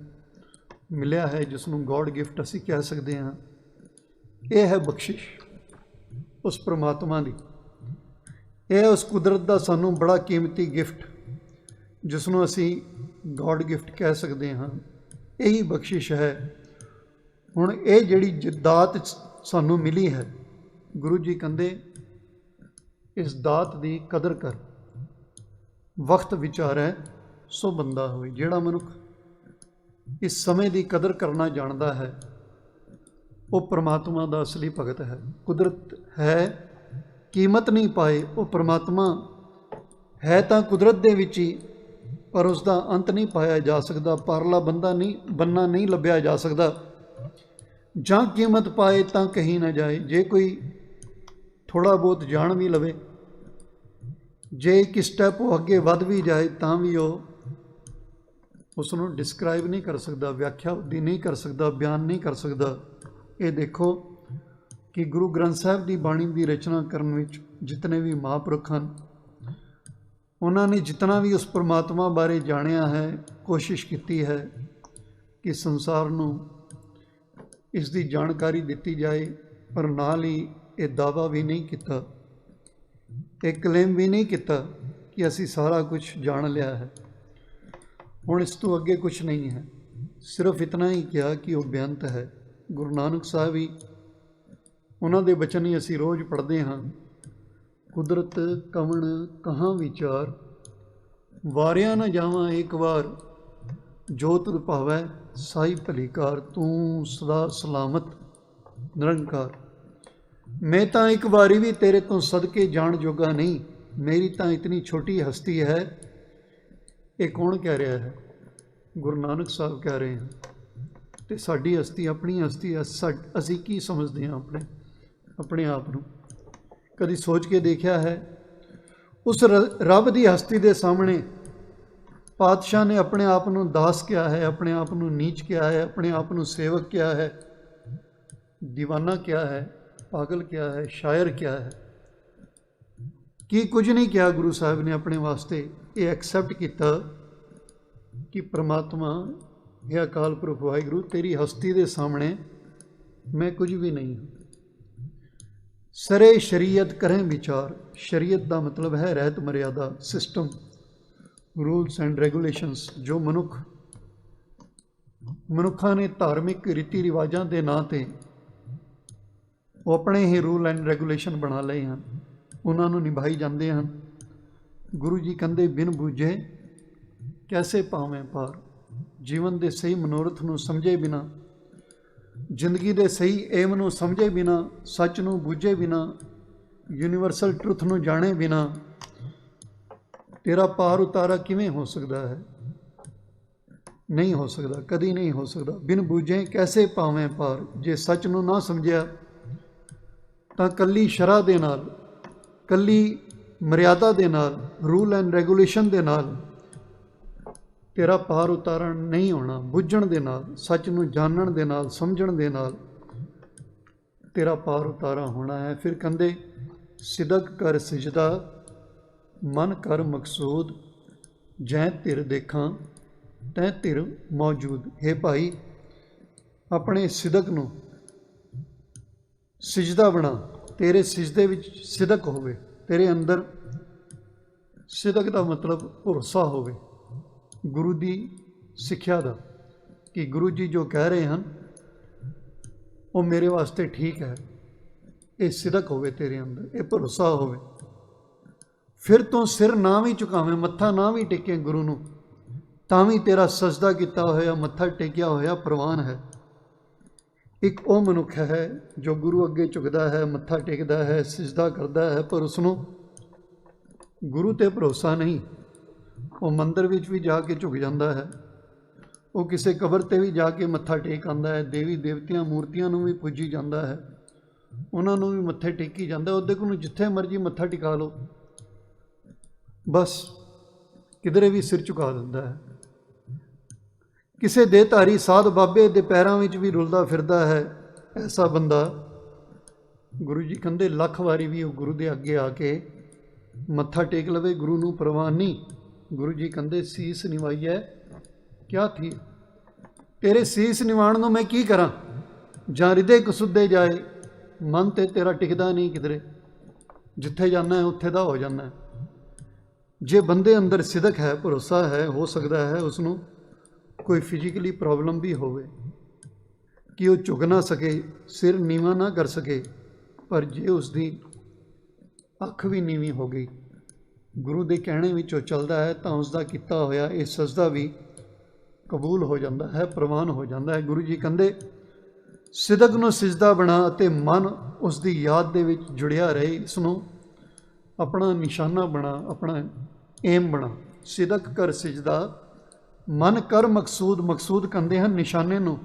ਮਿਲਿਆ ਹੈ, ਜਿਸ ਨੂੰ ਗੋਡ ਗਿਫਟ ਅਸੀਂ ਕਹਿ ਸਕਦੇ ਹਾਂ। ਇਹ ਹੈ ਬਖਸ਼ਿਸ਼ ਉਸ ਪ੍ਰਮਾਤਮਾ ਦੀ, ਇਹ ਉਸ ਕੁਦਰਤ ਦਾ ਸਾਨੂੰ ਬੜਾ ਕੀਮਤੀ ਗਿਫਟ ਜਿਸ ਨੂੰ ਅਸੀਂ ਗੋਡ ਗਿਫਟ ਕਹਿ ਸਕਦੇ ਹਾਂ। ਇਹੀ ਬਖਸ਼ਿਸ਼ ਹੈ। ਹੁਣ ਇਹ ਜਿਹੜੀ ਦਾਤ ਸਾਨੂੰ ਮਿਲੀ ਹੈ, ਗੁਰੂ ਜੀ ਕਹਿੰਦੇ ਇਸ ਦਾਤ ਦੀ ਕਦਰ ਕਰ, ਵਕਤ ਵਿਚਾਰੈ ਸੋ ਬੰਦਾ ਹੋਏ। ਜਿਹੜਾ ਮਨੁੱਖ ਇਸ ਸਮੇਂ ਦੀ ਕਦਰ ਕਰਨਾ ਜਾਣਦਾ ਹੈ ਉਹ ਪ੍ਰਮਾਤਮਾ ਦਾ ਅਸਲੀ ਭਗਤ ਹੈ। ਕੁਦਰਤ ਹੈ, ਕੀਮਤ ਨਹੀਂ ਪਾਏ, ਉਹ ਪ੍ਰਮਾਤਮਾ ਹੈ ਤਾਂ ਕੁਦਰਤ ਦੇ ਵਿੱਚ ਹੀ, ਪਰ ਉਸ ਦਾ ਅੰਤ ਨਹੀਂ ਪਾਇਆ ਜਾ ਸਕਦਾ, ਪਰਲਾ ਬੰਦਾ ਨਹੀਂ ਬੰਨਾ ਨਹੀਂ ਲੱਭਿਆ ਜਾ ਸਕਦਾ। ਜਾਂ ਕੀਮਤ ਪਾਏ ਤਾਂ ਕਹੀਂ ਨਾ ਜਾਏ। ਜੇ ਕੋਈ ਥੋੜ੍ਹਾ ਬਹੁਤ ਜਾਣ ਵੀ ਲਵੇ, ਜੇ ਇੱਕ ਸਟੈਪ ਉਹ ਅੱਗੇ ਵੱਧ ਵੀ ਜਾਏ, ਤਾਂ ਵੀ ਉਹ ਉਸ ਨੂੰ ਡਿਸਕ੍ਰਾਈਬ ਨਹੀਂ ਕਰ ਸਕਦਾ, ਵਿਆਖਿਆ ਉਹਦੀ ਨਹੀਂ ਕਰ ਸਕਦਾ, ਬਿਆਨ ਨਹੀਂ ਕਰ ਸਕਦਾ। ਇਹ ਦੇਖੋ ਕਿ ਗੁਰੂ ਗ੍ਰੰਥ ਸਾਹਿਬ ਦੀ ਬਾਣੀ ਦੀ ਰਚਨਾ ਕਰਨ ਵਿੱਚ ਜਿਤਨੇ ਵੀ ਮਹਾਂਪੁਰਖ ਹਨ, ਉਹਨਾਂ ਨੇ ਜਿਤਨਾ ਵੀ ਉਸ ਪਰਮਾਤਮਾ ਬਾਰੇ ਜਾਣਿਆ ਹੈ, ਕੋਸ਼ਿਸ਼ ਕੀਤੀ ਹੈ ਕਿ ਸੰਸਾਰ ਨੂੰ ਇਸ ਦੀ ਜਾਣਕਾਰੀ ਦਿੱਤੀ ਜਾਏ, ਪਰ ਨਾਲ ਹੀ ਇਹ ਦਾਅਵਾ ਵੀ ਨਹੀਂ ਕੀਤਾ, ਇਹ ਕਲੇਮ ਵੀ ਨਹੀਂ ਕੀਤਾ ਕਿ ਅਸੀਂ ਸਾਰਾ ਕੁਝ ਜਾਣ ਲਿਆ ਹੈ। ਹੁਣ ਇਸ ਤੋਂ ਅੱਗੇ ਕੁਝ ਨਹੀਂ ਹੈ, ਸਿਰਫ ਇਤਨਾ ਹੀ ਕਿਹਾ ਕਿ ਉਹ ਬੇਅੰਤ ਹੈ। ਗੁਰੂ ਨਾਨਕ ਸਾਹਿਬ ਹੀ, ਉਹਨਾਂ ਦੇ ਬਚਨ ਹੀ ਅਸੀਂ ਰੋਜ਼ ਪੜ੍ਹਦੇ ਹਾਂ। ਕੁਦਰਤ ਕਵਣ ਕਹਾਂ ਵਿਚਾਰ, ਵਾਰਿਆ ਨਾ ਜਾਵਾਂ ਇੱਕ ਵਾਰ, ਜੋ ਤੁਧ ਭਾਵੈ ਸਾਈ ਭਲੀਕਾਰ, ਤੂੰ ਸਦਾ ਸਲਾਮਤ ਨਿਰੰਕਾਰ। ਮੈਂ ਤਾਂ ਇੱਕ ਵਾਰੀ ਵੀ ਤੇਰੇ ਤੋਂ ਸਦਕੇ ਜਾਣ ਜੋਗਾ ਨਹੀਂ, ਮੇਰੀ ਤਾਂ ਇਤਨੀ ਛੋਟੀ ਹਸਤੀ ਹੈ। ਇਹ ਕੌਣ ਕਹਿ ਰਿਹਾ ਹੈ? ਗੁਰੂ ਨਾਨਕ ਸਾਹਿਬ ਕਹਿ ਰਹੇ ਹਨ। ਅਤੇ ਸਾਡੀ ਹਸਤੀ ਆਪਣੀ ਹਸਤੀ ਹੈ। ਅਸੀਂ ਕੀ ਸਮਝਦੇ ਹਾਂ ਆਪਣੇ ਆਪ ਨੂੰ? ਕਦੀ ਸੋਚ ਕੇ ਦੇਖਿਆ ਹੈ? ਉਸ ਰੱਬ ਦੀ ਹਸਤੀ ਦੇ ਸਾਹਮਣੇ ਪਾਤਸ਼ਾਹ ਨੇ ਆਪਣੇ ਆਪ ਨੂੰ ਦਾਸ ਕਿਹਾ ਹੈ, ਆਪਣੇ ਆਪ ਨੂੰ ਨੀਚ ਕਿਹਾ ਹੈ, ਆਪਣੇ ਆਪ ਨੂੰ ਸੇਵਕ ਕਿਹਾ ਹੈ, ਦੀਵਾਨਾ ਕਿਹਾ ਹੈ, ਪਾਗਲ ਕਿਹਾ ਹੈ, ਸ਼ਾਇਰ ਕਿਹਾ ਹੈ। ਕੀ ਕੁਝ ਨਹੀਂ ਕਿਹਾ ਗੁਰੂ ਸਾਹਿਬ ਨੇ ਆਪਣੇ ਵਾਸਤੇ। ਇਹ ਐਕਸੈਪਟ ਕੀਤਾ ਕਿ ਪ੍ਰਮਾਤਮਾ, ਇਹ ਅਕਾਲ ਪੁਰਖ ਵਾਹਿਗੁਰੂ, ਤੇਰੀ ਹਸਤੀ ਦੇ ਸਾਹਮਣੇ ਮੈਂ ਕੁਝ ਵੀ ਨਹੀਂ ਹਾਂ। ਸਰੇ ਸ਼ਰੀਅਤ ਕਰੇ ਵਿਚਾਰ। ਸ਼ਰੀਅਤ ਦਾ ਮਤਲਬ ਹੈ ਰਹਿਤ ਮਰਿਆਦਾ, ਸਿਸਟਮ, ਰੂਲਸ ਐਂਡ ਰੈਗੂਲੇਸ਼ਨਸ, ਜੋ ਮਨੁੱਖਾਂ ਨੇ ਧਾਰਮਿਕ ਰੀਤੀ ਰਿਵਾਜਾਂ ਦੇ ਨਾਂ 'ਤੇ ਉਹ ਆਪਣੇ ਹੀ ਰੂਲ ਐਂਡ ਰੈਗੂਲੇਸ਼ਨ ਬਣਾ ਲਏ ਹਨ, ਉਹਨਾਂ ਨੂੰ ਨਿਭਾਈ ਜਾਂਦੇ ਹਨ। ਗੁਰੂ ਜੀ ਕਹਿੰਦੇ ਬਿਨ ਬੂਝੇ ਕੈਸੇ ਪਾਵੇਂ ਪਾਰ। ਜੀਵਨ ਦੇ ਸਹੀ ਮਨੋਰਥ ਨੂੰ ਸਮਝੇ ਬਿਨਾ, ਜ਼ਿੰਦਗੀ ਦੇ ਸਹੀ ਏਮ ਨੂੰ ਸਮਝੇ ਬਿਨਾ, ਸੱਚ ਨੂੰ ਬੂਝੇ ਬਿਨਾ, ਯੂਨੀਵਰਸਲ ਟਰੁੱਥ ਨੂੰ ਜਾਣੇ ਬਿਨਾ ਤੇਰਾ ਪਾਰ ਉਤਾਰਾ ਕਿਵੇਂ ਹੋ ਸਕਦਾ ਹੈ? ਨਹੀਂ ਹੋ ਸਕਦਾ, ਕਦੀ ਨਹੀਂ ਹੋ ਸਕਦਾ। ਬਿਨ ਬੂਝੇ ਕੈਸੇ ਪਾਵੇਂ ਪਾਰ। ਜੇ ਸੱਚ ਨੂੰ ਨਾ ਸਮਝਿਆ ਤਾਂ ਕੱਲੀ ਸ਼ਰ੍ਹਾ ਦੇ ਨਾਲ, ਕੱਲੀ ਮਰਿਆਦਾ ਦੇ ਨਾਲ, ਰੂਲ ਐਂਡ ਰੈਗੂਲੇਸ਼ਨ ਦੇ ਨਾਲ ਤੇਰਾ ਪਾਰ ਉਤਾਰਨ ਨਹੀਂ ਹੋਣਾ। ਬੁੱਝਣ ਦੇ ਨਾਲ, ਸੱਚ ਨੂੰ ਜਾਣਨ ਦੇ ਨਾਲ, ਸਮਝਣ ਦੇ ਨਾਲ ਤੇਰਾ ਪਾਰ ਉਤਾਰਾ ਹੋਣਾ ਹੈ। ਫਿਰ ਕਹਿੰਦੇ ਸਿਦਕ ਕਰ ਸਿਜਦਾ, ਮਨ ਕਰ ਮਕਸੂਦ, ਜੈ ਧਿਰ ਦੇਖਾਂ ਤੈ ਧਿਰ ਮੌਜੂਦ। ਹੈ ਭਾਈ, ਆਪਣੇ ਸਿਦਕ ਨੂੰ ਸਿਜਦਾ ਬਣਾ, ਤੇਰੇ ਸਿਜਦੇ ਵਿੱਚ ਸਿਦਕ ਹੋਵੇ, ਤੇਰੇ ਅੰਦਰ ਸਿਦਕ ਦਾ ਮਤਲਬ ਭਰੋਸਾ ਹੋਵੇ ਗੁਰੂ ਦੀ ਸਿੱਖਿਆ ਦਾ, ਕਿ ਗੁਰੂ ਜੀ ਜੋ ਕਹਿ ਰਹੇ ਹਨ ਉਹ ਮੇਰੇ ਵਾਸਤੇ ਠੀਕ ਹੈ। ਇਹ ਸਿਦਕ ਹੋਵੇ ਤੇਰੇ ਅੰਦਰ, ਇਹ ਭਰੋਸਾ ਹੋਵੇ। ਫਿਰ ਤੋਂ ਸਿਰ ਨਾ ਵੀ ਝੁਕਾਵੇਂ, ਮੱਥਾ ਨਾ ਵੀ ਟੇਕੇ ਗੁਰੂ ਨੂੰ, ਤਾਂ ਵੀ ਤੇਰਾ ਸਜਦਾ ਕੀਤਾ ਹੋਇਆ, ਮੱਥਾ ਟੇਕਿਆ ਹੋਇਆ ਪ੍ਰਵਾਨ ਹੈ। ਇੱਕ ਉਹ ਮਨੁੱਖ ਹੈ ਜੋ ਗੁਰੂ ਅੱਗੇ ਝੁਕਦਾ ਹੈ, ਮੱਥਾ ਟੇਕਦਾ ਹੈ, ਸਜਦਾ ਕਰਦਾ ਹੈ, ਪਰ ਉਸਨੂੰ ਗੁਰੂ 'ਤੇ ਭਰੋਸਾ ਨਹੀਂ। ਉਹ ਮੰਦਰ ਵਿੱਚ ਵੀ ਜਾ ਕੇ ਝੁਕ ਜਾਂਦਾ ਹੈ, ਉਹ ਕਿਸੇ ਕਬਰ 'ਤੇ ਵੀ ਜਾ ਕੇ ਮੱਥਾ ਟੇਕ ਆਉਂਦਾ ਹੈ, ਦੇਵੀ ਦੇਵਤਿਆਂ ਮੂਰਤੀਆਂ ਨੂੰ ਵੀ ਪੂਜੀ ਜਾਂਦਾ ਹੈ, ਉਹਨਾਂ ਨੂੰ ਵੀ ਮੱਥੇ ਟੇਕੀ ਜਾਂਦਾ। ਉਹਦੇ ਕੋਲ ਜਿੱਥੇ ਮਰਜ਼ੀ ਮੱਥਾ ਟਿਕਾ ਲਓ, ਬਸ ਕਿਧਰੇ ਵੀ ਸਿਰ ਝੁਕਾ ਦਿੰਦਾ ਹੈ। ਕਿਸੇ ਦੇਹਧਾਰੀ ਸਾਧ ਬਾਬੇ ਦੇ ਪੈਰਾਂ ਵਿੱਚ ਵੀ ਰੁਲਦਾ ਫਿਰਦਾ ਹੈ। ਐਸਾ ਬੰਦਾ ਗੁਰੂ ਜੀ ਕਹਿੰਦੇ ਲੱਖ ਵਾਰੀ ਵੀ ਉਹ ਗੁਰੂ ਦੇ ਅੱਗੇ ਆ ਕੇ ਮੱਥਾ ਟੇਕ ਲਵੇ, ਗੁਰੂ ਨੂੰ ਪ੍ਰਵਾਨ ਨਹੀਂ। ਗੁਰੂ ਜੀ ਕਹਿੰਦੇ ਸੀਸ ਨਿਵਾਈਐ ਕਿਆ ਥੀ। ਤੇਰੇ ਸੀਸ ਨਿਵਾਣ ਨੂੰ ਮੈਂ ਕੀ ਕਰਾਂ? ਜਾਂ ਹਿਰਦੇ ਕਸੁੱਦੇ ਜਾਏ, ਮਨ ਤੇ ਤੇਰਾ ਟਿਕਦਾ ਨਹੀਂ ਕਿਧਰੇ, ਜਿੱਥੇ ਜਾਣਾ ਹੈ ਉੱਥੇ ਦਾ ਹੋ ਜਾਣਾ ਹੈ। ਜੇ ਬੰਦੇ ਅੰਦਰ ਸਿਦਕ ਹੈ, ਭਰੋਸਾ ਹੈ, ਹੋ ਸਕਦਾ ਹੈ ਉਸਨੂੰ ਕੋਈ ਫਿਜ਼ੀਕਲੀ ਪ੍ਰੋਬਲਮ ਵੀ ਹੋਵੇ ਕਿ ਉਹ ਝੁਕ ਨਾ ਸਕੇ, ਸਿਰ ਨੀਵਾਂ ਨਾ ਕਰ ਸਕੇ, ਪਰ ਜੇ ਉਸਦੀ ਅੱਖ ਵੀ ਨੀਵੀਂ ਹੋ ਗਈ, ਗੁਰੂ ਦੇ ਕਹਿਣੇ ਵਿੱਚ ਉਹ ਚੱਲਦਾ ਹੈ, ਤਾਂ ਉਸਦਾ ਕੀਤਾ ਹੋਇਆ ਇਹ ਸਜਦਾ ਵੀ ਕਬੂਲ ਹੋ ਜਾਂਦਾ ਹੈ, ਪ੍ਰਵਾਨ ਹੋ ਜਾਂਦਾ ਹੈ। ਗੁਰੂ ਜੀ ਕਹਿੰਦੇ ਸਿਦਕ ਨੂੰ ਸਿਜਦਾ ਬਣਾ ਅਤੇ ਮਨ ਉਸ ਦੀ ਯਾਦ ਦੇ ਵਿੱਚ ਜੁੜਿਆ ਰਹੇ। ਇਸ ਨੂੰ ਆਪਣਾ ਨਿਸ਼ਾਨਾ ਬਣਾ, ਆਪਣਾ ਏਮ ਬਣਾ। ਸਿਦਕ ਕਰ ਸਿਜਦਾ, ਮਨ ਕਰ ਮਕਸੂਦ। ਮਕਸੂਦ ਕਹਿੰਦੇ ਹਨ ਨਿਸ਼ਾਨੇ ਨੂੰ,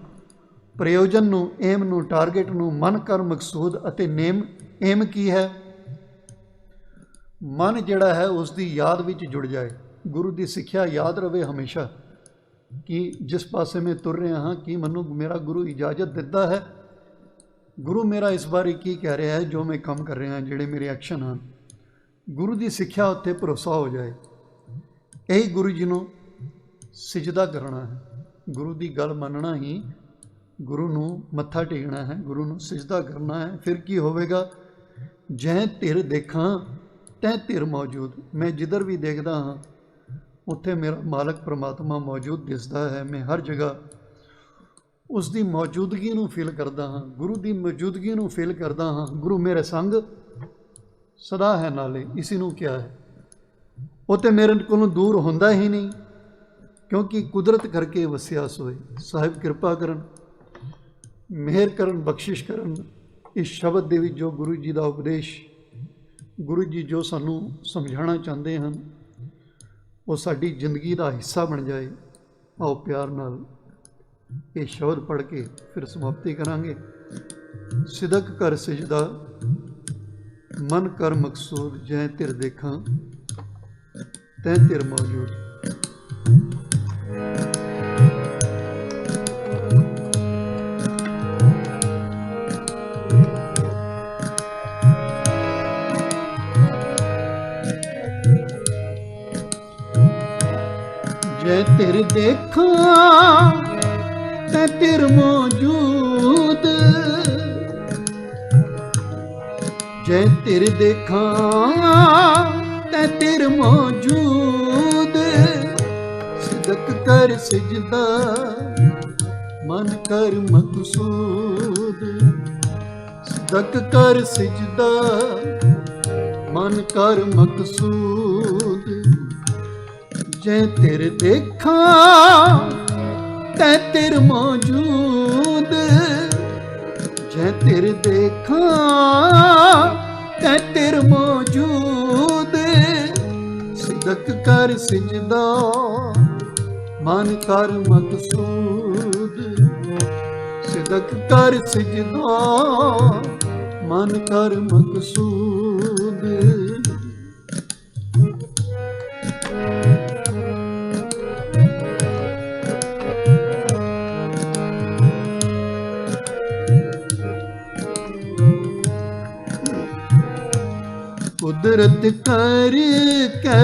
ਪ੍ਰਯੋਜਨ ਨੂੰ, ਏਮ ਨੂੰ, ਟਾਰਗੇਟ ਨੂੰ। ਮਨ ਕਰ ਮਕਸੂਦ ਅਤੇ ਏਮ ਕੀ ਹੈ? ਮਨ ਜਿਹੜਾ ਹੈ ਉਸ ਦੀ ਯਾਦ ਵਿੱਚ ਜੁੜ ਜਾਏ, ਗੁਰੂ ਦੀ ਸਿੱਖਿਆ ਯਾਦ ਰਵੇ ਹਮੇਸ਼ਾ ਕਿ ਜਿਸ ਪਾਸੇ ਮੈਂ ਤੁਰ ਰਿਹਾ ਹਾਂ, ਕੀ ਮੈਨੂੰ ਮੇਰਾ ਗੁਰੂ ਇਜਾਜ਼ਤ ਦਿੰਦਾ ਹੈ, ਗੁਰੂ ਮੇਰਾ ਇਸ ਬਾਰੇ ਕੀ ਕਹਿ ਰਿਹਾ ਹੈ, ਜੋ ਮੈਂ ਕੰਮ ਕਰ ਰਿਹਾ, ਜਿਹੜੇ ਮੇਰੇ ਐਕਸ਼ਨ ਹਨ। ਗੁਰੂ ਦੀ ਸਿੱਖਿਆ ਉੱਤੇ ਭਰੋਸਾ ਹੋ ਜਾਏ। ਇਹੀ ਗੁਰੂ ਜੀ ਨੂੰ ਸਿਜਦਾ ਕਰਨਾ ਹੈ, ਗੁਰੂ ਦੀ ਗੱਲ ਮੰਨਣਾ ਹੀ, ਗੁਰੂ ਨੂੰ ਮੱਥਾ ਟੇਕਣਾ ਹੈ, ਗੁਰੂ ਨੂੰ ਸਿਜਦਾ ਕਰਨਾ ਹੈ। ਫਿਰ ਕੀ ਹੋਵੇਗਾ? ਜੈ ਧਿਰ ਦੇਖਾਂ ਤੈ ਧਿਰ ਮੌਜੂਦ। ਮੈਂ ਜਿੱਧਰ ਵੀ ਦੇਖਦਾ ਹਾਂ ਉੱਥੇ ਮੇਰਾ ਮਾਲਕ ਪ੍ਰਮਾਤਮਾ ਮੌਜੂਦ ਦਿਸਦਾ ਹੈ। ਮੈਂ ਹਰ ਜਗ੍ਹਾ ਉਸ ਦੀ ਮੌਜੂਦਗੀ ਨੂੰ ਫੀਲ ਕਰਦਾ ਹਾਂ, ਗੁਰੂ ਦੀ ਮੌਜੂਦਗੀ ਨੂੰ ਫੀਲ ਕਰਦਾ ਹਾਂ। ਗੁਰੂ ਮੇਰੇ ਸੰਗ ਸਦਾ ਹੈ ਨਾਲੇ, ਇਸੀ ਨੂੰ ਕਿਹਾ ਹੈ। ਉਹ ਤਾਂ ਮੇਰੇ ਕੋਲੋਂ ਦੂਰ ਹੁੰਦਾ ਹੀ ਨਹੀਂ। क्योंकि कुदरत करके वसिया सोए। साहिब कृपा करन, मेहर करन, बख्शिश करन। इस शब्द ਦੇ ਵਿੱਚ जो गुरु जी का उपदेश, गुरु जी जो सानू समझाना चाहते हैं, वो साडी जिंदगी का हिस्सा बन जाए। आओ प्यार नाल ये शब्द पढ़ के फिर समाप्ति करांगे। सिदक कर सिजदा, मन कर मकसूद, जै तिर देखा तै तिर मौजूद। जै तिर देखा तै तिर मौजूद, जै तिर देखा तै तिर मौजूद। सिदक कर सिजदा, मन कर मकसूद। सिदक कर सिजदा, मन कर मकसूद। जै तिर देखा तै तिर मौजूद, जै तिर देखा तै तिर मौजूद। सिदक कर सिजदा, मन कर मकसूद। सिदक कर सिजदा, मन कर मकसूद। कुदरत कर के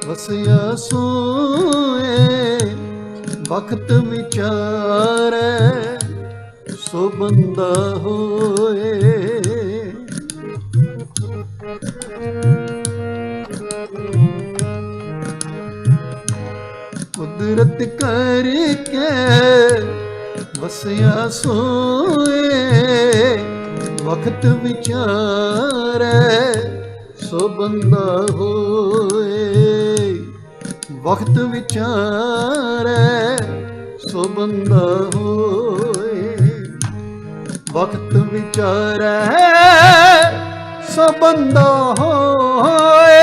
वसिया सोए, वक्त विचारे सो बंदा होए। कुदरत कर के वसिया सोए, वक्त विचारे सो बंदा होए। वक्त विचारे सो बंदा होए। वक्त विचारे सो बंदा होए।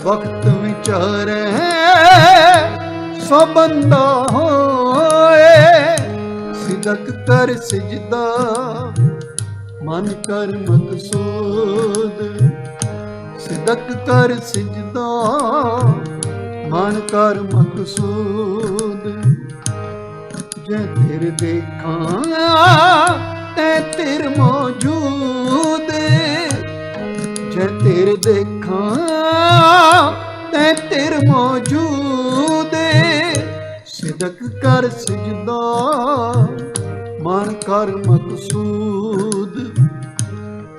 वक्त विचारे सो बंदा होए। सिदक कर सिजदा, मन कर मकसूद। सिदक कर सिजदा, मन कर मकसूद। जै तिर देखा तै तिर मौजूद, जै तिर देखा तै तिर मौजूद। सिदक कर सिजदा, मन कर मकसूद।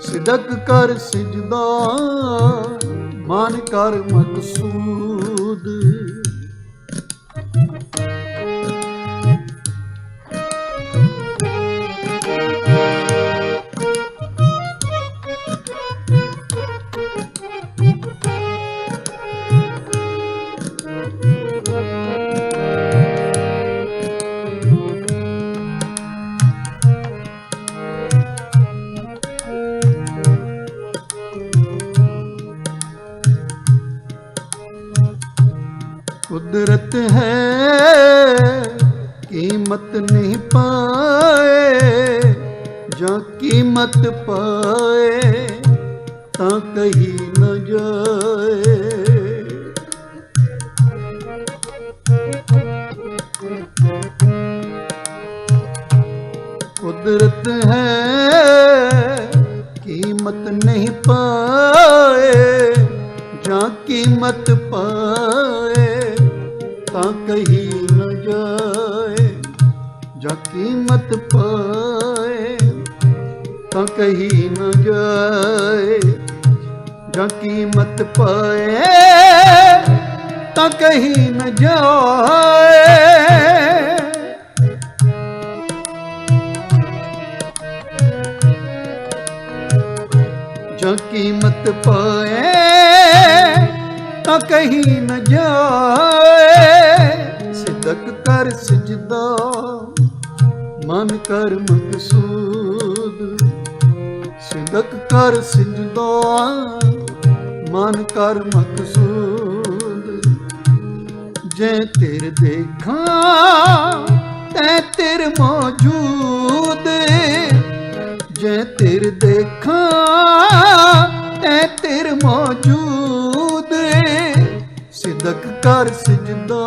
सिदक कर सिजदा, मन कर मकसूद। कुदरत है कीमत नहीं पाए, जा कीमत पाए ता कहीं न जाए। कुदरत है कीमत नहीं पाए, जा कीमत पाए ता कहीं न जाए। जा कीमत पाए ता कहीं न जाए। जा कीमत पाए ता कहीं न जाए। ਜਾਂ ਕੀਮਤ ਪਾਏ ਤਾਂ ਕਹੀਂ न ਜਾਏ। ਸਿਦਕ ਕਰ ਸਜਦਾ ਮਨ ਕਰ ਮਕਸੂਦ, ਸਿਦਕ ਕਰ ਸਜਦਾ ਮਨ ਕਰ ਮਕਸੂਦ। ਜੇ ਤੇਰ ਦੇਖਾਂ ਤੈ ਤੇਰ ਮੌਜੂਦ, ਜੇ ਤੇਰ ਦੇਖਾਂ ਤੈ ਤੇਰ ਮੌਜੂਦ। ਸਿਦਕ ਕਰ ਸਜਦਾ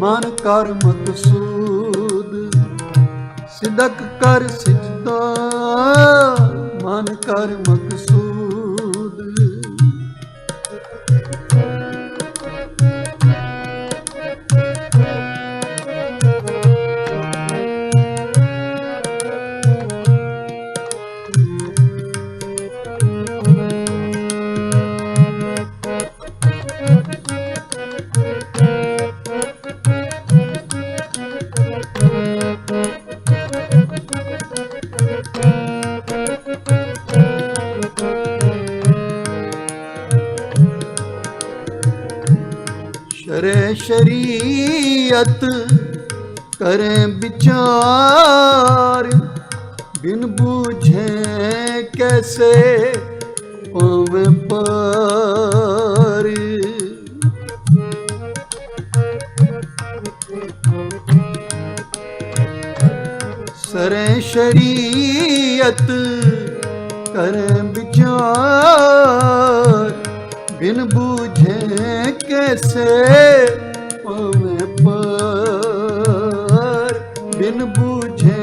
ਮਨ ਕਰ ਮਕਸੂਦ, ਸਿਦਕ ਕਰ ਸਜਦਾ ਮਨ ਕਰ ਮਕਸੂਦ। करे शरीयत करें विचार, बिन बूझे कैसे पावे पार। सरे शरीयत करें विचार, बिन बूझे कैसे पावे पार। बिन बूझे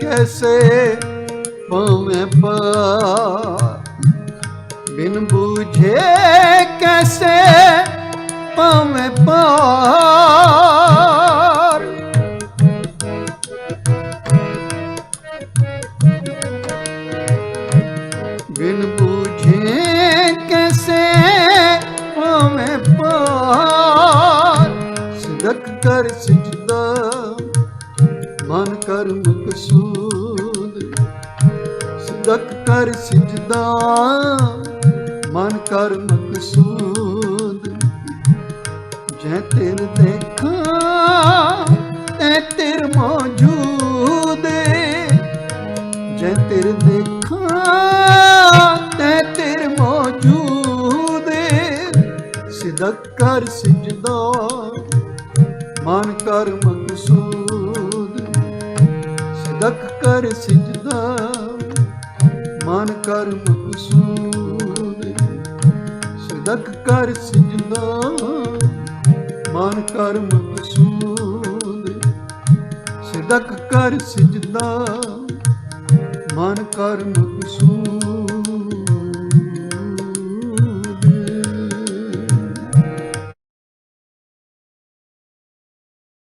कैसे पावे पार, बिन बूझे कैसे पावे पार। बिन बूझे कैसे पावे पार। सिदक कर सजदा मन कर मकसूद, सिदक कर सजदा मन कर मकसूद। जै तेर देखा तै तेर मौजूद, जै तेर देखा तै तेर मौजूद। सिदक कर सजदा मन कर मकसूद, सिदक कर सजदा मन कर मकसूद। सिदक कर सजदा मन कर मकसूद, सिदक कर सजदा मन कर मकसूद।